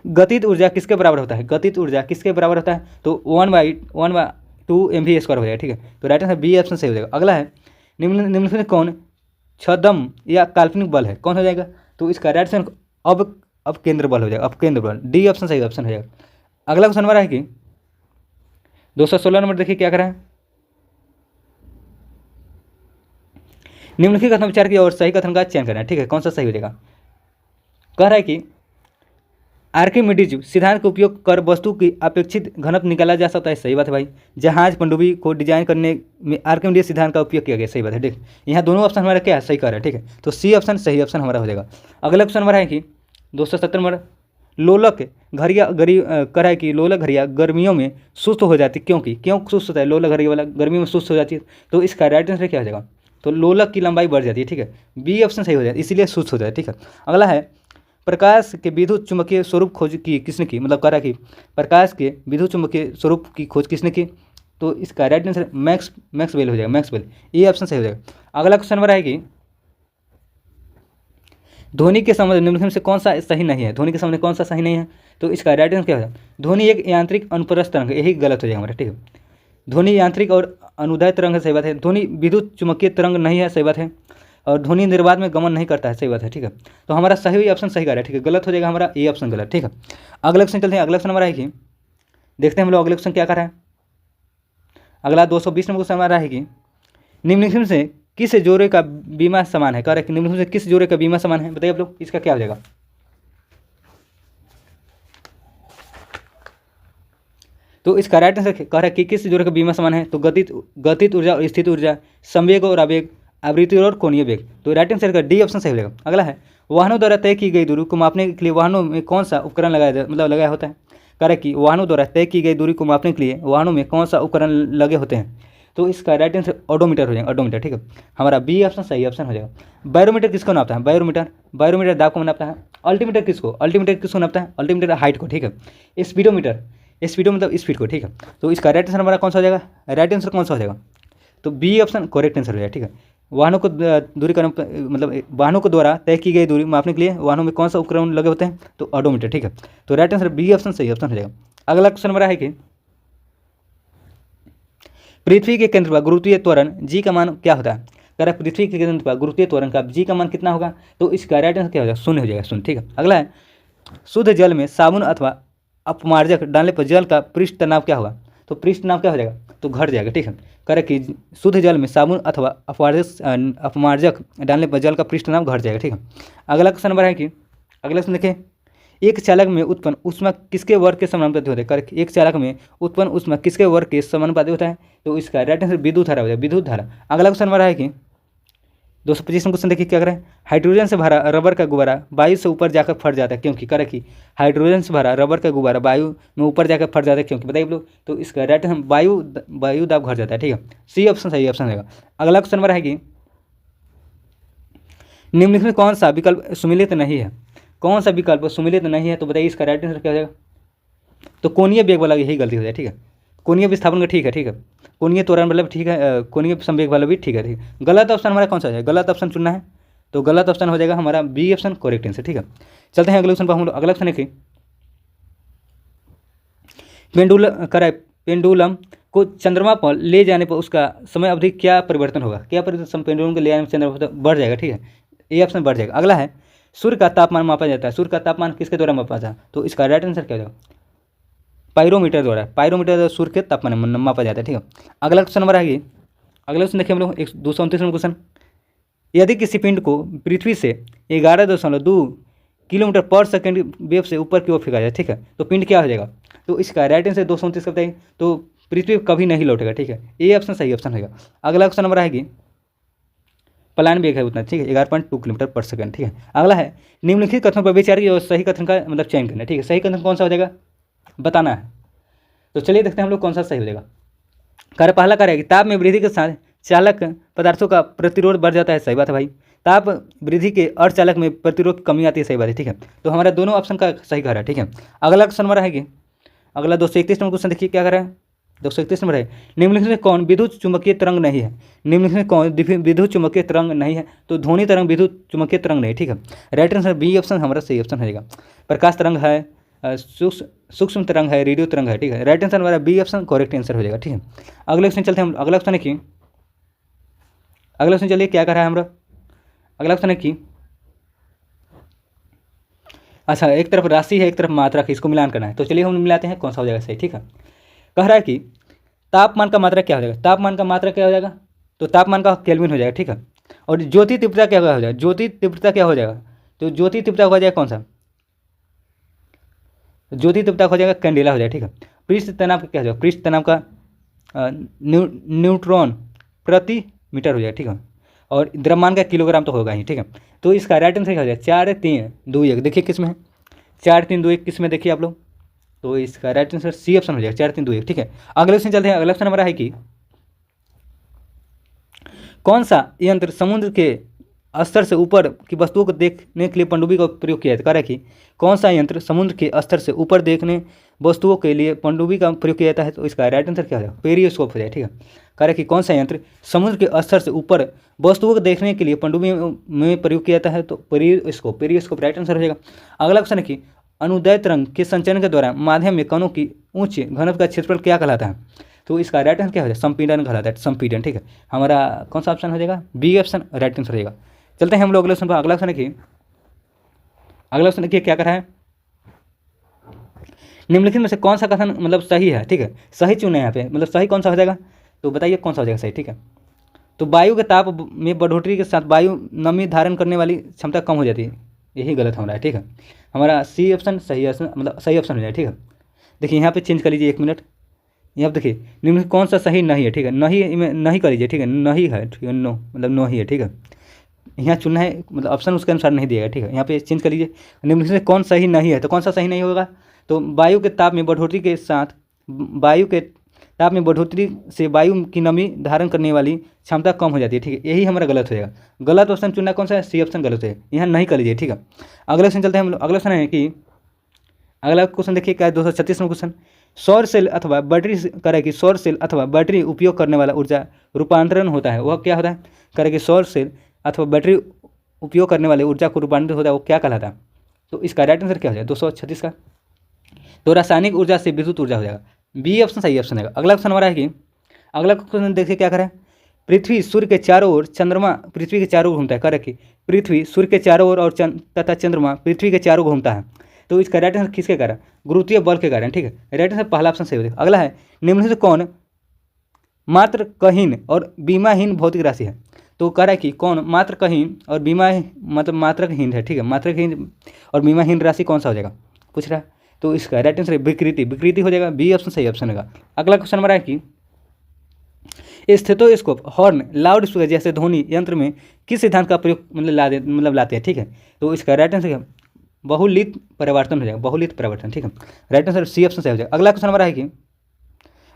गतिज ऊर्जा किसके बराबर होता है, गतिज ऊर्जा किसके बराबर होता है, तो 1/2 mv² हो जाएगा, ठीक है। तो राइट आंसर बी ऑप्शन सही हो जाएगा। अगला है निम्नलिखित में कौन छद्म या काल्पनिक बल है, कौन हो जाएगा, तो इसका राइट आंसर अब केंद्र बल हो जाएगा, अब केंद्र बल, डी ऑप्शन सही ऑप्शन हो जाएगा। अगला क्वेश्चन हमारा है कि 216 नंबर देखिए क्या करा है। निम्नलिखित कथन विचार की और सही कथन का चयन करना है, ठीक है। कौन सा सही हो जाएगा, कह रहा है कि आर्किमिडीज सिद्धांत का उपयोग कर वस्तु की अपेक्षित घनत्व निकाला जा सकता है, सही बात है भाई। जहाज पनडुब्बी को डिजाइन करने में आर्किमिडीज सिद्धांत का उपयोग किया गया, सही बात है, ठीक। यहाँ दोनों ऑप्शन हमारा क्या है, सही कर रहा है, ठीक है। तो सी ऑप्शन सही ऑप्शन हमारा हो जाएगा। अगला क्वेश्चन हमारा है कि 270 नंबर। लोलक घड़िया कर है कि लोलक घड़िया गर्मियों में सुस्त हो जाती, क्यों सुस्त होता है लोलक घड़िया वाला, गर्मियों में सुस्त हो जाती है। तो इसका राइट आंसर क्या हो जाएगा, तो लोलक की लंबाई बढ़ जाती है, ठीक है। बी ऑप्शन सही हो जाए, इसीलिए सुस्त हो जाए, ठीक है। अगला है प्रकाश के विद्युत चुंबकीय स्वरूप खोज की किसने की, मतलब कह रहा कि प्रकाश के विद्युत चुंबकीय स्वरूप की खोज किसने की, तो इसका राइट आंसर मैक्सवेल हो जाएगा, मैक्सवेल, ये ऑप्शन सही हो जाएगा। अगला क्वेश्चन हमारा है कि ध्वनि के संबंध निम्नलिखित से कौन सा सही नहीं है, ध्वनि के संबंध कौन सा सही नहीं है, तो इसका राइट आंसर क्या हो जाएगा, ध्वनि एक यांत्रिक अनुप्रस्थ तरंग है, यही गलत हो जाएगा हमारा, ठीक है। ध्वनि यांत्रिक और अनुदैर्ध्य तरंग है, सही बात है। ध्वनि विद्युत चुंबकीय तरंग नहीं है, सही बात है। और ध्वनि निर्वात में गमन नहीं करता है, सही बात है, ठीक है। तो हमारा सही ऑप्शन सही कर रहा है, ठीक है। गलत हो जाएगा हमारा ए ऑप्शन गलत, ठीक है। अगले क्वेश्चन चलते हैं। अगला क्वेश्चन हमारा है कि देखते हैं हम लोग अगले क्वेश्चन क्या कर रहा है। अगला 220 नंबर क्वेश्चन हमारा है कि निम्नलिखित से किस जोड़े का बीमा समान है, कह रहा है कि निम्नलिखित से किस जोड़े का बीमा समान है, बताइए आप लोग, इसका क्या हो जाएगा। तो इसका राइट आंसर कह रहा है कि किस जोड़े का बीमा समान है, तो गतिज ऊर्जा और स्थित ऊर्जा, संवेग और आवेग, आवृत्ति और कोणीय वेग। तो राइट आंसर का डी ऑप्शन सही हो जाएगा। अगला है वाहनों द्वारा तय की गई दूरी को मापने के लिए वाहनों में कौन सा उपकरण लगाया होता है, कह रहा है कि वाहनों द्वारा तय की गई दूरी को मापने के लिए वाहनों में कौन सा उपकरण लगे होते हैं, तो इसका राइट आंसर ऑडोमीटर हो जाएगा, ऑडोमीटर, ठीक है। हमारा बी ऑप्शन सही ऑप्शन हो जाएगा। बैरोमीटर किसको नापता है, बैरोमीटर दाब को नापता है। अल्टीमीटर किसको नापता है, अल्टीमीटर हाइट को, ठीक है। स्पीडो मतलब स्पीड को, ठीक है। तो इसका राइट आंसर हमारा कौन सा हो जाएगा, राइट आंसर कौन सा हो जाएगा, तो बी ऑप्शन करेक्ट आंसर हो जाएगा, ठीक है। वाहनों को दूरी का मतलब वाहनों को द्वारा तय की गई दूरी मापने के लिए वाहनों में कौन सा उपकरण लगे होते हैं, तो ऑडोमीटर, ठीक है। तो राइट आंसर बी ऑप्शन सही ऑप्शन हो जाएगा। अगला क्वेश्चन हमारा है कि पृथ्वी के केंद्र पर गुरुत्वीय त्वरण जी का मान क्या होता है, कह रहा है पृथ्वी के केंद्र पर गुरुत्वीय त्वरण का जी का मान कितना होगा, तो इसका राइट आंसर क्या हो जाएगा, 0 हो जाएगा, 0, ठीक है। अगला है शुद्ध जल में साबुन अथवा अपमार्जक डालने पर जल का पृष्ठ तनाव क्या होगा, तो पृष्ठ तनाव क्या हो जाएगा, तो घट जाएगा, ठीक है। कह रहे कि शुद्ध जल में साबुन अथवा अपमार्जक डालने पर जल का पृष्ठ तनाव घट जाएगा, ठीक है। अगला क्वेश्चन नंबर है कि अगला क्वेश्चन देखिए, एक चालक में उत्पन्न ऊष्मा किसके वर्ग के समानुपाती होता है, करेक्ट। एक चालक में उत्पन्न ऊष्मा किसके वर्ग के समानुपाती होता है, तो इसका राइट आंसर विद्युत धारा हो जाएगा, विद्युत धारा। अगला क्वेश्चन हमारा है कि 225 क्वेश्चन देखिए क्या करें, हाइड्रोजन से भरा रबर का गुब्बारा वायु से ऊपर जाकर फट जाता है, क्योंकि करें कि हाइड्रोजन से भरा रबर का गुब्बारा वायु में ऊपर जाकर फट जाता है, क्योंकि बताइए लोग, तो इसका राइट आंसर वायु दाब घट जाता है, ठीक है। सी ऑप्शन सही ऑप्शन रहेगा। अगला क्वेश्चन हमारा है कि निम्नलिखित में कौन सा विकल्प सुमिलित नहीं है, कौन सा विकल्प सुमिलित नहीं है, तो बताइए इसका राइट आंसर क्या हो जाएगा, तो कोणीय वेग वाला यही गलती हो जाए, ठीक है। कोणीय विस्थापन का ठीक है। कोणीय त्वरण मतलब ठीक है, कोणीय संवेग वाला भी ठीक है, ठीक है। गलत ऑप्शन हमारा कौन सा है, गलत ऑप्शन चुनना है, तो गलत ऑप्शन हो जाएगा हमारा बी ऑप्शन करेक्ट आंसर, ठीक है। चलते हैं अगले ऑप्शन पर हम लोग। अगला ऑप्शन है कि पेंडुलम को चंद्रमा पर ले जाने पर उसका समय अवधि क्या परिवर्तन होगा, क्या परिवर्तन पेंडुलम को ले जाने पर चंद्रमा पर बढ़ जाएगा, ठीक है, ये ऑप्शन बढ़ जाएगा। अगला है सूर्य का तापमान मापा जाता है। सूर्य का तापमान किसके द्वारा मापा जाता है? तो इसका राइट आंसर क्या हो जाएगा? पायरोमीटर द्वारा। पायरोमीटर द्वारा सूर्य के तापमान मापा जाता है। ठीक है, अगला क्वेश्चन नंबर आएगी। अगला क्वेश्चन देखिए हम लोग 229 नंबर क्वेश्चन। यदि किसी पिंड को पृथ्वी से 11.2 किलोमीटर पर सेकंड वेव से ऊपर की ओर फेंका जाए, ठीक है, तो पिंड क्या हो जाएगा? तो इसका राइट आंसर 229 का बताइए। तो पृथ्वी कभी नहीं लौटेगा। ठीक है, ये ऑप्शन सही ऑप्शन रहेगा। अगला क्वेश्चन नंबर आएगी, प्लान भी एक है उतना, ठीक है, 11.2 किलोमीटर पर सेकंड। ठीक है, अगला है निम्नलिखित कथनों पर विचार की और सही कथन का मतलब चयन करना है। ठीक है, सही कथन कौन सा हो जाएगा बताना है। तो चलिए देखते हैं हम लोग कौन सा सही हो जाएगा। कार्य पहला कार्य है कि ताप में वृद्धि के साथ चालक पदार्थों का प्रतिरोध बढ़ जाता है। सही बात है भाई। ताप वृद्धि के अर्धचालक में प्रतिरोध की कमी आती है। सही बात है। ठीक है, तो हमारा दोनों ऑप्शन का सही कार्य है। ठीक है, अगला क्वेश्चन हमारा है अगला 231 नंबर क्वेश्चन देखिए क्या कर रहा है। 231 नंबर है, निम्नलिखित में कौन विद्युत चुम्बकीय तरंग नहीं है? निम्नलिखित में कौन विद्युत चुम्बकीय तरंग नहीं है? तो ध्वनि तरंग विद्युत चुम्बकीय तरंग नहीं। ठीक है, राइट आंसर बी ऑप्शन हमारा सही ऑप्शन रहेगा। प्रकाश तरंग है, सूक्ष्म तरंग है, रेडियो तरंग है। ठीक है, राइट आंसर हमारा बी ऑप्शन करेक्ट आंसर हो जाएगा। ठीक है, अगले क्वेश्चन चलते हैं हम। अगला क्वेश्चन है कि अगला क्वेश्चन चलिए क्या कर रहा है हमारा। अगला क्वेश्चन है कि अच्छा, एक तरफ राशि है एक तरफ मात्रक है, इसको मिलान करना है। तो चलिए हम मिलाते हैं कौन सा हो जाएगा सही। ठीक है, कह रहा है कि तापमान का मात्रक क्या हो जाएगा? तापमान का मात्रक क्या हो जाएगा? तो तापमान का केल्विन हो जाएगा। ठीक है, और ज्योति तीव्रता क्या हो जाएगा? ज्योति तीव्रता क्या हो जाएगा? तो ज्योति तीव्रता हो जाएगा कौन सा? ज्योति तीव्रता हो जाएगा कैंडेला हो जाएगा। ठीक है, पृष्ठ तनाव का क्या हो जाएगा? पृष्ठ तनाव का न्यूट्रॉन प्रति मीटर हो जाएगा। ठीक है, और द्रव्यमान का किलोग्राम तो होगा ही। ठीक है, तो इसका राइट आंसर क्या हो जाएगा? 4-3-2-1। देखिए किस में है 4-3-2-1 किस में देखिए आप लोग। तो इसका राइट आंसर सी ऑप्शन हो जाएगा 4-3-2-1। ठीक है, अगले क्वेश्चन चलते हैं। अगला क्वेश्चन हमारा है कि कौन सा यंत्र समुद्र के स्तर से ऊपर की वस्तुओं को देखने के लिए पनडुब्बी का प्रयोग किया जाता है? कि कौन सा यंत्र समुद्र के स्तर से ऊपर देखने वस्तुओं के लिए पनडुब्बी का प्रयोग किया जाता है? तो इसका राइट आंसर क्या हो जाएगा? पेरियोस्कोप हो जाएगा। ठीक है, कह रहे कि कौन सा यंत्र समुद्र के स्तर से ऊपर वस्तुओं को देखने के लिए पनडुब्बी में प्रयोग किया जाता है? तो पेरियोस्कोप। पेरियोस्कोप राइट आंसर हो जाएगा। अगला क्वेश्चन है कि अनुदैर्ध्य तरंग के संचरण के दौरान माध्यम में कणों की उच्च घनत्व का क्षेत्रफल क्या कहलाता है? तो इसका राइट आंसर क्या हो जाएगा? संपीड़न कहलाता है, संपीड़न। ठीक है, हमारा कौन सा ऑप्शन हो जाएगा? बी ऑप्शन राइट आंसर रहेगा। चलते हैं हम लोग अगले क्वेश्चन पर। अगला क्वेश्चन है कि अगला क्वेश्चन देखिए क्या कर रहा है। निम्नलिखित में से कौन सा कथन मतलब सही है? ठीक है, सही चुने यहाँ पे, मतलब सही कौन सा हो जाएगा? तो बताइए कौन सा हो जाएगा सही। ठीक है, तो वायु के ताप में बढ़ोतरी के साथ वायु नमी धारण करने वाली क्षमता कम हो जाती है, यही गलत हो रहा है। ठीक है, हमारा सी ऑप्शन सही ऑप्शन मतलब सही ऑप्शन हो जाए। ठीक है, देखिए यहाँ पे चेंज कर लीजिए 1 मिनट। यहाँ पे देखिए निम्न कौन सा सही नहीं है? ठीक है, नहीं में नहीं कर लीजिए। ठीक है, नहीं है, ठीक है, नो मतलब नो ही है। ठीक है, यहाँ चुनना है मतलब ऑप्शन उसके अनुसार नहीं दिएगा। ठीक है, यहाँ पे चेंज कर लीजिए। निम्न में कौन सही नहीं है? तो कौन सा सही नहीं होगा? तो वायु के ताप में बढ़ोतरी के साथ वायु के ताप में बढ़ोतरी से वायु की नमी धारण करने वाली क्षमता कम हो जाती है। ठीक है, यही हमारा गलत हो जाएगा। गलत ऑप्शन चुनना कौन सा है? सी ऑप्शन गलत है, यहाँ नहीं कर लीजिए। ठीक है, अगले क्वेश्चन चलते हैं हम लोग। अगला क्वेश्चन है कि अगला क्वेश्चन देखिए क्या है 236 नंबर क्वेश्चन। सौर सेल अथवा बैटरी करे कि सौर सेल अथवा बैटरी उपयोग करने वाला ऊर्जा रूपांतरण होता है, वह क्या होता है? करे कि सौर सेल अथवा बैटरी उपयोग करने वाले ऊर्जा को रूपांतरित होता है, वो क्या कहलाता है? तो इसका राइट आंसर क्या हो जाएगा 236 का? तो रासायनिक ऊर्जा से विद्युत ऊर्जा हो जाएगा। बी ऑप्शन सही ऑप्शन है। अगला क्वेश्चन हमारा है कि अगला क्वेश्चन देखिए क्या करें। पृथ्वी सूर्य के चारों ओर, चंद्रमा पृथ्वी के चारों ओर घूमता है। कह रहे कि पृथ्वी सूर्य के चारों ओर और तथा चंद्रमा पृथ्वी के चारों घूमता है। तो इसका राइट आंसर किसके कारण? गुरुत्वीय बल के कारण। ठीक है, राइट आंसर पहला ऑप्शन सही हो जाएगा। अगला है निम्न से कौन मात्र कहीन और बीमाहीन भौतिक राशि है? तो कह रहा है कि कौन मात्र कहीन और बीमा मतलब मात्रकहीन है। ठीक है, मात्रकहीन और बीमाहीन राशि कौन सा हो जाएगा पूछ रहा है। तो इसका राइट आंसर विकृति, विकृति हो जाएगा। बी ऑप्शन सही ऑप्शन होगा। अगला क्वेश्चन हमारा है कि स्टेथोस्कोप, हॉर्न, लाउड स्पीकर जैसे ध्वनि यंत्र में किस सिद्धांत का प्रयोग मतलब लाते हैं? ठीक है, तो इसका राइट आंसर बहुलित परिवर्तन हो जाएगा, बहुलित परिवर्तन। ठीक है, राइट आंसर सी ऑप्शन सही हो जाएगा। अगला क्वेश्चन हमारा है कि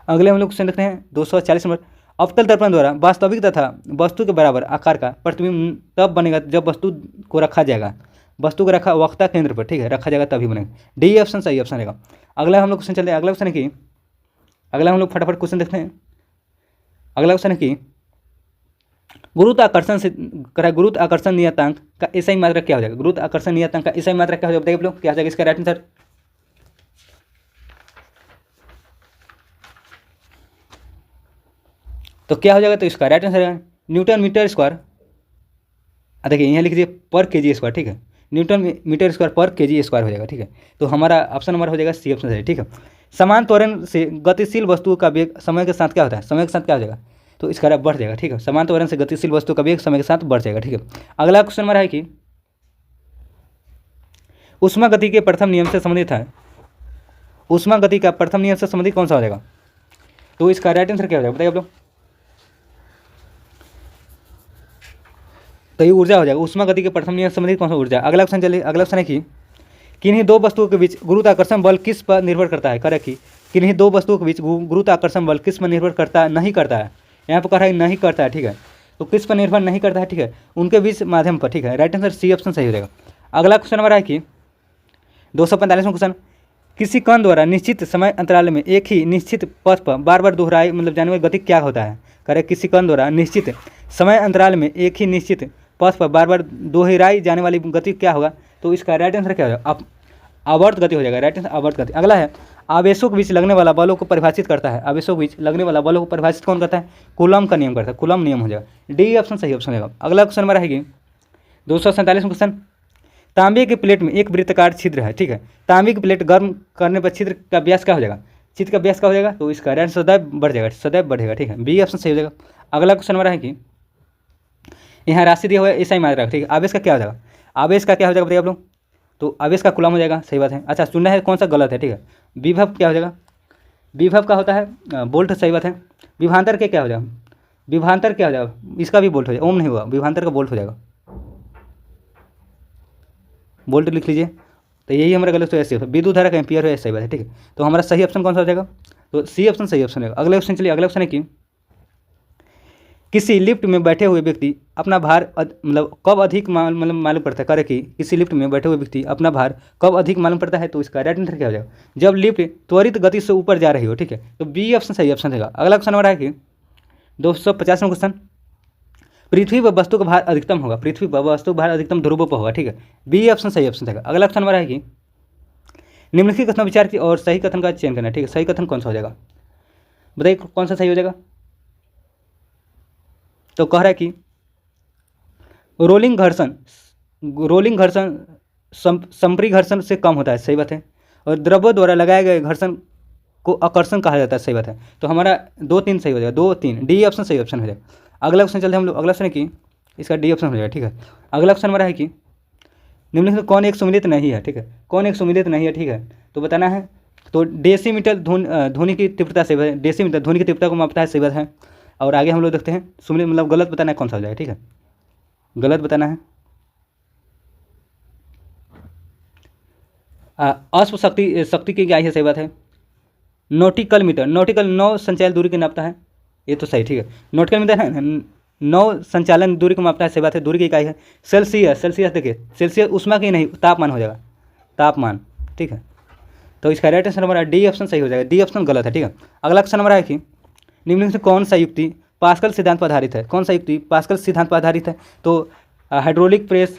अगले हम लोग क्वेश्चन देखते हैं 240 नंबर। अवतल दर्पण द्वारा वास्तविक तथा वस्तु के बराबर आकार का प्रतिबिंब तब बनेगा जब वस्तु को रखा जाएगा, वस्तु को रखा वक्ता केंद्र पर, ठीक है, रखा जाएगा तभी बनेगा। डी ऑप्शन सही ऑप्शन रहेगा। अगला हम लोग क्वेश्चन चलते हैं। अगला क्वेश्चन है कि अगला हम लोग फटाफट क्वेश्चन देखते हैं। अगला क्वेश्चन है कि गुरुत्वाकर्षण से गुरुत्वाकर्षण नियतांक का ऐसा ही मात्रक क्या हो जाएगा? गुरुत्वाकर्षण नियतांक का ऐसा ही मात्रक क्या हो जाएगा बताइए आप लोग, क्या हो जाएगा इसका राइट आंसर? तो क्या हो जाएगा? तो इसका राइट आंसर है न्यूटन मीटर स्क्वायर। देखिए यहाँ लिख दीजिए पर केजी स्क्वायर। ठीक है, न्यूटन मीटर स्क्वायर पर केजी स्क्वायर हो जाएगा, ठीक है। तो हमारा ऑप्शन नंबर हो जाएगा सी ऑप्शन सही, ठीक है। समान त्वरण से गतिशील वस्तु का वेग समय के साथ क्या होता है, समय के साथ क्या हो जाएगा, तो इसका बढ़ जाएगा, ठीक है। समान त्वरण से गतिशील वस्तु का वेग समय के साथ बढ़ जाएगा, ठीक है। अगला क्वेश्चन हमारा है कि ऊष्मा गति के प्रथम नियम से संबंधित है, ऊष्मा गति का प्रथम नियम से संबंधित कौन सा हो जाएगा, तो इसका राइट आंसर क्या हो जाएगा बताइए आप लोग। तो ये ऊर्जा हो जाएगा, ऊष्मा गति के प्रथम नियम से संबंधित कौन सा ऊर्जा। अगला क्वेश्चन चलिए, अगला क्वेश्चन है कि किन्हीं दो वस्तुओं के बीच गुरुत्वाकर्षण बल किस पर निर्भर करता है। करेक्ट कि किन्हीं दो वस्तुओं के बीच गुरुत्वाकर्षण बल किस पर निर्भर करता है, नहीं करता है। यहाँ पर कह रहा है नहीं करता है, ठीक है। तो किस पर निर्भर नहीं करता है, ठीक है, उनके बीच माध्यम पर, ठीक है। राइट आंसर सी ऑप्शन सही हो जाएगा। अगला क्वेश्चन हमारा है कि 245वां क्वेश्चन, किसी कण द्वारा निश्चित समय अंतराल में एक ही निश्चित पथ पर बार बार दोहराई मतलब जाने वाली गति क्या होता है। करेक्ट, किसी कण द्वारा निश्चित समय अंतराल में एक ही निश्चित पथ पर बार बार दोहराई जाने वाली गति क्या होगा, तो इसका राइट आंसर क्या होगा, आवर्त गति हो जाएगा। राइट आंसर आवर्त गति। अगला है आवेशों के बीच लगने वाला बलों को परिभाषित करता है, आवेशों के बीच लगने वाला बलों को परिभाषित कौन करता है, कूलम का नियम करता है, कूलम नियम हो जाएगा। डी ऑप्शन सही ऑप्शन होगा। अगला क्वेश्चन हमारा है कि 247वां क्वेश्चन, तांबे की प्लेट में एक वृत्ताकार छिद्र है, ठीक है। तांबे की प्लेट गर्म करने पर छिद्र का व्यास क्या हो जाएगा, छिद्र का व्यास क्या हो जाएगा, तो इसका राइट सदैव बढ़ जाएगा, सदैव बढ़ेगा, ठीक है। बी ऑप्शन सही हो जाएगा। अगला क्वेश्चन हमारा है कि यहाँ राशि दिया हुआ है ऐसा ही मात्रा, ठीक है। आवेश का क्या हो जाएगा, आवेश का क्या हो जाएगा बताइए आप लोग, तो आवेश का कूलम हो जाएगा, सही बात है। अच्छा सुनना है कौन सा गलत है, ठीक है। विभव क्या हो जाएगा, विभव का होता है वोल्ट, सही बात है। विभांतर के क्या हो जाएगा, विभांतर क्या हो जाएगा, इसका भी वोल्ट हो जाएगा, ओम नहीं हुआ, विभांतर का वोल्ट हो जाएगा, वोल्ट लिख लीजिए। तो यही हमारा गलत हो, ऐसे विद्युत धारा का एम्पियर है, सही बात है, ठीक है। तो हमारा सही ऑप्शन कौन सा हो जाएगा, तो सी ऑप्शन सही ऑप्शन है। अगले क्वेश्चन चलिए, अगला क्वेश्चन है कि किसी लिफ्ट में बैठे हुए व्यक्ति अपना भार मतलब कब अधिक मतलब मालूम पड़ता है। करे कि किसी लिफ्ट में बैठे हुए व्यक्ति अपना भार कब अधिक मालूम पड़ता है, तो इसका राइट आंसर क्या हो जाएगा, जब लिफ्ट त्वरित गति से ऊपर जा रही हो, ठीक है। तो बी ऑप्शन सही ऑप्शन रहेगा। अगला क्वेश्चन हमारा है कि 250वां क्वेश्चन, पृथ्वी पर वस्तु का भार अधिकतम होगा, पृथ्वी पर वस्तु का भार अधिकतम ध्रुवों पर होगा, ठीक है। बी ऑप्शन सही ऑप्शन रहेगा। अगला क्वेश्चन हमारा है कि निम्नलिखित कथन विचार की और सही कथन का चयन करना है, ठीक है। सही कथन कौन सा हो जाएगा बताइए, कौन सा सही हो जाएगा, तो कह रहा है कि रोलिंग घर्षण संपरिघर्षण से कम होता है, सही बात है। और द्रव्यों द्वारा लगाए गए घर्षण को आकर्षण कहा जाता है, सही बात है। तो हमारा 2-3 सही हो जाएगा, 2-3 डी ऑप्शन सही ऑप्शन हो जाएगा। अगला क्वेश्चन चलते हैं हम लोग, अगला क्वेश्चन है कि इसका डी ऑप्शन हो जाएगा, ठीक है। अगला क्वेश्चन हमारा है कि निम्नलिखित कौन एक सुमिलित नहीं है, ठीक है। कौन एक सुमिलित नहीं है, ठीक है, तो बताना है। तो डेसीमीटर ध्वनि की तीव्रता, सही बात है, डेसीमीटर ध्वनि की तीव्रता को मापता है, सही बात है। और आगे हम लोग देखते हैं सुमिलित मतलब गलत बताना है कौन सा हो जाएगा, ठीक है, गलत बताना है। अश्व शक्ति की इकाई है, सही बात है। नॉटिकल मीटर, नॉटिकल 9 संचालन दूरी की नापता है, ये तो सही, ठीक है। नॉटिकल मीटर है 9 संचालन दूरी को मापता है, सही बात है, दूरी की इकाई है। सेल्सियस, सेल्सियस देखिए, सेल्सियस उष्मा की नहीं तापमान हो जाएगा, तापमान, ठीक है। तो इसका राइट आंसर हमारा डी ऑप्शन सही हो जाएगा, डी ऑप्शन गलत है, ठीक है। अगला क्वेश्चन हमारा है कि निम्नलिखित से कौन सा युक्ति पास्कल सिद्धांत पर आधारित है, कौन सा युक्ति पास्कल सिद्धांत पर आधारित है, तो hydraulic press,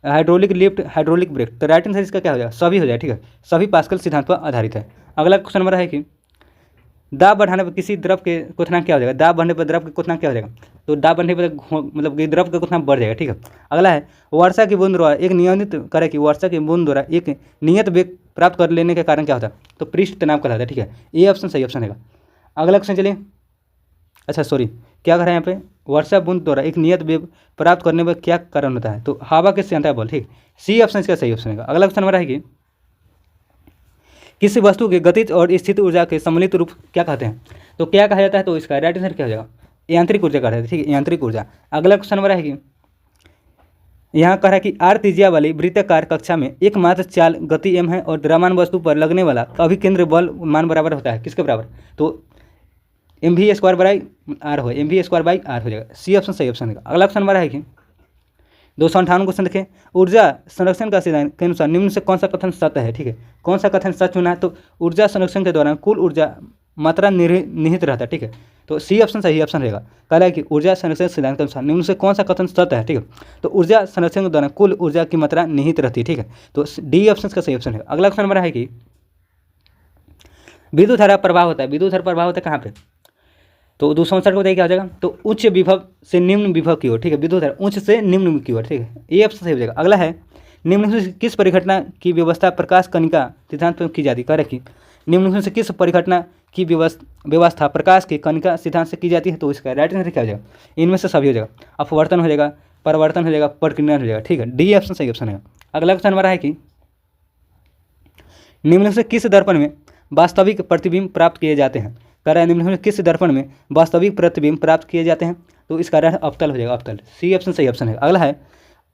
hydraulic lift, hydraulic brake. तो राइट आंसर इसका क्या हो जाएगा, सभी हो जाएगा, ठीक है, सभी पास्कल सिद्धांत पर आधारित है। अगला क्वेश्चन हमारा है कि दाब बढ़ाने पर किसी द्रव के क्वथनांक क्या हो जाएगा, दाब बढ़ने पर द्रव के क्वथनांक क्या हो जाएगा, तो दाब बढ़ने पर मतलब कि द्रव का क्वथनांक बढ़ जाएगा, ठीक है। अगला है वर्षा की बूंद द्वारा एक नियमित करे कि वर्षा की बूंद द्वारा एक नियत वेग प्राप्त कर लेने के कारण क्या होता है, तो पृष्ठ तनाव कहलाता है, ठीक है। ये ऑप्शन सही ऑप्शन है। अगला क्वेश्चन चलिए, अच्छा सॉरी क्या कर रहे हैं यहाँ पे, वर्षा बूंद द्वारा एक नियत वेग प्राप्त करने में क्या कारण होता है, तो हवा के संयंत्र बल, ठीक। सी ऑप्शन इसका सही ऑप्शन है। अगला क्वेश्चन हमारा है कि किसी वस्तु के गतिज और स्थित ऊर्जा के सम्मिलित रूप क्या कहते हैं, तो क्या कहा जाता है, तो इसका राइट आंसर क्या हो जाएगा, यांत्रिक ऊर्जा कहते हैं, ठीक है, यांत्रिक ऊर्जा। अगला क्वेश्चन हमारा है कि यहाँ कह रहा है कि आर त्रिज्या वाली वृत्ताकार कक्षा में एकमात्र चाल गति m है और द्रव्यमान वस्तु पर लगने वाला अभिकेंद्र बल मान बराबर होता है किसके बराबर, तो mv² हो, mv² हो जाएगा। सी ऑप्शन सही ऑप्शन है। अगला क्वेश्चन हमारा है कि 258 क्वेश्चन देखें, ऊर्जा संरक्षण का सिद्धांत के अनुसार निम्न से कौन सा कथन सत्य है, ठीक है, कौन सा कथन सच होना है, तो ऊर्जा संरक्षण के दौरान कुल ऊर्जा मात्रा निहित रहता है, ठीक है। तो सी ऑप्शन सही ऑप्शन रहेगा। कह रहा है कि ऊर्जा संरक्षण सिद्धांत के अनुसार निम्न से कौन सा कथन सत्य है, ठीक है, तो ऊर्जा संरक्षण के दौरान कुल ऊर्जा की मात्रा निहित रहती है, ठीक है। तो डी ऑप्शन का सही ऑप्शन है। अगला क्वेश्चन हमारा है कि विद्युत धारा प्रभाव होता है, विद्युत धारा प्रभाव होता है कहाँ पे, तो 259 को बताइए क्या हो जाएगा, तो उच्च विभव से निम्न विभव की ओर, ठीक है, विद्युत धारा उच्च से निम्न की ओर, ठीक है, ये ऑप्शन सही हो जाएगा। अगला है निम्नलिखित में से किस परिघटना की व्यवस्था प्रकाश कणिका सिद्धांत पर की जाती है? करेक्ट। निम्नलिखित में से किस परिघटना की व्यवस्था प्रकाश के कणिका सिद्धांत से की जाती है? तो इसका राइट आंसर क्या हो जाएगा? इनमें से सभी हो जाएगा। अपवर्तन हो जाएगा, परिवर्तन हो जाएगा, परिकीर्णन हो जाएगा। ठीक है, डी ऑप्शन सही ऑप्शन है। अगला क्वेश्चन हमारा है कि निम्नलिखित से किस दर्पण में वास्तविक प्रतिबिंब प्राप्त किए जाते हैं? कह रहा है निम्नलिखित में किस दर्पण में वास्तविक प्रतिबिंब प्राप्त किए जाते हैं? तो इसका राइट अवतल हो जाएगा, अवतल। सी ऑप्शन सही ऑप्शन है। अगला है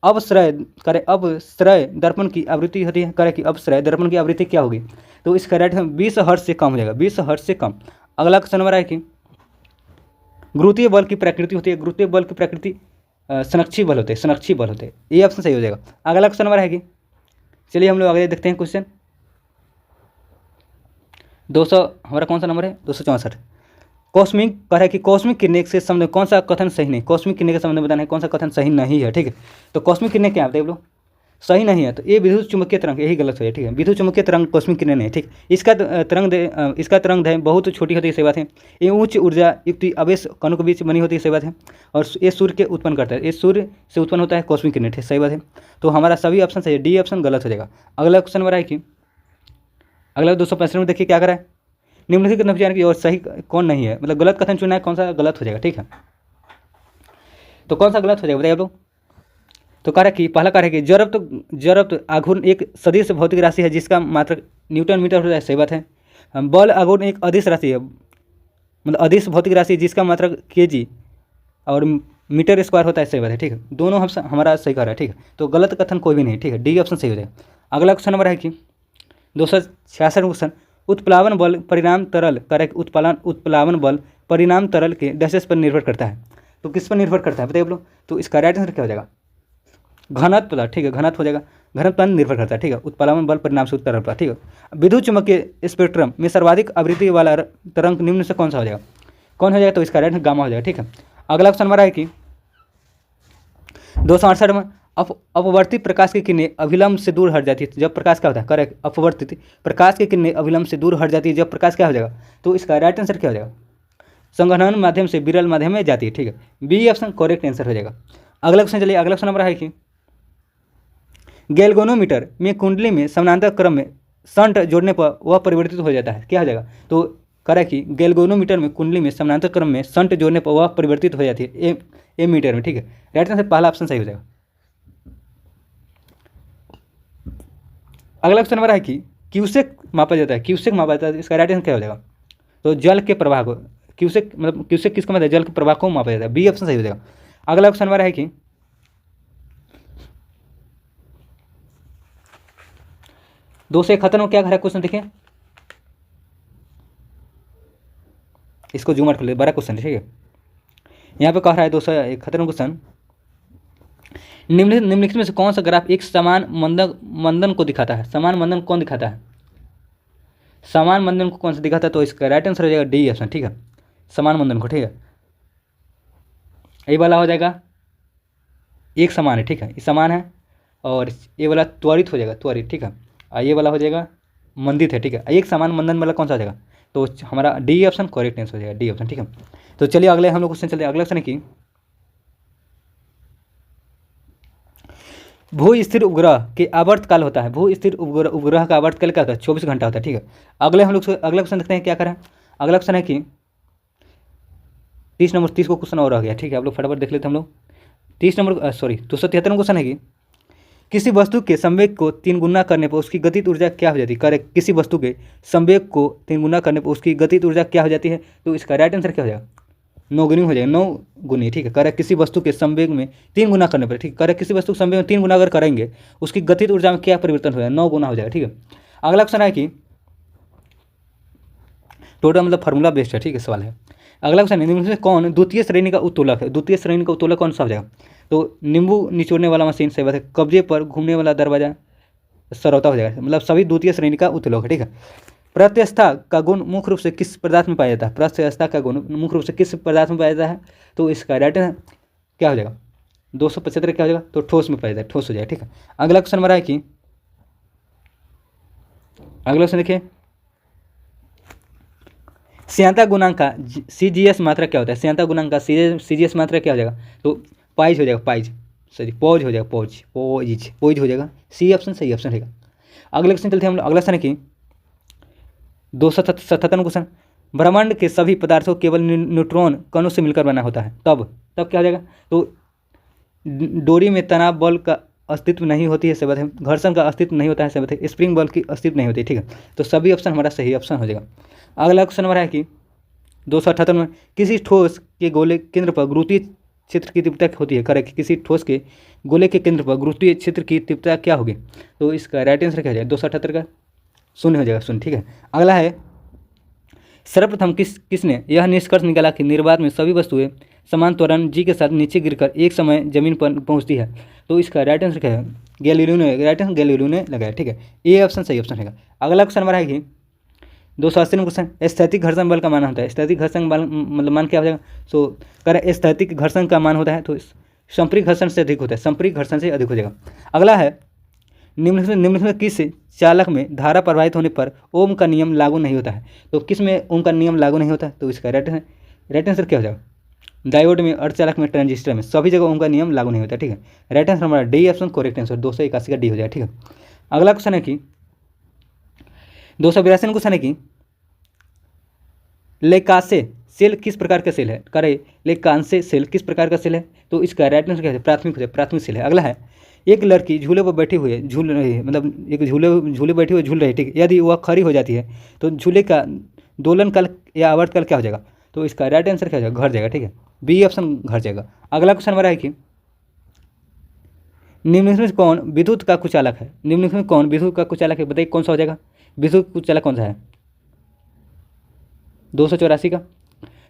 अवश्रय, करे अवश्रय दर्पण की आवृत्ति होती है। करे कि अवश्रय दर्पण की आवृत्ति क्या होगी? तो इसका राइट 20 हर्ट्ज से कम हो जाएगा, 20 हर्ट्ज से कम। अगला क्वेश्चन हमारा है कि गुरुत्वीय बल की प्रकृति होती है। गुरुत्वीय बल की प्रकृति संरक्षी बल होते हैं, संरक्षी बल होते हैं। ये ऑप्शन सही हो जाएगा। अगला क्वेश्चन हमारा है कि चलिए हम लोग आगे देखते हैं क्वेश्चन 200, हमारा कौन सा नंबर है? 264। कॉस्मिक कह रहा है कि कॉस्मिक किरणें से संबंध कौन सा कथन सही नहीं? कॉस्मिक किरणें के संबंध में बताना है कौन सा कथन सही नहीं है। ठीक है, तो कॉस्मिक किरणें क्या बताइए लोग? सही नहीं है तो ये विद्युत चुम्बकीय तरंग, यही गलत हो जाए। ठीक है, विद्युत चुम्बकीय तरंग कॉस्मिक किरणें नहीं। ठीक, इसका तरंग बहुत छोटी होती है, सही बात है। ये उच्च ऊर्जा युक्त आवेश कणों के बीच बनी होती है, सही बात है। और ये सूर्य के उत्पन्न करता है, ये सूर्य से उत्पन्न होता है कॉस्मिक किरणें, सही बात है। तो हमारा सभी ऑप्शन सही है, डी ऑप्शन गलत हो जाएगा। अगला क्वेश्चन हमारा है कि अगला 265 में देखिए क्या करा है, निम्नलिखित नतीजों की और सही कौन नहीं है, मतलब गलत कथन चुनना है, कौन सा गलत हो जाएगा। ठीक है, तो कौन सा गलत हो जाएगा बताइए आप लोग? तो कह रहा है कि पहला कह रहा है कि जड़त्व आघूर्ण एक सदिश भौतिक राशि है जिसका मात्रक न्यूटन मीटर होता है, सही बात है। बल आघूर्ण एक अदिश राशि है, मतलब अदिश भौतिक राशि जिसका मात्रक केजी और मीटर स्क्वायर होता है, सही बात है। ठीक है, दोनों हम हमारा सही कह रहा है। ठीक है, तो गलत कथन कोई भी नहीं। ठीक है, डी ऑप्शन सही हो जाएगा। अगला क्वेश्चन नंबर है कि 266 क्वेश्चन, उत्प्लावन बल परिणाम तरल, करेक्ट, उत्प्लावन बल परिणाम तरल के डैशेस पर निर्भर करता है। तो किस पर निर्भर करता है बताइए आप लोग? तो इसका राइट आंसर क्या हो जाएगा? घनत्व। ठीक है, घनत्व हो जाएगा, घनत्व पर निर्भर करता है। ठीक है, उत्प्लावन बल परिणाम से तरल पर। ठीक है, विद्युत चुम्बकीय स्पेक्ट्रम में सर्वाधिक आवृत्ति वाला तरंग निम्न से कौन सा हो जाएगा? कौन हो जाएगा? तो इसका राइट आंसर गामा हो जाएगा। ठीक है, अगला क्वेश्चन हमारा है कि 268 में अपवर्तित प्रकाश की किरणें अभिलंब से दूर हट जाती है जब प्रकाश क्या होता है? करेक्ट, अपवर्तित प्रकाश की किरणें अभिलंब से दूर हट जाती है जब प्रकाश क्या हो जाएगा? तो इसका राइट आंसर क्या हो जाएगा? संघनन माध्यम से विरल माध्यम में जाती है। ठीक है, बी ऑप्शन करेक्ट आंसर हो जाएगा। अगला क्वेश्चन चलिए, अगला क्वेश्चन नंबर है कि गैल्वेनोमीटर में कुंडली में समानांतर क्रम में शंट जोड़ने पर वह परिवर्तित हो जाता है, क्या हो जाएगा? तो करा कि गैल्वेनोमीटर में कुंडली में समानांतर क्रम में शंट जोड़ने पर वह परिवर्तित हो जाती है ए मीटर में। ठीक है, राइट आंसर पहला ऑप्शन सही हो जाएगा। अगला क्वेश्चन हमारा है कि क्यूसेक मापा जाता है, क्यूसेक मापा जाता है, इसका राइट आंसर क्या हो जाएगा? तो जल के प्रवाह को क्यूसेक, मतलब क्यूसेक किसका मतलब? जल के प्रवाह को मापा जाता है, बी ऑप्शन सही हो जाएगा। अगला क्वेश्चन हमारा है कि 271 में क्या है क्वेश्चन देखिए, इसको जूम आउट कर ले, बड़ा क्वेश्चन है। ठीक है, यहाँ पे कह रहा है 271 क्वेश्चन, निम्नलिखित में से कौन सा ग्राफ एक समान मंदन को दिखाता है? समान मंदन कौन दिखाता है? समान मंदन को कौन सा दिखाता है? तो इसका राइट आंसर हो जाएगा डी ऑप्शन। ठीक है, समान मंदन को। ठीक है, ये वाला हो जाएगा एक समान है। ठीक है, ये समान है, और ये वाला त्वरित हो जाएगा, त्वरित। ठीक है, और ये वाला हो जाएगा मंदित है। ठीक है, एक समान मंदन वाला कौन सा हो जाएगा? तो हमारा डी ऑप्शन करेक्ट आंसर हो जाएगा, डी ऑप्शन। ठीक है, तो चलिए अगले हम लोग क्वेश्चन चलिए, अगला क्वेश्चन है कि भू स्थिर उपग्रह के आवर्तकाल होता है, भू स्थिर उपग्रह का आवर्तकाल क्या होता है? 24 घंटा होता है। ठीक है, अगले हम लोग अगला क्वेश्चन देखते हैं क्या करें। अगला क्वेश्चन है कि 30 को क्वेश्चन और आ गया। ठीक है, आप लोग फटाफट देख लेते हैं हम लोग। 273 क्वेश्चन है कि किसी वस्तु के संवेग को 3 गुना करने पर उसकी गतिज ऊर्जा क्या हो जाती है? करेक्ट, किसी वस्तु के संवेग को 3 गुना करने पर उसकी गतिज ऊर्जा क्या हो जाती है? तो इसका राइट आंसर क्या हो जाएगा? 9 गुनी हो जाएगा, 9 गुनी। ठीक है, करेक्ट, किसी वस्तु के संवेग में 3 गुना करने पर। ठीक है, करेक्ट, किसी वस्तु के संवेग में 3 गुना अगर करेंगे उसकी गतिज ऊर्जा में क्या परिवर्तन हो जाएगा? 9 गुना हो जाएगा। ठीक है, अगला क्वेश्चन है कि टोटल मतलब फार्मूला बेस्ड है। ठीक है, सवाल है। अगला क्वेश्चन, निम्न में से कौन द्वितीय श्रेणी का उत्तोलक है? द्वितीय श्रेणी का उत्तोलक कौन सा हो जाएगा? तो नींबू निचोड़ने वाला मशीन, सही बात है। कब्जे पर घूमने वाला दरवाजा सरौता हो जाएगा, मतलब सभी द्वितीय श्रेणी का उत्तोलक है। ठीक है, प्रत्यस्थता का गुण मुख्य रूप से किस पदार्थ में पाया जाता है? प्रत्यस्थता का गुण मुख्य रूप से किस पदार्थ में पाया जाता है? तो इसका राइट क्या हो जाएगा? 275 क्या हो जाएगा? तो ठोस में पाया जाता है, ठोस हो जाएगा। ठीक है, अगला क्वेश्चन हमारा है कि अगला क्वेश्चन देखिए, श्यानता गुणांक का CGS मात्रा क्या होता है? श्यानता गुणांक का CGS मात्रा क्या हो जाएगा? तो पाइज हो जाएगा, पाइज। सॉरी पॉज हो जाएगा, पॉज हो जाएगा। सी ऑप्शन सही ऑप्शन रहेगा। अगले क्वेश्चन चलते हैं हम लोग। अगला क्वेश्चन है कि 277 क्वेश्चन, ब्रह्मांड के सभी पदार्थों को केवल न्यूट्रॉन कणों से मिलकर बना होता है, तब क्या हो जाएगा? तो डोरी में तनाव बल का अस्तित्व नहीं होती है, सबत है। घर्षण का अस्तित्व नहीं होता है, सबत है। स्प्रिंग बल की अस्तित्व नहीं होती, ठीक है। तो सभी ऑप्शन हमारा सही ऑप्शन हो जाएगा। अगला क्वेश्चन हमारा है कि 278 में, किसी ठोस के गोले केंद्र पर गुरुत्वीय क्षेत्र की तीव्रता होती है, करेक्ट। किसी ठोस के गोले के केंद्र पर गुरुत्वीय क्षेत्र की तीव्रता क्या होगी? तो इसका राइट आंसर क्या हो जाएगा? 278 का शून्य हो जाएगा, शून्य, ठीक है। अगला है, सर्वप्रथम किसने यह निष्कर्ष निकाला कि निर्वात में सभी वस्तुएं समान त्वरण जी के साथ नीचे गिरकर एक समय जमीन पर पहुंचती है? तो इसका राइट आंसर क्या है? गैलीलियो ने, राइट आंसर गैलीलियो ने लगाया, ठीक है। ये ऑप्शन सही ऑप्शन रहेगा। अगला क्वेश्चन हमारा है कि 280 क्वेश्चन, स्थैतिक घर्षण बल का मान होता है। स्थैतिक घर्षण बल मतलब मान क्या हो जाएगा? सो करें, स्थैतिक घर्षण का मान होता है तो संपरिक घर्षण से अधिक होता है, संपरिक घर्षण से अधिक हो जाएगा। अगला है, निम्नलिखित में किस चालक में धारा प्रवाहित होने पर ओम का नियम लागू नहीं होता है? तो किस में ओम का नियम लागू नहीं होता है? तो इसका राइट आंसर क्या हो जाएगा? डायोड में, अर्धचालक में, ट्रांजिस्टर में, सभी जगह ओम का नियम लागू नहीं होता, ठीक है। राइट आंसर हमारा डी ऑप्शन करेक्ट आंसर, 281 का डी हो जाएगा, ठीक है। अगला क्वेश्चन है कि 282 क्वेश्चन है कि लेकासे सेल किस प्रकार का सेल है? करे, लेकांसे सेल किस प्रकार का सेल है? तो इसका राइट आंसर क्या है? प्राथमिक हो जाए, प्राथमिक सेल है। अगला है, एक लड़की झूले पर बैठी हुई है, झूल रही है, मतलब एक झूले बैठी हुई झूल रही है, ठीक है। यदि वह खड़ी हो जाती है तो झूले का दोलन काल या आवर्त काल क्या हो जाएगा? तो इसका राइट आंसर क्या हो जाएगा? घट जाएगा, ठीक है। बी ऑप्शन घट जाएगा। अगला क्वेश्चन हमारा है कि निम्नलिखित में कौन विद्युत का कुचालक है? निम्नलिखित में कौन विद्युत का कुचालक है? बताइए कौन सा हो जाएगा? विद्युत कुचालक कौन सा है? 284 का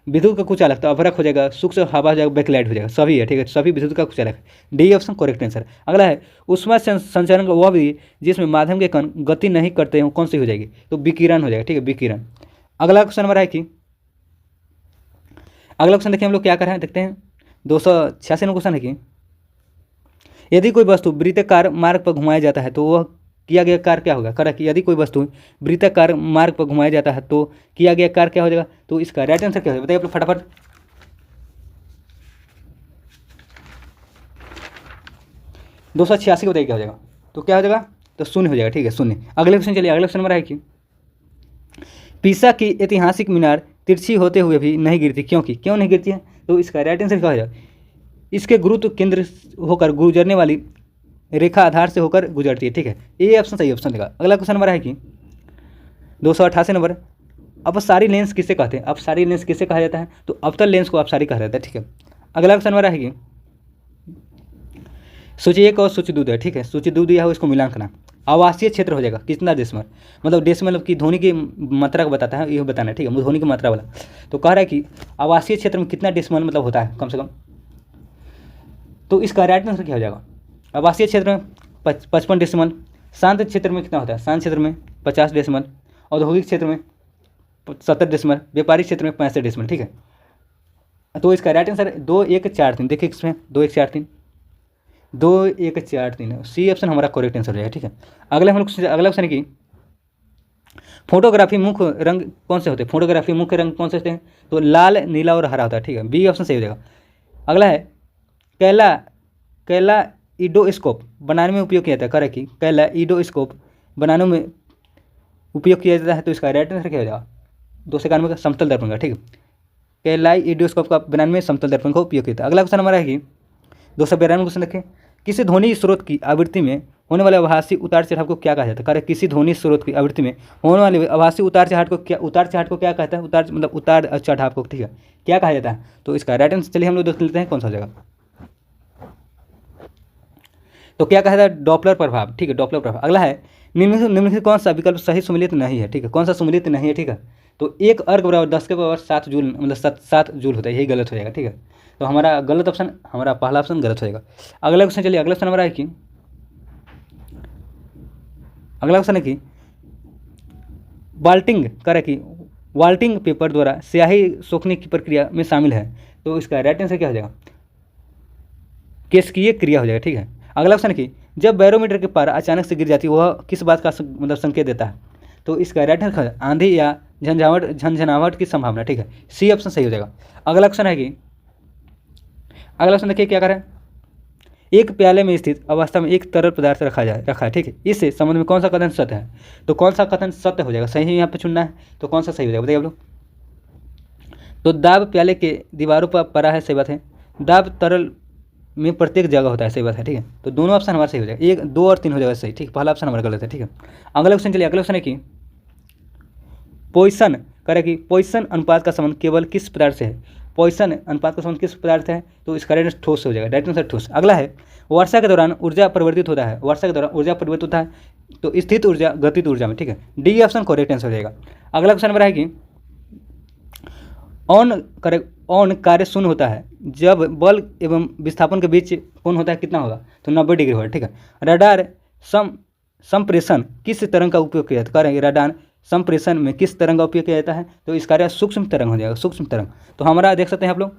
विद्युत का कुचालक तो अभ्रक हो जाएगा, सूक्ष्म हवा हो जाएगा, बैकलाइट हो जाएगा, सभी है, ठीक है। सभी विद्युत का कुचालक है। D option correct answer. अगला है, ऊष्मा संचरण का वह विधि जिसमें माध्यम के कण गति नहीं करते हैं, कौन सी हो जाएगी? तो विकिरण हो जाएगा, ठीक है, विकिरण। अगला क्वेश्चन हमारा है कि अगला क्वेश्चन देखिए हम लोग क्या कर रहे हैं, देखते हैं। 286 क्वेश्चन है कि यदि कोई वस्तु वृत्ताकार मार्ग पर घुमाया जाता है तो वह किया गया कार्य क्या होगा? करेक्ट। यदि कोई वस्तु वृत्ताकार मार्ग पर घुमाया जाता है तो किया गया कार्य क्या हो जाएगा? तो इसका राइट आंसर क्या होगा? बताइए आप लोग फटाफट। 286 को बताइए क्या हो जाएगा? तो क्या हो जाएगा? तो शून्य हो जाएगा, ठीक है, शून्य। अगले क्वेश्चन चलिए। अगले क्वेश्चन हमारा है कि पीसा की ऐतिहासिक मीनार तिरछी होते हुए भी नहीं गिरती, क्यों नहीं गिरती है? तो इसका राइट आंसर क्या हो जाएगा? इसके गुरुत्व केंद्र होकर गुजरने वाली रेखा आधार से होकर गुजरती है, ठीक है। ये ऑप्शन सही ऑप्शन देगा। अगला क्वेश्चन हमारा है कि 288 नंबर, अपसारी लेंस किसे कहते हैं? अपसारी लेंस किसे कहा जाता है? तो अवतल लेंस को अपसारी कहा जाता है, ठीक है। अगला क्वेश्चन हमारा है कि सूची 1 और सूची 2 है, ठीक है। सूची 2 दिया है, इसको मिलान करना। आवासीय क्षेत्र हो जाएगा कितना डेसिमल, मतलब डेसिमल की ध्वनि की मात्रा को बताता है, ये बताना है, ठीक है, ध्वनि की मात्रा वाला। तो कह रहा है कि आवासीय क्षेत्र में कितना डेसिमल मतलब होता है कम से कम? तो इसका राइट आंसर क्या हो जाएगा? आवासीय क्षेत्र में 55 डेसिमल, शांत क्षेत्र में कितना होता है? शांत क्षेत्र में 50 डेसिमल, औद्योगिक क्षेत्र में 70 डेसिमल, व्यापारिक क्षेत्र में 65 डेसिमल, ठीक है। तो इसका राइट आंसर 2143, देखिए इसमें 2143, 2143 सी ऑप्शन हमारा करेक्ट आंसर हो जाएगा, ठीक है। अगला हम लोग अगला क्वेश्चन है कि फोटोग्राफी मुख्य रंग कौन से होते हैं? फोटोग्राफी मुख्य रंग कौन से होते हैं? तो लाल, नीला और हरा होता है, ठीक है। बी ऑप्शन सही हो जाएगा। अगला है, कैला ईडोस्कोप बनाने में उपयोग किया जाता है, करेक्ट कि कैला ईडोस्कोप बनाने में उपयोग किया जाता है। तो इसका राइट आंसर क्या हो जाएगा? 291 का समतल दर्पण का, ठीक है। कैलाई ईडोस्कोप का बनाने में समतल दर्पण का उपयोग किया जाता है। अगला क्वेश्चन हमारा है कि 292 क्वेश्चन देखें, किसी ध्वनि स्रोत की आवृत्ति में होने वाले आभासी उतार चढ़ाव को क्या कहा जाता है? करेक्ट, किसी ध्वनि स्रोत की आवृत्ति में होने वाले आभासी उतार चढ़ाव को क्या कहता है? उतार मतलब उतार चढ़ाव को, ठीक है, क्या कहा जाता है? तो इसका राइट आंसर चलिए हम लोग देख लेते हैं कौन सा हो जाएगा। तो क्या कहा जाता है? डॉपलर प्रभाव, ठीक है, डॉपलर प्रभाव। अगला है, निम्नलिखित कौन सा विकल्प सही सुमेलित नहीं है? ठीक है, कौन सा सुमेलित नहीं है? ठीक है, तो 1 अर्ग बराबर 10 के पावर 7 जूल, मतलब 7 जूल होता है, यही गलत हो जाएगा, ठीक है। तो हमारा गलत ऑप्शन, हमारा पहला ऑप्शन गलत हो जाएगा। अगला क्वेश्चन चलिए। अगला क्वेश्चन हमारा है कि वाल्टिंग करे कि वाल्टिंग पेपर द्वारा स्याही सोखने की प्रक्रिया में शामिल है। तो इसका राइट आंसर क्या हो जाएगा? केशकीय क्रिया हो जाएगा, ठीक है। अगला क्वेश्चन कि जब बैरोमीटर की पारा अचानक से गिर जाती है वह किस बात का मतलब संकेत देता है? तो इसका राइट आंसर आंधी या झंझनाहट की संभावना, ठीक है, सी ऑप्शन सही हो जाएगा। अगला क्वेश्चन है कि अगला क्वेश्चन देखिए क्या करें, एक प्याले में स्थित अवस्था में एक तरल पदार्थ रखा है, ठीक है। इससे संबंध में कौन सा कथन सत्य है? तो कौन सा कथन सत्य हो जाएगा, सही यहाँ पे चुनना है। तो कौन सा सही हो जाएगा बताइए आप लोग। तो दाब प्याले के दीवारों पर पड़ा है, सही बात है। दाब तरल में प्रत्येक जगह होता है, सही बात है, ठीक है। तो दोनों ऑप्शन हमारा सही हो जाएगा, 1, 2 और 3 हो जाएगा सही, ठीक। पहला ऑप्शन हमारा गलत है, ठीक है। अगला क्वेश्चन चलिए, अगला क्वेश्चन है कि पोइसन करे कि पोइसन अनुपात का संबंध केवल किस पदार्थ से है? पोइसन अनुपात का संबंध किस पदार्थ से है? तो इसका राइट आंसर ठोस हो जाएगा, राइट आंसर ठोस। अगला है वर्षा के दौरान ऊर्जा परिवर्तित होता है, वर्षा के दौरान ऊर्जा परिवर्तित होता है तो स्थित ऊर्जा गतित ऊर्जा में, ठीक है। डी ऑप्शन करेक्ट आंसर हो जाएगा। अगला क्वेश्चन नंबर है कि ऑन कार्य शून्य होता है जब बल एवं विस्थापन के बीच कोण होता है, कितना होगा? तो 90 डिग्री होगा, ठीक है। रडार संप्रेषण किस तरंग का उपयोग किया जाता है? रडार संप्रेषण में किस तरंग का उपयोग किया जाता है? तो इसका कार्य सूक्ष्म तरंग हो जाएगा, सूक्ष्म तरंग। तो हमारा देख सकते हैं आप लोग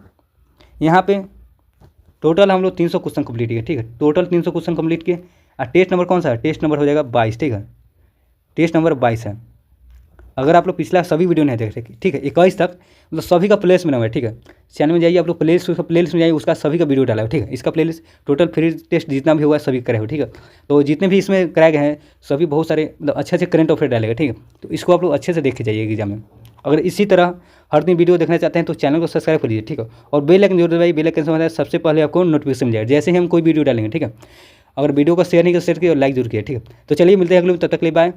यहाँ पे टोटल हम लोग 300 क्वेश्चन कंप्लीट किए, ठीक है। टोटल 300 क्वेश्चन कंप्लीट किए। और टेस्ट नंबर कौन सा है? टेस्ट नंबर हो जाएगा 22, ठीक है। टेस्ट नंबर 22 है। अगर आप लोग पिछला सभी वीडियो नहीं देख रहे, ठीक है, 21 तक मतलब सभी का प्लेलिस्ट में है, ठीक है। चैनल में जाइए आप लोग, प्लेलिस्ट में जाइए, उसका सभी का वीडियो डाला है, ठीक है। इसका प्लेलिस्ट टोटल फ्री टेस्ट जितना भी हुआ है सभी कराए हो, ठीक है। तो जितने भी इसमें कराए गए हैं सभी बहुत सारे मतलब अच्छे अच्छे करंट अफेयर डालेगा, ठीक है। तो इसको आप लोग अच्छे से देख के जाइए एग्जाम में। अगर इसी तरह हर दिन वीडियो देखना चाहते हैं तो चैनल को सब्सक्राइब करिए, ठीक है। और बेल आइकन जरूर दबाइए, बेल आइकन से सबसे पहले आपको नोटिफिकेशन मिल जाएगा जैसे ही हम कोई वीडियो डालेंगे, ठीक है। अगर वीडियो को शेयर नहीं कर शेयर किए और लाइक जरूर किए, ठीक है। तो चलिए मिलते हैं अगले, तब तक के लिए बाय।